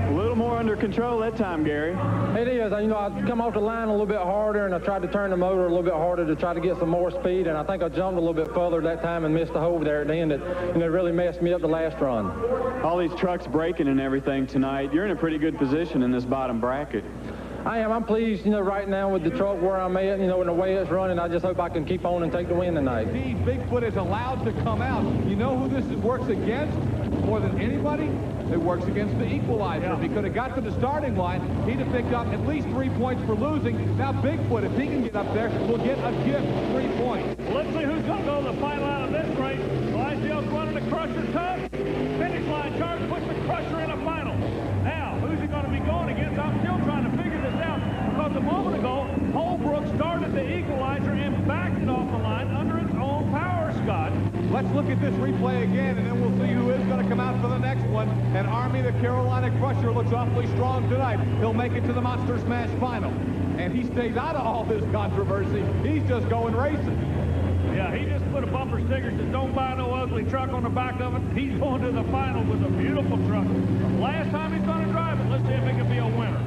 A little more under control that time, Gary. It is. You know, I come off the line a little bit harder, and I tried to turn the motor a little bit harder to try to get some more speed, and I think I jumped a little bit further that time and missed the hole there at the end. That, you know, really messed me up the last run. All these trucks braking and everything tonight. You're in a pretty good position in this bottom bracket. I am. I'm pleased, you know, right now with the truck where I'm at, you know, and the way it's running. I just hope I can keep on and take the win tonight. Indeed, Bigfoot is allowed to come out. You know who this works against more than anybody? It works against the equalizer. Yeah. If he could have got to the starting line, he'd have picked up at least 3 points for losing. Now Bigfoot, if he can get up there, will get a gift, 3 points. Well, let's see who's going to go to the final out of this race. Clydesdale's running the Crusher tough. Finish line charge, puts the Crusher in a final. Now, who's he going to be going against? I'm still trying to figure this out because a moment ago, Holbrook started the equalizer and backed it off the line under its own power, Scott. Let's look at this replay again, and then we'll see who is going to come out for the next one. And Army, the Carolina Crusher, looks awfully strong tonight. He'll make it to the Monster Smash final. And he stays out of all this controversy. He's just going racing. Yeah, he just put a bumper sticker that says, "Don't buy no ugly truck" on the back of it. He's going to the final with a beautiful truck. Last time he's going to drive it. Let's see if he can be a winner.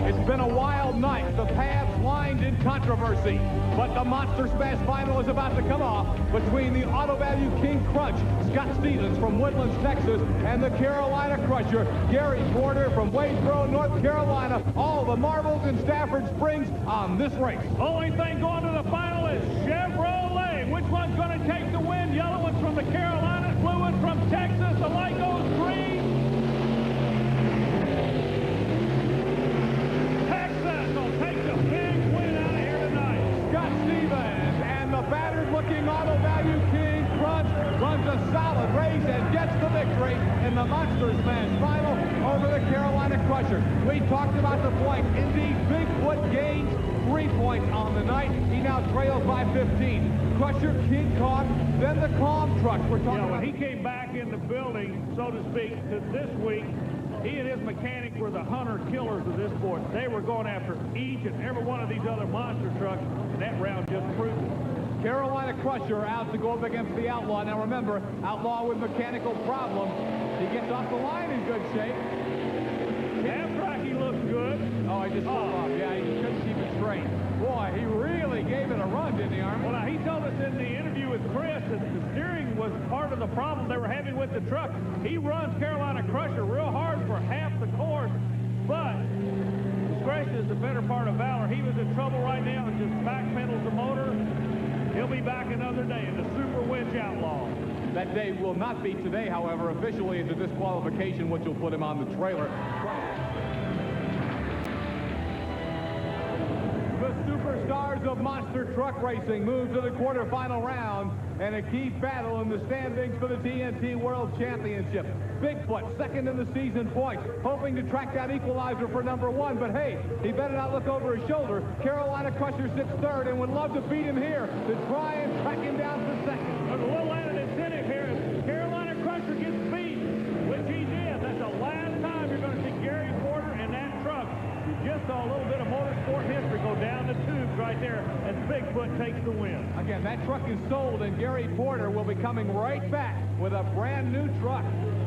It's been a wild night. The paths lined in controversy. But the Monster Smash final is about to come off between the Auto Value King Crunch, Scott Stevens from Woodlands, Texas, and the Carolina Crusher, Gary Porter from Wadesboro, North Carolina. All the marbles in Stafford Springs on this race. Only thing going to the final is Chevrolet. Which one's going to take the win? Yellow one's from the Carolinas, blue one's from Texas. The light goes green. Texas will take the big win out of here tonight. Scott Stevens and the battered-looking Auto Value King Crunch runs a solid race and gets the victory in the Monster Smash final over the Carolina Crusher. We talked about the points. Indeed, Bigfoot gains 3 points on the night. He now trails by 15. Crusher, King Kong, then the Calm truck. We're talking Yeah, when about... he came back in the building, so to speak, to this week, he and his mechanic were the hunter-killers of this sport. They were going after each and every one of these other monster trucks, and that round just proved it. Carolina Crusher out to go up against the Outlaw. Now remember, Outlaw with mechanical problems. He gets off the line in good shape. Half-track, he looks good. Oh, he just fell off. Yeah, he couldn't keep it straight. Boy, he really gave it a run, didn't he, Army? Well, now, he told us in the interview with Chris that the steering was part of the problem they were having with the truck. He runs Carolina Crusher real hard for half the course, but discretion is the better part of valor. He was in trouble right now and just backpedals the motor. He'll be back another day in the Super Winch Outlaw. That day will not be today, however. Officially, it's a disqualification, which will put him on the trailer. The superstars of monster truck racing move to the quarterfinal round and a key battle in the standings for the TNT World Championship. Bigfoot, second in the season points, hoping to track that equalizer for number one, but hey, he better not look over his shoulder. Carolina Crusher sits third and would love to beat him here to try and track him down for second. There's a little added incentive here. If Carolina Crusher gets beat, which he did, that's the last time you're going to see Gary Porter and that truck. You just saw a little bit of motorsport history go down the tubes right there as Bigfoot takes the win. Again, that truck is sold, and Gary Porter will be coming right back with a brand new truck.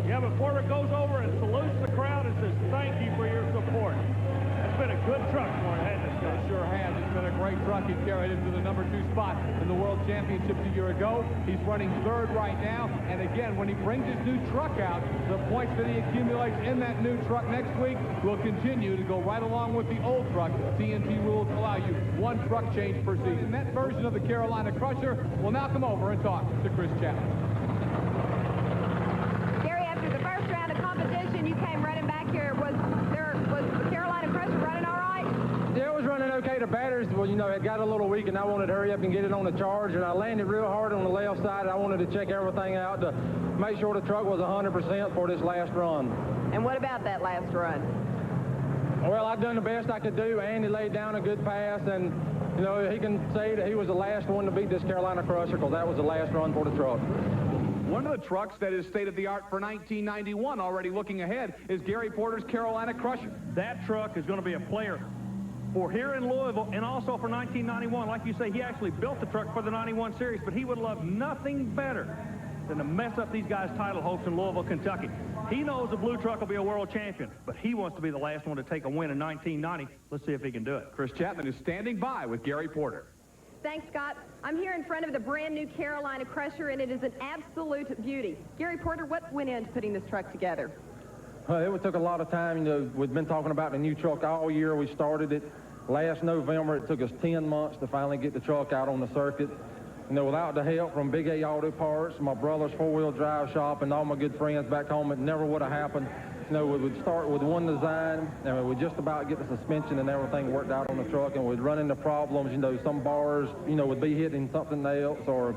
Yeah, but Porter goes over and salutes the crowd and says, "Thank you for your support." That's been a good truck for him, hasn't it, Scott? It sure has. It's been a great truck. He carried him to the number 2 spot in the World Championships a year ago. He's running third right now. And again, when he brings his new truck out, the points that he accumulates in that new truck next week will continue to go right along with the old truck. TNT rules allow you 1 truck change per season. That version of the Carolina Crusher will now come over and talk to Chris Chapman. Gary, after the first round of competition, you came running back here. Was the Carolina Crusher running all right? Yeah, it was running okay. The batteries, well, you know, it got a little weak, and I wanted to hurry up and get it on the charge, and I landed real hard on the left side, and I wanted to check everything out to make sure the truck was 100% for this last run. And what about that last run? Well, I've done the best I could do. Andy laid down a good pass, and, you know, he can say that he was the last one to beat this Carolina Crusher because that was the last run for the truck. One of the trucks that is state-of-the-art for 1991, already looking ahead, is Gary Porter's Carolina Crusher. That truck is going to be a player for here in Louisville and also for 1991. Like you say, he actually built the truck for the 91 series, but he would love nothing better than to mess up these guys' title hopes in Louisville, Kentucky. He knows the blue truck will be a world champion, but he wants to be the last one to take a win in 1990. Let's see if he can do it. Chris Chapman is standing by with Gary Porter. Thanks, Scott. I'm here in front of the brand new Carolina Crusher, and it is an absolute beauty. Gary Porter, what went into putting this truck together? It took a lot of time. You know, we've been talking about the new truck all year. We started it last November. It took us 10 months to finally get the truck out on the circuit. You know, without the help from Big A Auto Parts, my brother's four-wheel drive shop, and all my good friends back home, it never would have happened. You know, we would start with one design, and we would just about get the suspension and everything worked out on the truck, and we'd run into problems. You know, some bars, you know, would be hitting something else, or,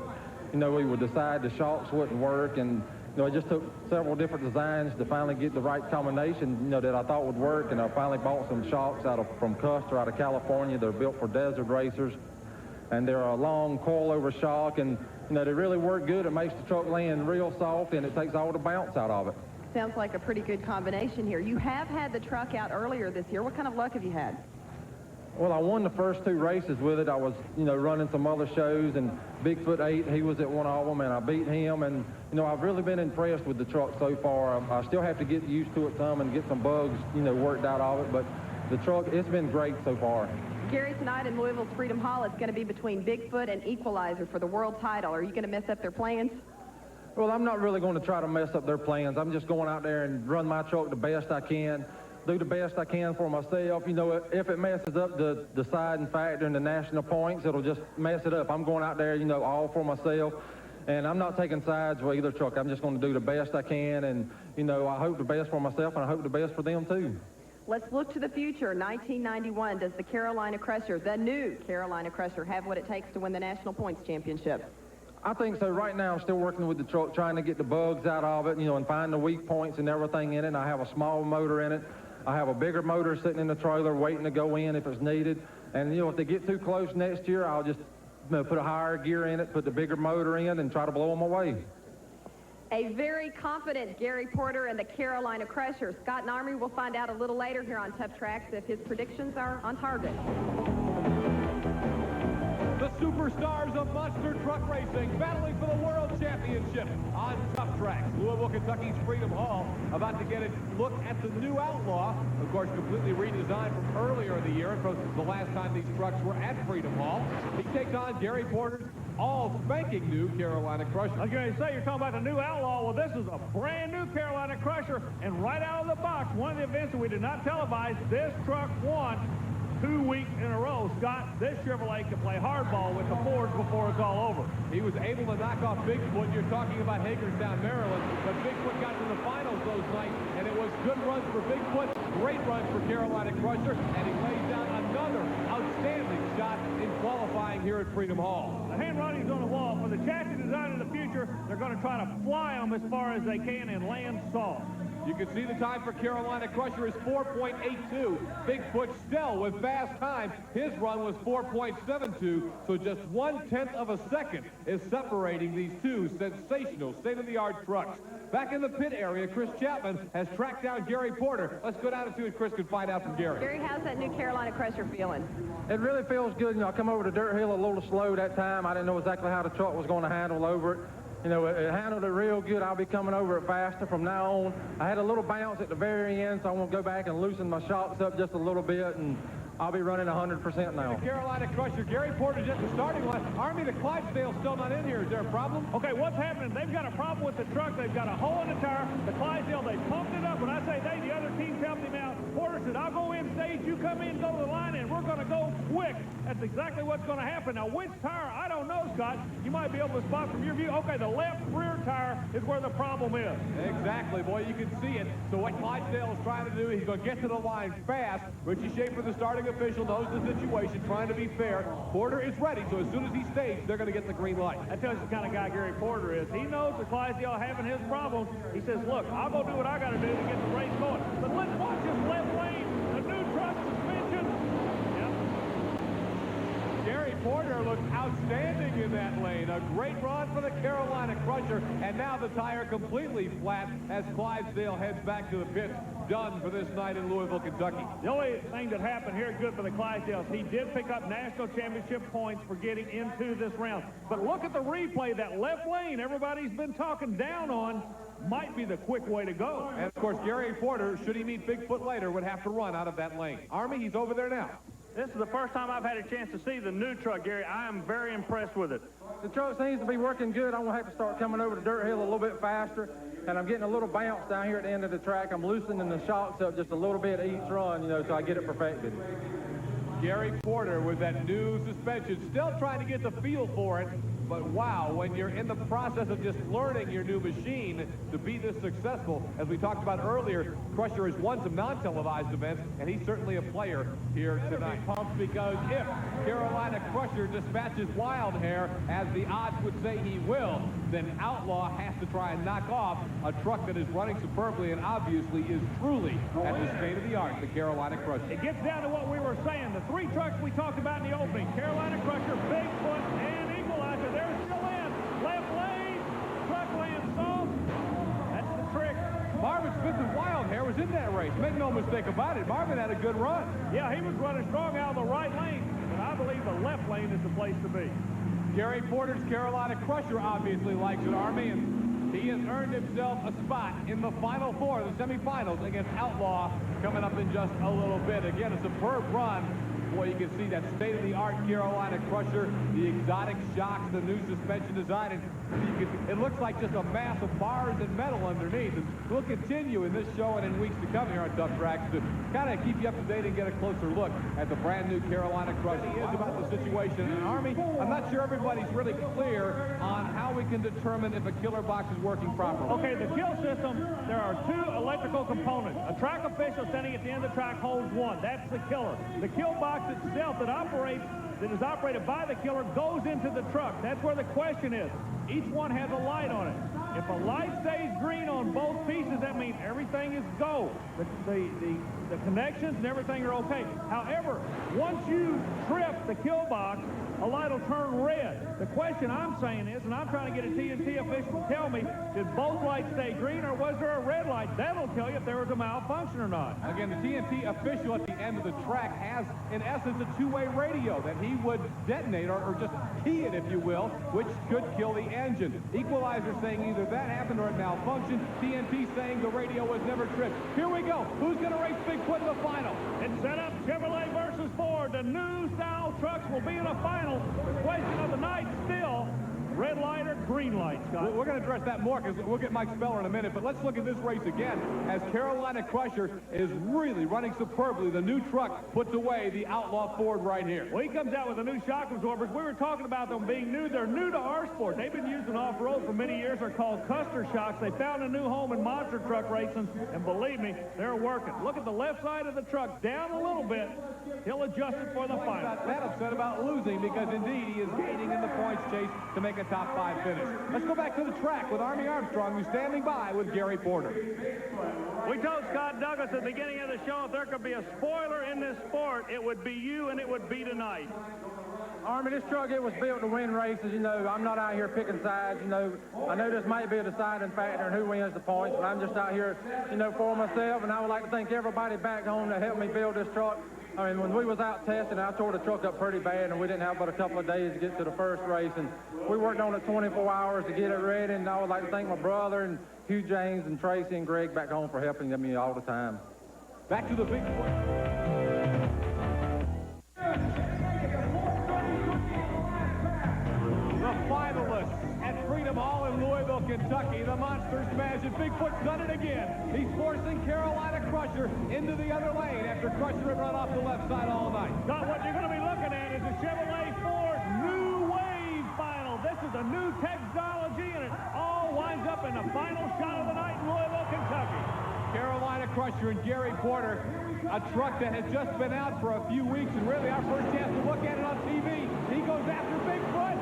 you know, we would decide the shocks wouldn't work, and, you know, it just took several different designs to finally get the right combination, you know, that I thought would work, and I finally bought some shocks from Custer out of California. They're built for desert racers, and they're a long coil-over shock, and, you know, they really work good. It makes the truck land real soft, and it takes all the bounce out of it. Sounds like a pretty good combination here. You have had the truck out earlier this year. What kind of luck have you had? Well, I won the first 2 races with it. I was, you know, running some other shows, and Bigfoot 8, he was at one of them, and I beat him. And, you know, I've really been impressed with the truck so far. I still have to get used to it some and get some bugs, you know, worked out of it. But the truck, it's been great so far. Gary, tonight in Louisville's Freedom Hall, it's going to be between Bigfoot and Equalizer for the world title. Are you going to mess up their plans? Well, I'm not really going to try to mess up their plans. I'm just going out there and run my truck the best I can, do the best I can for myself. You know, if it messes up the deciding factor in the national points, it'll just mess it up. I'm going out there, you know, all for myself, and I'm not taking sides with either truck. I'm just going to do the best I can, and, you know, I hope the best for myself, and I hope the best for them, too. Let's look to the future. 1991, does the Carolina Crusher, the new Carolina Crusher, have what it takes to win the National Points Championship? I think so. Right now, I'm still working with the truck, trying to get the bugs out of it, you know, and find the weak points and everything in it. And I have a small motor in it. I have a bigger motor sitting in the trailer waiting to go in if it's needed. And, you know, if they get too close next year, I'll just, you know, put a higher gear in it, put the bigger motor in, and try to blow them away. A very confident Gary Porter and the Carolina Crusher. Scott and Army will find out a little later here on Tough Tracks if his predictions are on target. The superstars of monster truck racing battling for the world championship on Tough Tracks. Louisville, Kentucky's Freedom Hall about to get a look at the new Outlaw. Of course, completely redesigned from earlier in the year and from the last time these trucks were at Freedom Hall. He takes on Gary Porter's all spanking new Carolina Crusher. I was going to say, you're talking about the new Outlaw. Well, this is a brand new Carolina Crusher, and right out of the box, one of the events that we did not televise, this truck won 2 weeks in a row. Scott, this Chevrolet can play hardball with the Fords before it's all over. He was able to knock off Bigfoot. You're talking about Hagerstown, Maryland, but Bigfoot got to the finals those nights, and it was good runs for Bigfoot, great runs for Carolina Crusher, and he lays down another outstanding shot in qualifying here at Freedom Hall. The handwriting's on the wall. For the chassis design in the future, they're going to try to fly them as far as they can and land soft. You can see the time for Carolina Crusher is 4.82. Bigfoot still with fast time. His run was 4.72, so just 1/10 of a second is separating these two sensational state-of-the-art trucks. Back in the pit area, Chris Chapman has tracked down Gary Porter. Let's go down and see what Chris can find out from Gary. Gary, how's that new Carolina Crusher feeling? It really feels good. You know, I come over the dirt hill a little slow that time. I didn't know exactly how the truck was going to handle over it. You know, it handled it real good. I'll be coming over it faster from now on. I had a little bounce at the very end, so I want to go back and loosen my shocks up just a little bit, and I'll be running 100% now. The Carolina Crusher, Gary Porter's at the starting line. Army, the Clydesdale's still not in here. Is there a problem? Okay, what's happening? They've got a problem with the truck. They've got a hole in the tire. The Clydesdale, they pumped it up. When I say they, the other team's helped him out. Porter said, I'll go in stage, you come in, go to the line, and we're going to go quick. That's exactly what's going to happen. Now, which tire? I don't know, Scott. You might be able to spot from your view. Okay, the left rear tire is where the problem is. Exactly, boy, you can see it. So what Clydesdale is trying to do, he's going to get to the line fast. Richie Schaefer, the starting official, knows the situation, trying to be fair. Porter is ready, so as soon as he stays, they're going to get the green light. That tells you the kind of guy Gary Porter is. He knows the Clydesdale having his problems. He says, look, I'll go do what I got to do to get the race going. But let's watch his left lane, the new truck suspension. Gary Porter looks outstanding in that lane. A great run for the Carolina Crusher, and now the tire completely flat as Clydesdale heads back to the pit. done for this night in Louisville, Kentucky. The only thing that happened here good for the Clydesdales, he did pick up national championship points for getting into this round. But look at the replay. That left lane everybody's been talking down on might be the quick way to go. And, of course, Gary Porter, should he meet Bigfoot later, would have to run out of that lane. Army, he's over there now. This is the first time I've had a chance to see the new truck, Gary. I am very impressed with it. The truck seems to be working good. I'm going to have to start coming over the dirt hill a little bit faster, and I'm getting a little bounce down here at the end of the track. I'm loosening the shocks up just a little bit each run, you know, so I get it perfected. Gary Porter with that new suspension, still trying to get the feel for it. But wow, when you're in the process of just learning your new machine to be this successful, as we talked about earlier, Crusher has won some non-televised events, and he's certainly a player here tonight. Pumped because if Carolina Crusher dispatches Wild Hair, as the odds would say he will, then Outlaw has to try and knock off a truck that is running superbly and obviously is truly at the state-of-the-art, the Carolina Crusher. It gets down to what we were saying. The three trucks we talked about in the opening, Carolina Crusher, Bigfoot, and Equalizer. They're still in. Left lane. Truck lands soft. That's the trick. Marvin Smith and Wild Hair was in that race. Make no mistake about it. Marvin had a good run. Yeah, he was running strong out of the right lane, but I believe the left lane is the place to be. Gary Porter's Carolina Crusher obviously likes it, Army, and he has earned himself a spot in the Final Four, the semifinals against Outlaw, coming up in just a little bit. Again, a superb run. Boy, you can see that state-of-the-art Carolina Crusher, the exotic shocks, the new suspension design, and it looks like just a mass of bars and metal underneath. And we'll continue in this show and in weeks to come here on Tough Tracks to kind of keep you up to date and get a closer look at the brand new Carolina Crusher. It is about the situation in the Army. I'm not sure everybody's really clear on how we can determine if a killer box is working properly. Okay, the kill system, there are two electrical components. A track official standing at the end of the track holds one. That's the killer. The kill box itself that is operated by the killer goes into the truck. That's where the question is. Each one has a light on it. If a light stays green on both pieces, that means everything is go. The connections and everything are okay. However, once you trip the kill box, a light will turn red. The question I'm saying is, and I'm trying to get a TNT official to tell me, did both lights stay green or was there a red light? That'll tell you if there was a malfunction or not. Again, the TNT official at the end of the track has, in essence, a two-way radio that he would detonate or just key it, if you will, which could kill the engine. Equalizer saying either that happened or it malfunctioned. TNT saying the radio was never tripped. Here we go. Who's going to race Bigfoot in the final? It's set up Chevrolet versus Ford. The new style trucks will be in a final. The question of the night still, red light or green light, Scott? We're going to address that more because we'll get Mike Speller in a minute. But let's look at this race again as Carolina Crusher is really running superbly. The new truck puts away the Outlaw Ford right here. Well, he comes out with the new shock absorbers. We were talking about them being new. They're new to our sport. They've been used in off-road for many years. They're called Custer shocks. They found a new home in monster truck racing, and believe me, they're working. Look at the left side of the truck, down a little bit. He'll adjust it for the final. Not that upset about losing because indeed he is gaining in the points chase to make a top 5 finish. Let's go back to the track with Army Armstrong, who's standing by with Gary Porter. We told Scott Douglas at the beginning of the show if there could be a spoiler in this sport, it would be you and it would be tonight. Army, this truck, it was built to win races. You know, I'm not out here picking sides. You know, I know this might be a deciding factor in who wins the points, but I'm just out here, you know, for myself, and I would like to thank everybody back home that helped me build this truck. I mean, when we was out testing, I tore the truck up pretty bad, and we didn't have but a couple of days to get to the first race, and we worked on it 24 hours to get it ready, and I would like to thank my brother and Hugh James and Tracy and Greg back home for helping me all the time. Back to the big The finalists at Freedom Hall in Louisville, Kentucky. The Monster Smash, and Bigfoot's done it again. He's forcing Carolina Crusher into the other lane after Crusher had run off the left side all night. Scott, what you're going to be looking at is a Chevrolet Ford New Wave final. This is a new technology, and it all winds up in the final shot of the night in Louisville, Kentucky. Carolina Crusher and Gary Porter, a truck that has just been out for a few weeks, and really our first chance to look at it on TV. He goes after Bigfoot,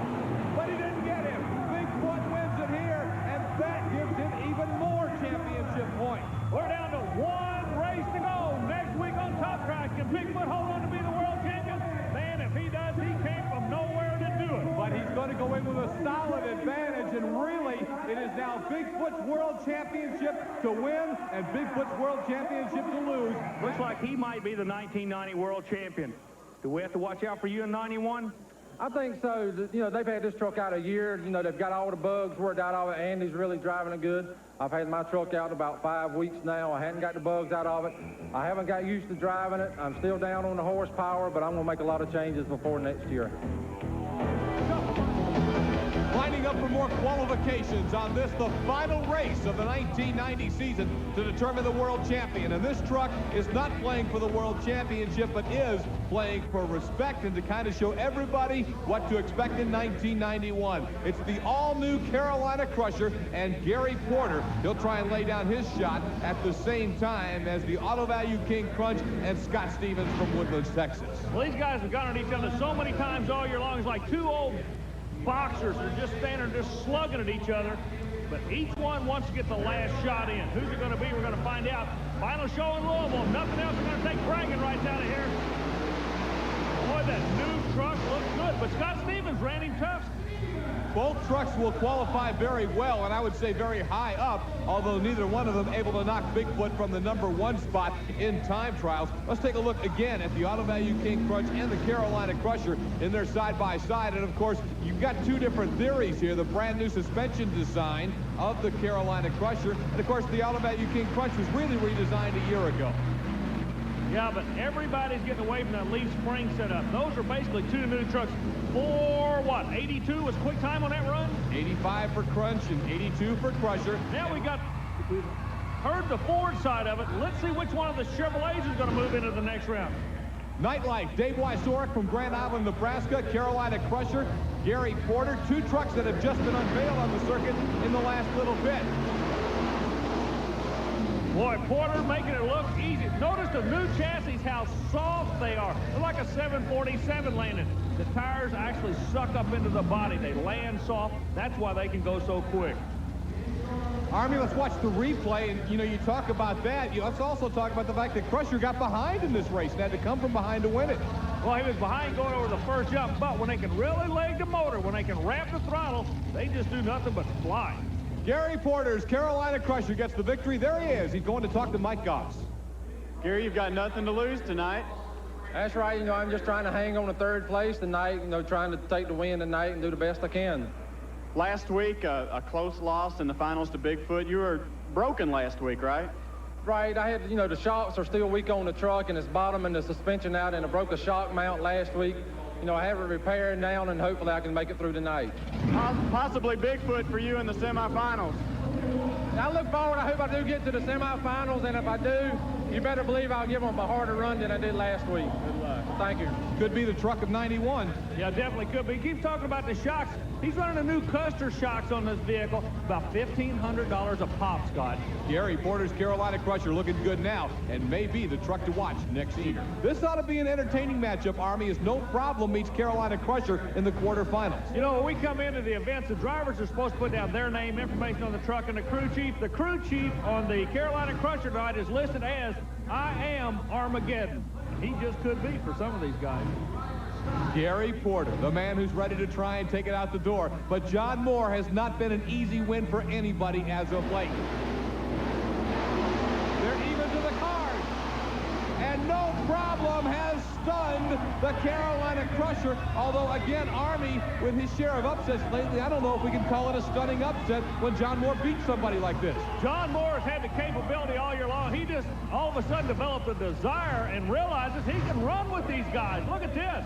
but he didn't get him. Bigfoot wins it here, and that gives him even more championship points. We're down to one race to go. Next week on Top Track, can Bigfoot hold on to be the world champion? Man, if he does, he came from nowhere to do it. But he's going to go in with a solid advantage, and really, it is now Bigfoot's World Championship to win and Bigfoot's World Championship to lose. Looks like he might be the 1990 world champion. Do we have to watch out for you in 91? I think so. You know, they've had this truck out a year. You know, they've got all the bugs worked out of it. Andy's really driving it good. I've had my truck out about 5 weeks now. I hadn't got the bugs out of it. I haven't got used to driving it. I'm still down on the horsepower, but I'm going to make a lot of changes before next year. Lining up for more qualifications on this, the final race of the 1990 season to determine the world champion. And this truck is not playing for the world championship, but is playing for respect and to kind of show everybody what to expect in 1991. It's the all-new Carolina Crusher and Gary Porter. He'll try and lay down his shot at the same time as the Auto Value King Crunch and Scott Stevens from Woodlands, Texas. Well, these guys have gone at each other so many times all year long. It's like two old boxers are just standing there just slugging at each other, but each one wants to get the last shot in. Who's it going to be? We're going to find out. Final show in Louisville. Nothing else. We're going to take bragging rights out of here. Boy, that new truck looks good, but Scott Stevens ran him tough. Both trucks will qualify very well, and I would say very high up, although neither one of them able to knock Bigfoot from the #1 spot in time trials. Let's take a look again at the Auto Value King Crunch and the Carolina Crusher in their side-by-side. And, of course, you've got two different theories here. The brand-new suspension design of the Carolina Crusher, and, of course, the Auto Value King Crunch was really redesigned a year ago. Yeah, but everybody's getting away from that leaf spring setup. Those are basically two new trucks. For what? 82 was quick time on that run? 85 for Crunch and 82 for Crusher. Now we've heard the Ford side of it. Let's see which one of the Chevrolets is going to move into the next round. Nightlife, Dave Wysorek from Grand Island, Nebraska. Carolina Crusher, Gary Porter. Two trucks that have just been unveiled on the circuit in the last little bit. Boy, Porter making it look easy. Notice the new chassis, how soft they are. They're like a 747 landing. The tires actually suck up into the body. They land soft. That's why they can go so quick. Army, let's watch the replay. And, you know, you talk about that. Let's also talk about the fact that Crusher got behind in this race and had to come from behind to win it. Well, he was behind going over the first jump, but when they can really leg the motor, when they can ramp the throttle, they just do nothing but fly. Gary Porter's Carolina Crusher gets the victory. There he is. He's going to talk to Mike Goss. Gary, you've got nothing to lose tonight. That's right. You know, I'm just trying to hang on to third place tonight, you know, trying to take the win tonight and do the best I can. Last week, a close loss in the finals to Bigfoot. You were broken last week, right? Right. I had, you know, the shocks are still weak on the truck, and it's bottoming the suspension out, and I broke a shock mount last week. You know, I have it repaired now, and hopefully I can make it through tonight. Possibly Bigfoot for you in the semifinals. I look forward. I hope I do get to the semifinals, and if I do, you better believe I'll give them a harder run than I did last week. Good luck. Thank you. Could be the truck of 91. Yeah, definitely could be. He keeps talking about the shocks. He's running a new Custer shocks on this vehicle, about $1,500 a pop, Scott. Gary Porter's Carolina Crusher looking good now and may be the truck to watch next year. This ought to be an entertaining matchup, Army, as No Problem meets Carolina Crusher in the quarterfinals. You know, when we come into the events, the drivers are supposed to put down their name, information on the truck, and the crew chief. The crew chief on the Carolina Crusher tonight is listed as I Am Armageddon. He just could be for some of these guys. Gary Porter, the man who's ready to try and take it out the door. But John Moore has not been an easy win for anybody as of late. They're even to the cars. And No Problem has stunned the Carolina Crusher. Although, again, Army, with his share of upsets lately, I don't know if we can call it a stunning upset when John Moore beats somebody like this. John Moore has had the capability all year long. He just all of a sudden developed a desire and realizes he can run with these guys. Look at this.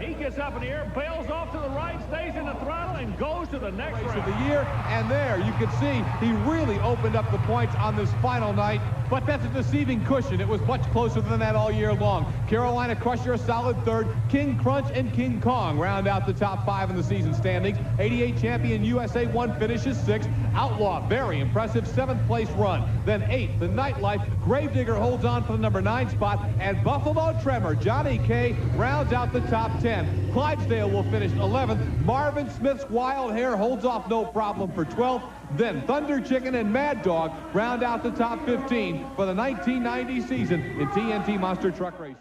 He gets up in the air, bails off to the right, stays in the throttle, and goes to the next round. Of the year, and there you can see he really opened up the points on this final night, but that's a deceiving cushion. It was much closer than that all year long. Carolina Crusher a solid third. King Crunch and King Kong round out the top 5 in the season standings. 88 champion USA 1 finishes 6th. Outlaw, very impressive 7th place run. Then 8th, the Nightlife. Gravedigger holds on for the number 9 spot, and Buffalo Tremor, Johnny K, rounds out the top 10. Clydesdale will finish 11th. Marvin Smith's Wild Hair holds off No Problem for 12th. Then Thunder Chicken and Mad Dog round out the top 15 for the 1990 season in TNT Monster Truck Racing.